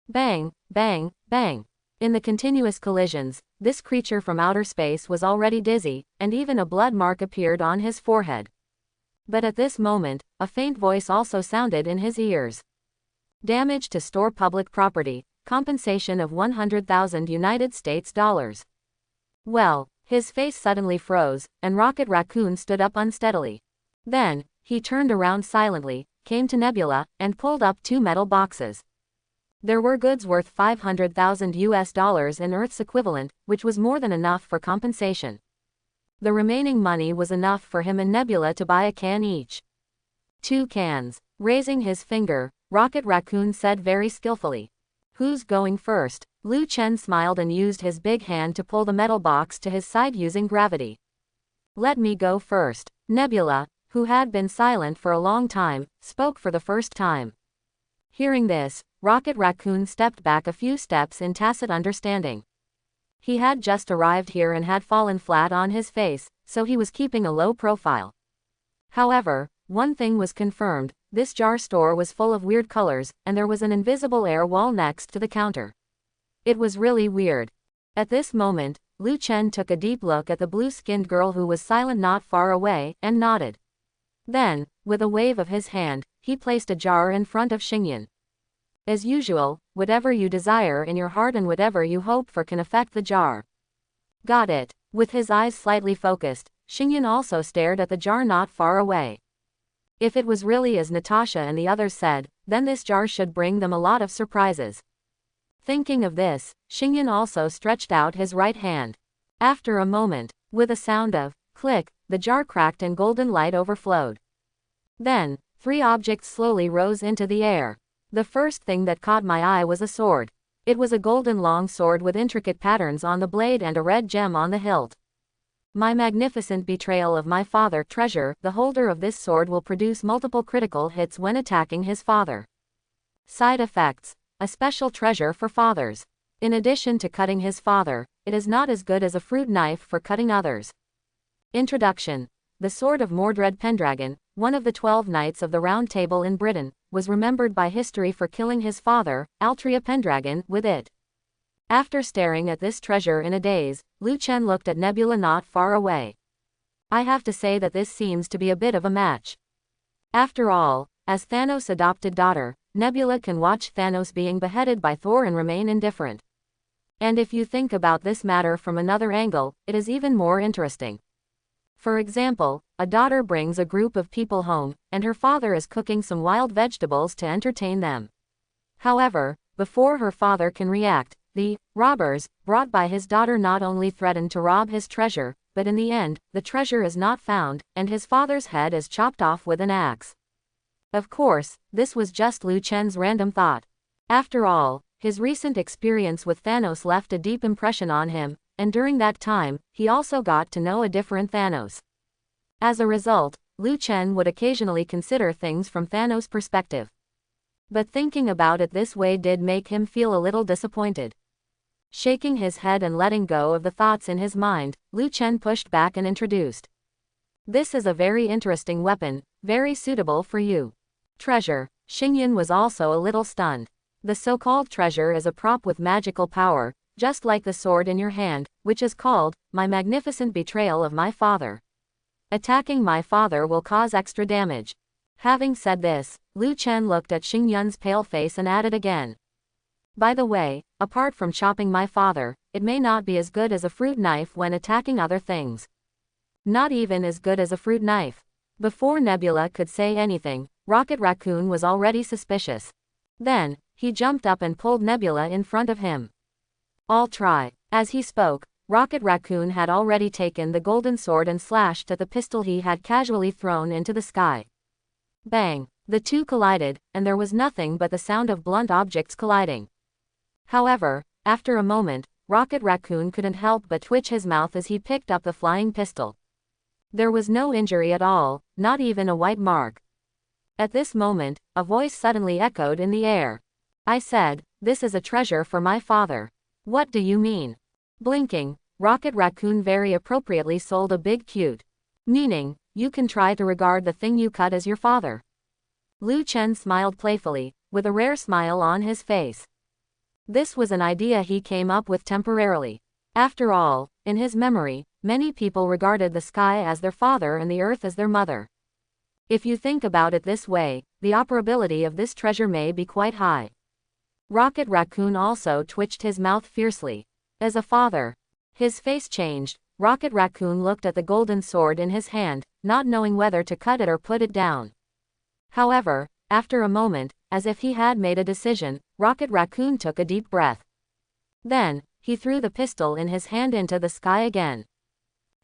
Bang, bang, bang. In the continuous collisions, this creature from outer space was already dizzy, and even a blood mark appeared on his forehead. But at this moment, a faint voice also sounded in his ears. Damage to store public property, compensation of 100,000 United States dollars. Well, his face suddenly froze, and Rocket Raccoon stood up unsteadily. Then, he turned around silently, came to Nebula, and pulled up 2 metal boxes. There were goods worth 500,000 US dollars in Earth's equivalent, which was more than enough for compensation. The remaining money was enough for him and Nebula to buy a can each. 2 cans. Raising his finger, Rocket Raccoon said very skillfully. Who's going first? Liu Chen smiled and used his big hand to pull the metal box to his side using gravity. Let me go first. Nebula, who had been silent for a long time, spoke for the first time. Hearing this, Rocket Raccoon stepped back a few steps in tacit understanding. He had just arrived here and had fallen flat on his face, so he was keeping a low profile. However, one thing was confirmed, this jar store was full of weird colors, and there was an invisible air wall next to the counter. It was really weird. At this moment, Liu Chen took a deep look at the blue-skinned girl who was silent not far away, and nodded. Then, with a wave of his hand, he placed a jar in front of Xingyan. As usual, whatever you desire in your heart and whatever you hope for can affect the jar. Got it. With his eyes slightly focused, Xingyan also stared at the jar not far away. If it was really as Natasha and the others said, then this jar should bring them a lot of surprises. Thinking of this, Xingyan also stretched out his right hand. After a moment, with a sound of click, the jar cracked and golden light overflowed. Then, 3 objects slowly rose into the air. The first thing that caught my eye was a sword. It was a golden long sword with intricate patterns on the blade and a red gem on the hilt. My magnificent betrayal of my father treasure, the holder of this sword will produce multiple critical hits when attacking his father. Side effects. A special treasure for fathers. In addition to cutting his father, it is not as good as a fruit knife for cutting others. Introduction. The sword of Mordred Pendragon, one of the 12 knights of the Round Table in Britain, was remembered by history for killing his father, Altria Pendragon, with it. After staring at this treasure in a daze, Liu Chen looked at Nebula not far away. I have to say that this seems to be a bit of a match. After all, as Thanos' adopted daughter, Nebula can watch Thanos being beheaded by Thor and remain indifferent. And if you think about this matter from another angle, it is even more interesting. For example, a daughter brings a group of people home, and her father is cooking some wild vegetables to entertain them. However, before her father can react, the robbers, brought by his daughter, not only threaten to rob his treasure, but in the end, the treasure is not found, and his father's head is chopped off with an axe. Of course, this was just Liu Chen's random thought. After all, his recent experience with Thanos left a deep impression on him, and during that time, he also got to know a different Thanos. As a result, Liu Chen would occasionally consider things from Thanos' perspective. But thinking about it this way did make him feel a little disappointed. Shaking his head and letting go of the thoughts in his mind, Liu Chen pushed back and introduced. This is a very interesting weapon, very suitable for you. Treasure. Xingyan was also a little stunned. The so-called treasure is a prop with magical power, just like the sword in your hand, which is called, my magnificent betrayal of my father. Attacking my father will cause extra damage. Having said this, Lu Chen looked at Xingyan's pale face and added again. By the way, apart from chopping my father, it may not be as good as a fruit knife when attacking other things. Not even as good as a fruit knife. Before Nebula could say anything, Rocket Raccoon was already suspicious. Then, he jumped up and pulled Nebula in front of him. I'll try. As he spoke, Rocket Raccoon had already taken the golden sword and slashed at the pistol he had casually thrown into the sky. Bang! The two collided, and there was nothing but the sound of blunt objects colliding. However, after a moment, Rocket Raccoon couldn't help but twitch his mouth as he picked up the flying pistol. There was no injury at all, not even a white mark. At this moment, a voice suddenly echoed in the air. I said, this is a treasure for my father. What do you mean? Blinking, Rocket Raccoon very appropriately sold a big cute. Meaning, you can try to regard the thing you cut as your father. Lu Chen smiled playfully, with a rare smile on his face. This was an idea he came up with temporarily. After all, in his memory, many people regarded the sky as their father and the earth as their mother. If you think about it this way, the operability of this treasure may be quite high. Rocket Raccoon also twitched his mouth fiercely. As a father, his face changed. Rocket Raccoon looked at the golden sword in his hand, not knowing whether to cut it or put it down. However, after a moment, as if he had made a decision, Rocket Raccoon took a deep breath. Then, he threw the pistol in his hand into the sky again.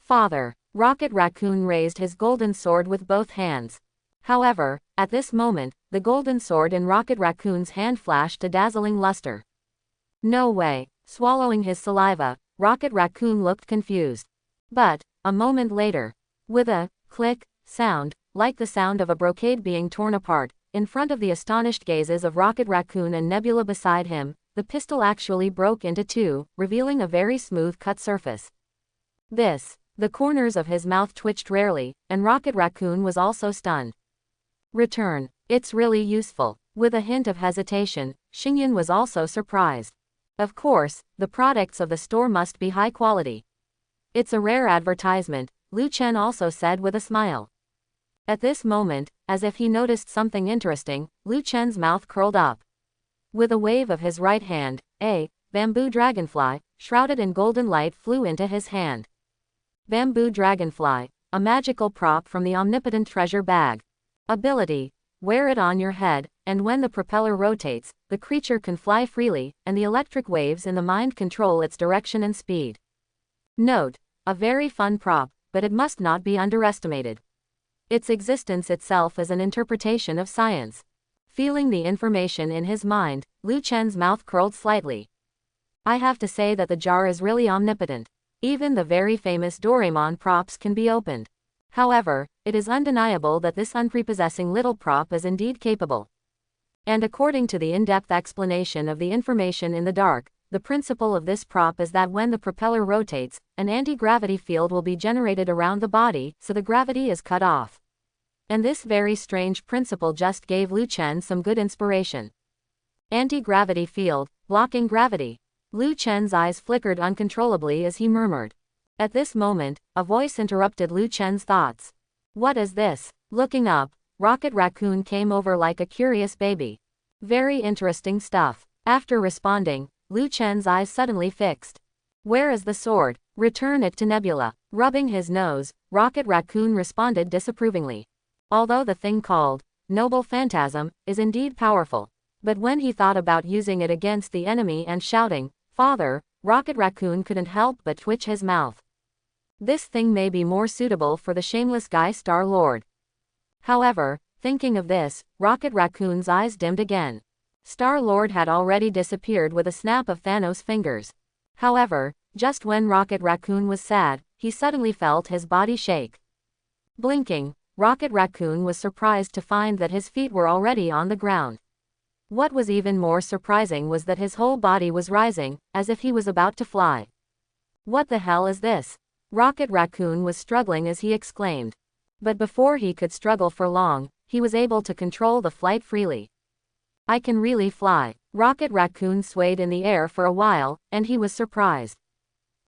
Father! Rocket Raccoon raised his golden sword with both hands. However, at this moment, the golden sword in Rocket Raccoon's hand flashed a dazzling luster. No way! Swallowing his saliva, Rocket Raccoon looked confused. But, a moment later, with a click sound, like the sound of a brocade being torn apart, in front of the astonished gazes of Rocket Raccoon and Nebula beside him, the pistol actually broke into two, revealing a very smooth cut surface. The corners of his mouth twitched rarely, and Rocket Raccoon was also stunned. Return. It's really useful. With a hint of hesitation, Xingyan was also surprised. Of course, the products of the store must be high quality. It's a rare advertisement, Lu Chen also said with a smile. At this moment, as if he noticed something interesting, Lu Chen's mouth curled up. With a wave of his right hand, a bamboo dragonfly, shrouded in golden light flew into his hand. Bamboo dragonfly, a magical prop from the omnipotent treasure bag. Ability: wear it on your head, and when the propeller rotates, the creature can fly freely, and the electric waves in the mind control its direction and speed. Note: a very fun prop, but it must not be underestimated. Its existence itself is an interpretation of science. Feeling the information in his mind, Lu Chen's mouth curled slightly. I have to say that the jar is really omnipotent. Even the very famous Doraemon props can be opened. However, it is undeniable that this unprepossessing little prop is indeed capable. And according to the in-depth explanation of the information in the dark, the principle of this prop is that when the propeller rotates, an anti-gravity field will be generated around the body, so the gravity is cut off. And this very strange principle just gave Lu Chen some good inspiration. Anti-gravity field, blocking gravity. Lu Chen's eyes flickered uncontrollably as he murmured. At this moment, a voice interrupted Lu Chen's thoughts. What is this? Looking up, Rocket Raccoon came over like a curious baby. Very interesting stuff. After responding, Lu Chen's eyes suddenly fixed. Where is the sword? Return it to Nebula. Rubbing his nose, Rocket Raccoon responded disapprovingly. Although the thing called Noble Phantasm is indeed powerful, but when he thought about using it against the enemy and shouting, Father, Rocket Raccoon couldn't help but twitch his mouth. This thing may be more suitable for the shameless guy Star-Lord. However, thinking of this, Rocket Raccoon's eyes dimmed again. Star-Lord had already disappeared with a snap of Thanos' fingers. However, just when Rocket Raccoon was sad, he suddenly felt his body shake. Blinking, Rocket Raccoon was surprised to find that his feet were already on the ground. What was even more surprising was that his whole body was rising, as if he was about to fly. What the hell is this? Rocket Raccoon was struggling as he exclaimed. But before he could struggle for long, he was able to control the flight freely. I can really fly. Rocket Raccoon swayed in the air for a while, and he was surprised.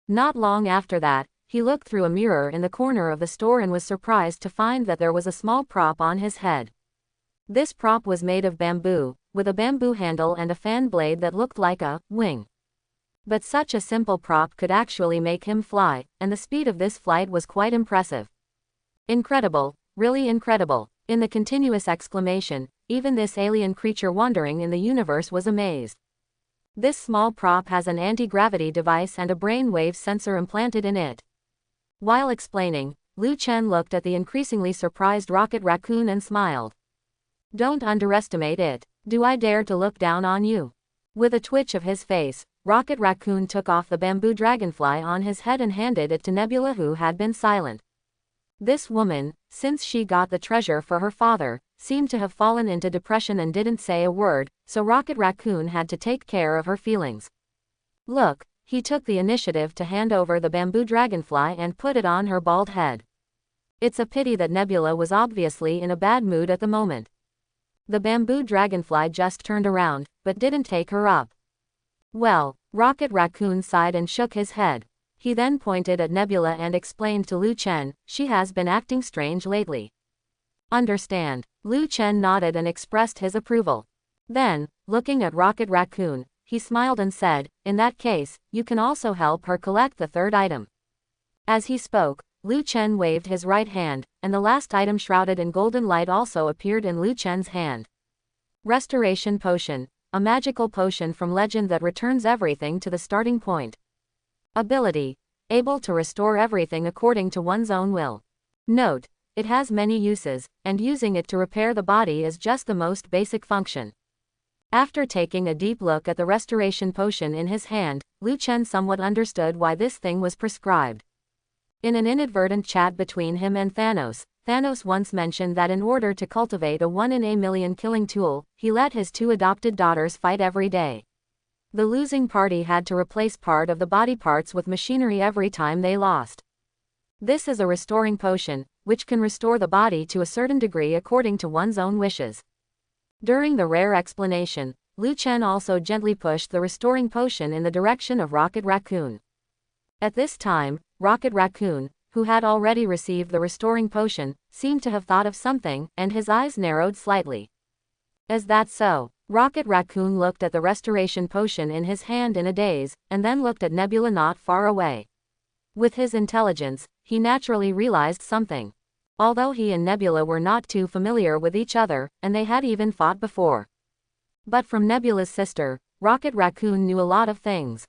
Not long after that, he looked through a mirror in the corner of the store and was surprised to find that there was a small prop on his head. This prop was made of bamboo, with a bamboo handle and a fan blade that looked like a wing. But such a simple prop could actually make him fly, and the speed of this flight was quite impressive. Incredible, really incredible. In the continuous exclamation, even this alien creature wandering in the universe was amazed. This small prop has an anti-gravity device and a brain-wave sensor implanted in it. While explaining, Lu Chen looked at the increasingly surprised Rocket Raccoon and smiled. Don't underestimate it. Do I dare to look down on you? With a twitch of his face, Rocket Raccoon took off the bamboo dragonfly on his head and handed it to Nebula, who had been silent. This woman, since she got the treasure for her father, seemed to have fallen into depression and didn't say a word, so Rocket Raccoon had to take care of her feelings. Look, he took the initiative to hand over the bamboo dragonfly and put it on her bald head. It's a pity that Nebula was obviously in a bad mood at the moment. The bamboo dragonfly just turned around, but didn't take her up. Well, Rocket Raccoon sighed and shook his head. He then pointed at Nebula and explained to Lu Chen, she has been acting strange lately. Understand. Lu Chen nodded and expressed his approval. Then, looking at Rocket Raccoon, he smiled and said, in that case, you can also help her collect the third item. As he spoke, Lu Chen waved his right hand, and the last item shrouded in golden light also appeared in Lu Chen's hand. Restoration Potion, a magical potion from legend that returns everything to the starting point. Ability, able to restore everything according to one's own will. Note, it has many uses, and using it to repair the body is just the most basic function. After taking a deep look at the restoration potion in his hand, Lu Chen somewhat understood why this thing was prescribed. In an inadvertent chat between him and Thanos, Thanos once mentioned that in order to cultivate a 1 in a million killing tool, he let his 2 adopted daughters fight every day. The losing party had to replace part of the body parts with machinery every time they lost. This is a restoring potion, which can restore the body to a certain degree according to one's own wishes. During the rare explanation, Lu Chen also gently pushed the restoring potion in the direction of Rocket Raccoon. At this time, Rocket Raccoon, who had already received the restoring potion, seemed to have thought of something, and his eyes narrowed slightly. Is that so? Rocket Raccoon looked at the restoration potion in his hand in a daze, and then looked at Nebula not far away. With his intelligence, he naturally realized something. Although he and Nebula were not too familiar with each other, and they had even fought before. But from Nebula's sister, Rocket Raccoon knew a lot of things.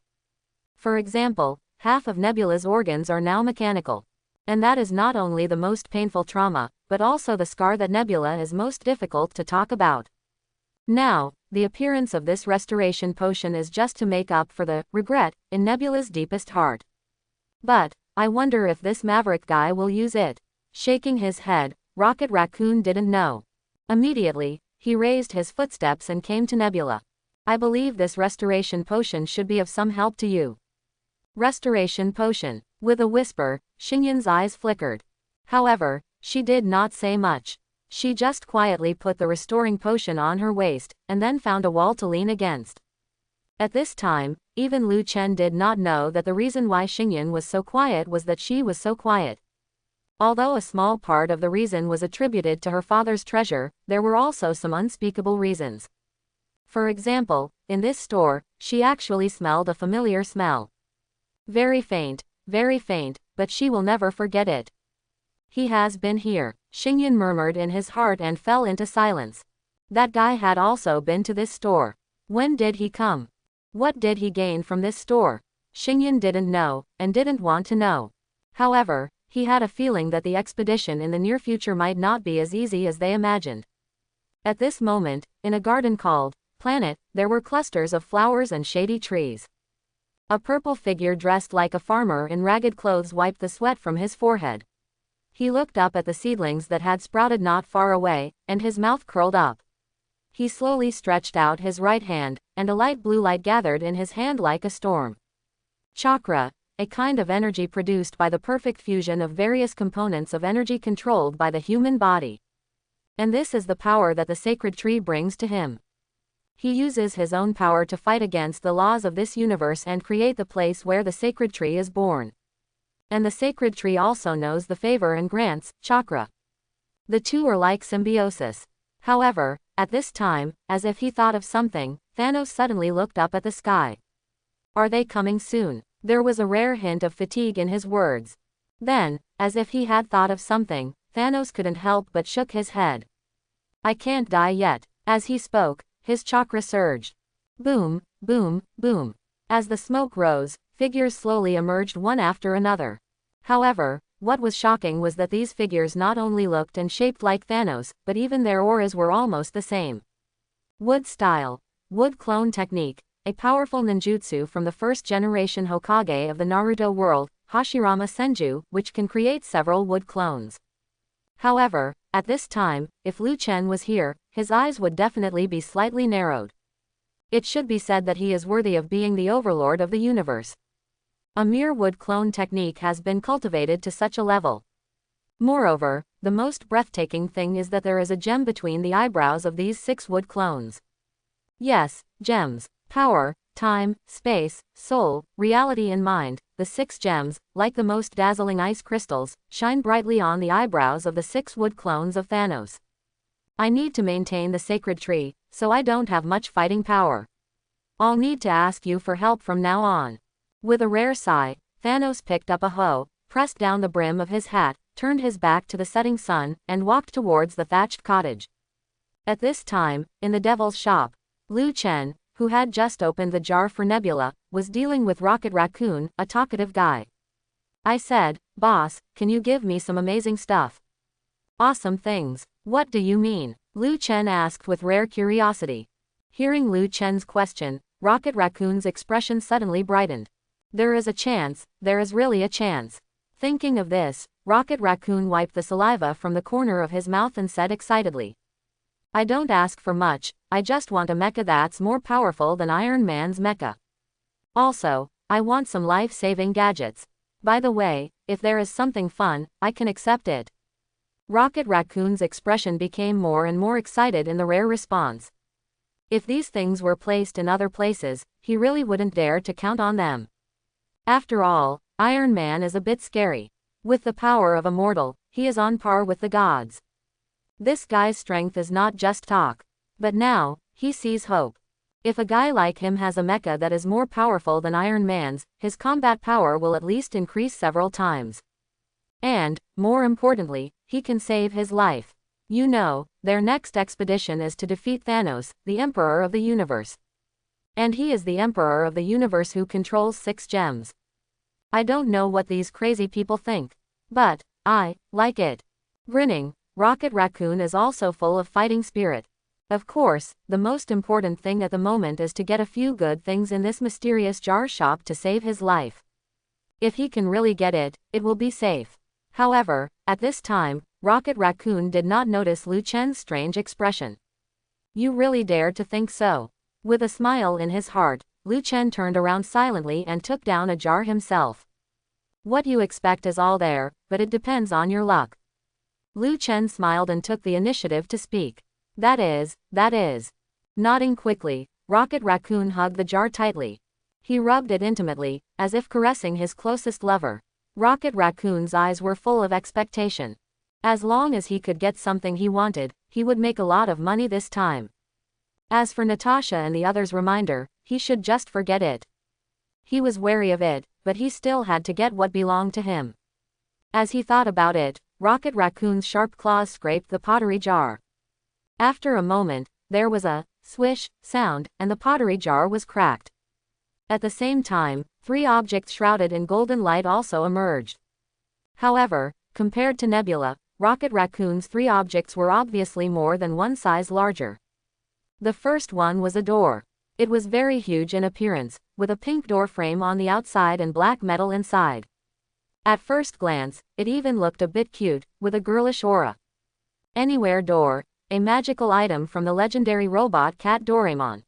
For example, half of Nebula's organs are now mechanical. And that is not only the most painful trauma, but also the scar that Nebula is most difficult to talk about. Now, the appearance of this restoration potion is just to make up for the regret in Nebula's deepest heart. But, I wonder if this Maverick guy will use it. Shaking his head, Rocket Raccoon didn't know. Immediately, he raised his footsteps and came to Nebula. I believe this restoration potion should be of some help to you. Restoration potion. With a whisper, Xinyan's eyes flickered. However, she did not say much. She just quietly put the restoring potion on her waist, and then found a wall to lean against. At this time, even Lu Chen did not know that the reason why Xingyan was so quiet was that she was so quiet. Although a small part of the reason was attributed to her father's treasure, there were also some unspeakable reasons. For example, in this store, she actually smelled a familiar smell. Very faint, but she will never forget it. He has been here, Xingyan murmured in his heart and fell into silence. That guy had also been to this store. When did he come? What did he gain from this store? Xingyan didn't know, and didn't want to know. However, he had a feeling that the expedition in the near future might not be as easy as they imagined. At this moment, in a garden called Planet, there were clusters of flowers and shady trees. A purple figure dressed like a farmer in ragged clothes wiped the sweat from his forehead. He looked up at the seedlings that had sprouted not far away, and his mouth curled up. He slowly stretched out his right hand, and a light blue light gathered in his hand like a storm. Chakra, a kind of energy produced by the perfect fusion of various components of energy controlled by the human body. And this is the power that the sacred tree brings to him. He uses his own power to fight against the laws of this universe and create the place where the sacred tree is born. And the sacred tree also knows the favor and grants chakra. The two are like symbiosis. However, at this time, as if he thought of something, Thanos suddenly looked up at the sky. Are they coming soon? There was a rare hint of fatigue in his words. Then, as if he had thought of something, Thanos couldn't help but shook his head. I can't die yet. As he spoke, his chakra surged. Boom, boom, boom. As the smoke rose, figures slowly emerged one after another. However, what was shocking was that these figures not only looked and shaped like Thanos, but even their auras were almost the same. Wood style. Wood clone technique. A powerful ninjutsu from the first generation Hokage of the Naruto world, Hashirama Senju, which can create several wood clones. However, at this time, if Liu Chen was here, his eyes would definitely be slightly narrowed. It should be said that he is worthy of being the overlord of the universe. A mere wood clone technique has been cultivated to such a level. Moreover, the most breathtaking thing is that there is a gem between the eyebrows of these 6 wood clones. Yes, gems. Power, time, space, soul, reality and mind, the 6 gems, like the most dazzling ice crystals, shine brightly on the eyebrows of the 6 wood clones of Thanos. I need to maintain the sacred tree, so I don't have much fighting power. I'll need to ask you for help from now on. With a rare sigh, Thanos picked up a hoe, pressed down the brim of his hat, turned his back to the setting sun, and walked towards the thatched cottage. At this time, in the Devil's shop, Liu Chen, who had just opened the jar for Nebula, was dealing with Rocket Raccoon, a talkative guy. I said, "Boss, can you give me some amazing stuff?" "Awesome things? What do you mean?" Liu Chen asked with rare curiosity. Hearing Liu Chen's question, Rocket Raccoon's expression suddenly brightened. There is a chance, there is really a chance. Thinking of this, Rocket Raccoon wiped the saliva from the corner of his mouth and said excitedly, I don't ask for much, I just want a mecha that's more powerful than Iron Man's mecha. Also, I want some life-saving gadgets. By the way, if there is something fun, I can accept it. Rocket Raccoon's expression became more and more excited in the rare response. If these things were placed in other places, he really wouldn't dare to count on them. After all, Iron Man is a bit scary. With the power of a mortal, he is on par with the gods. This guy's strength is not just talk. But now, he sees hope. If a guy like him has a mecha that is more powerful than Iron Man's, his combat power will at least increase several times. And, more importantly, he can save his life. You know, their next expedition is to defeat Thanos, the Emperor of the Universe. And he is the Emperor of the Universe who controls 6 gems. I don't know what these crazy people think. But, I like it. Grinning, Rocket Raccoon is also full of fighting spirit. Of course, the most important thing at the moment is to get a few good things in this mysterious jar shop to save his life. If he can really get it, it will be safe. However, at this time, Rocket Raccoon did not notice Liu Chen's strange expression. You really dare to think so? With a smile in his heart, Liu Chen turned around silently and took down a jar himself. What you expect is all there, but it depends on your luck. Liu Chen smiled and took the initiative to speak. That is. Nodding quickly, Rocket Raccoon hugged the jar tightly. He rubbed it intimately, as if caressing his closest lover. Rocket Raccoon's eyes were full of expectation. As long as he could get something he wanted, he would make a lot of money this time. As for Natasha and the others' reminder, he should just forget it. He was wary of it, but he still had to get what belonged to him. As he thought about it, Rocket Raccoon's sharp claws scraped the pottery jar. After a moment, there was a swish sound, and the pottery jar was cracked. At the same time, 3 objects shrouded in golden light also emerged. However, compared to Nebula, Rocket Raccoon's 3 objects were obviously more than one size larger. The first one was a door. It was very huge in appearance, with a pink door frame on the outside and black metal inside. At first glance, it even looked a bit cute, with a girlish aura. Anywhere door, a magical item from the legendary robot cat Doraemon.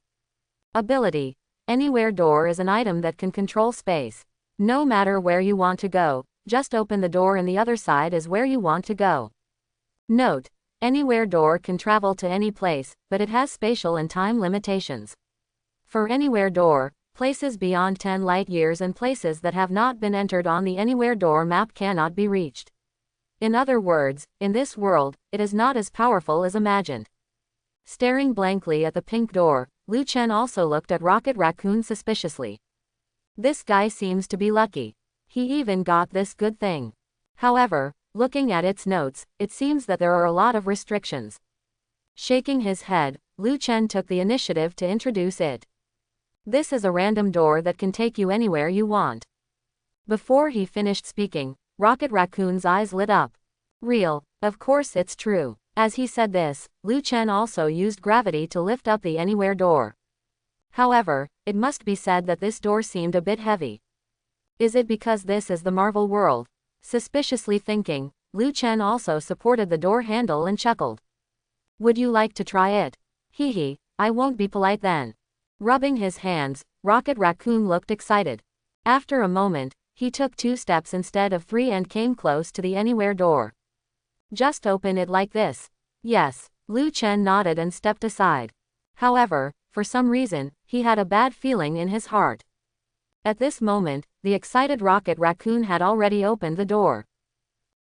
Ability. Anywhere door is an item that can control space. No matter where you want to go, just open the door and the other side is where you want to go. Note. Anywhere door can travel to any place, but it has spatial and time limitations. For Anywhere door, places beyond 10 light years and places that have not been entered on the Anywhere door map cannot be reached. In other words, in this world, it is not as powerful as imagined. Staring blankly at the pink door, Lu Chen also looked at Rocket Raccoon suspiciously. This guy seems to be lucky. He even got this good thing. However, looking at its notes, it seems that there are a lot of restrictions. Shaking his head, Lu Chen took the initiative to introduce it. This is a random door that can take you anywhere you want. Before he finished speaking, Rocket Raccoon's eyes lit up. Real, of course it's true. As he said this, Lu Chen also used gravity to lift up the Anywhere door. However, it must be said that this door seemed a bit heavy. Is it because this is the Marvel world? Suspiciously thinking, Lu Chen also supported the door handle and chuckled. Would you like to try it? Hee, I won't be polite then. Rubbing his hands, Rocket Raccoon looked excited. After a moment, he took 2 steps instead of 3 and came close to the Anywhere door. Just open it like this. Yes, Lu Chen nodded and stepped aside. However, for some reason, he had a bad feeling in his heart. At this moment, the excited Rocket Raccoon had already opened the door.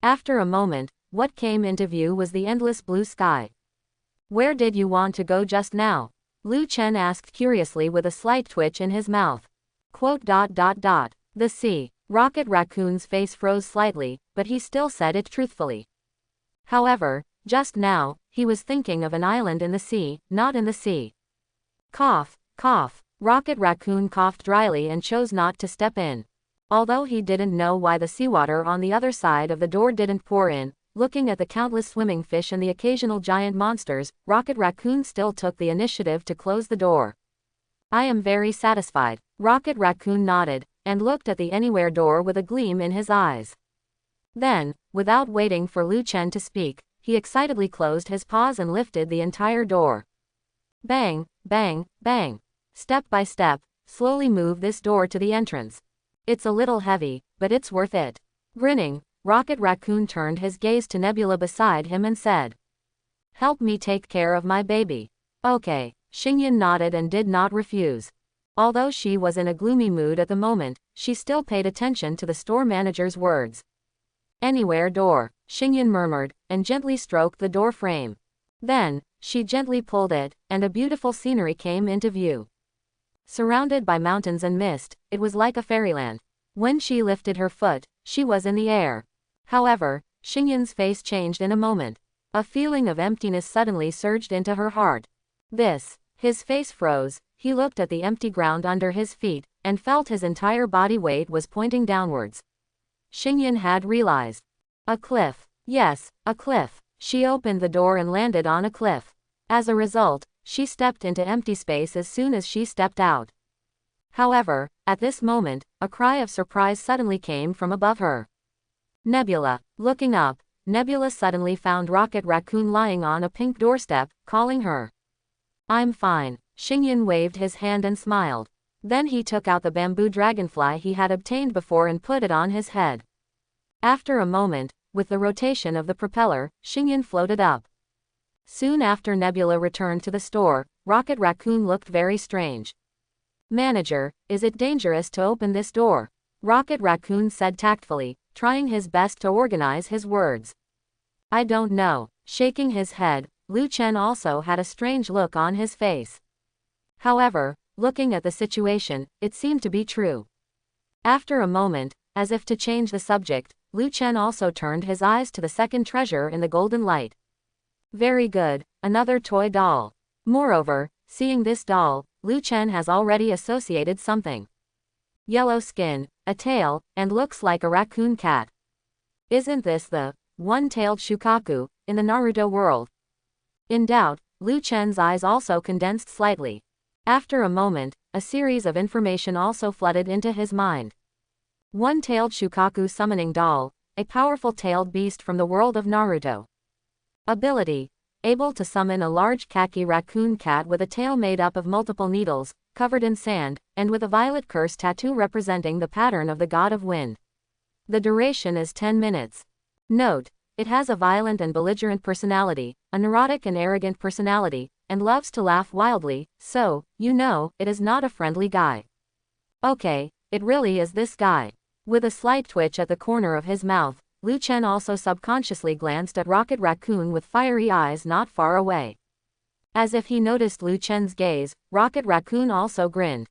After a moment, what came into view was the endless blue sky. Where did you want to go just now? Lu Chen asked curiously with a slight twitch in his mouth. The sea. Rocket Raccoon's face froze slightly, but he still said it truthfully. However, just now, he was thinking of an island in the sea, not in the sea. Cough, cough. Rocket Raccoon coughed dryly and chose not to step in. Although he didn't know why the seawater on the other side of the door didn't pour in, looking at the countless swimming fish and the occasional giant monsters, Rocket Raccoon still took the initiative to close the door. I am very satisfied. Rocket Raccoon nodded, and looked at the Anywhere door with a gleam in his eyes. Then, without waiting for Lu Chen to speak, he excitedly closed his paws and lifted the entire door. Bang, bang, bang. Step by step, slowly move this door to the entrance. It's a little heavy, but it's worth it. Grinning, Rocket Raccoon turned his gaze to Nebula beside him and said, help me take care of my baby. Okay, Xingyan nodded and did not refuse. Although she was in a gloomy mood at the moment, she still paid attention to the store manager's words. Anywhere door, Xingyan murmured, and gently stroked the door frame. Then, she gently pulled it, and a beautiful scenery came into view. Surrounded by mountains and mist, it was like a fairyland. When she lifted her foot, she was in the air. However, Xingyan's face changed in a moment. A feeling of emptiness suddenly surged into her heart. His face froze, he looked at the empty ground under his feet, and felt his entire body weight was pointing downwards. Xingyan had realized. A cliff. Yes, a cliff. She opened the door and landed on a cliff. As a result, she stepped into empty space as soon as she stepped out. However, at this moment, a cry of surprise suddenly came from above her. Nebula. Looking up, Nebula suddenly found Rocket Raccoon lying on a pink doorstep, calling her. I'm fine. Xingyan waved his hand and smiled. Then he took out the bamboo dragonfly he had obtained before and put it on his head. After a moment, with the rotation of the propeller, Xingyan floated up. Soon after Nebula returned to the store, Rocket Raccoon looked very strange. Manager, is it dangerous to open this door? Rocket Raccoon said tactfully, trying his best to organize his words. I don't know. Shaking his head, Lu Chen also had a strange look on his face. However, looking at the situation, it seemed to be true. After a moment, as if to change the subject, Lu Chen also turned his eyes to the second treasure in the golden light. Very good, another toy doll. Moreover, seeing this doll, Lu Chen has already associated something. Yellow skin, a tail, and looks like a raccoon cat. Isn't this the one-tailed Shukaku in the Naruto world? In doubt, Lu Chen's eyes also condensed slightly. After a moment, a series of information also flooded into his mind. One-tailed Shukaku summoning doll, a powerful tailed beast from the world of Naruto. Ability: able to summon a large khaki raccoon cat with a tail made up of multiple needles, covered in sand, and with a violet curse tattoo representing the pattern of the god of wind. The duration is 10 minutes. Note: It has a violent and belligerent personality, a neurotic and arrogant personality, and loves to laugh wildly, so, you know, it is not a friendly guy. Okay, it really is this guy. With a slight twitch at the corner of his mouth, Lu Chen also subconsciously glanced at Rocket Raccoon with fiery eyes not far away. As if he noticed Lu Chen's gaze, Rocket Raccoon also grinned.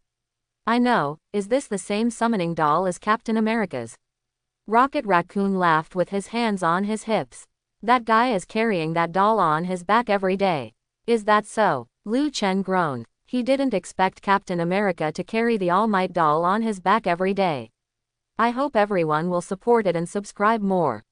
I know, is this the same summoning doll as Captain America's? Rocket Raccoon laughed with his hands on his hips. That guy is carrying that doll on his back every day. Is that so? Lu Chen groaned. He didn't expect Captain America to carry the All Might doll on his back every day. I hope everyone will support it and subscribe more.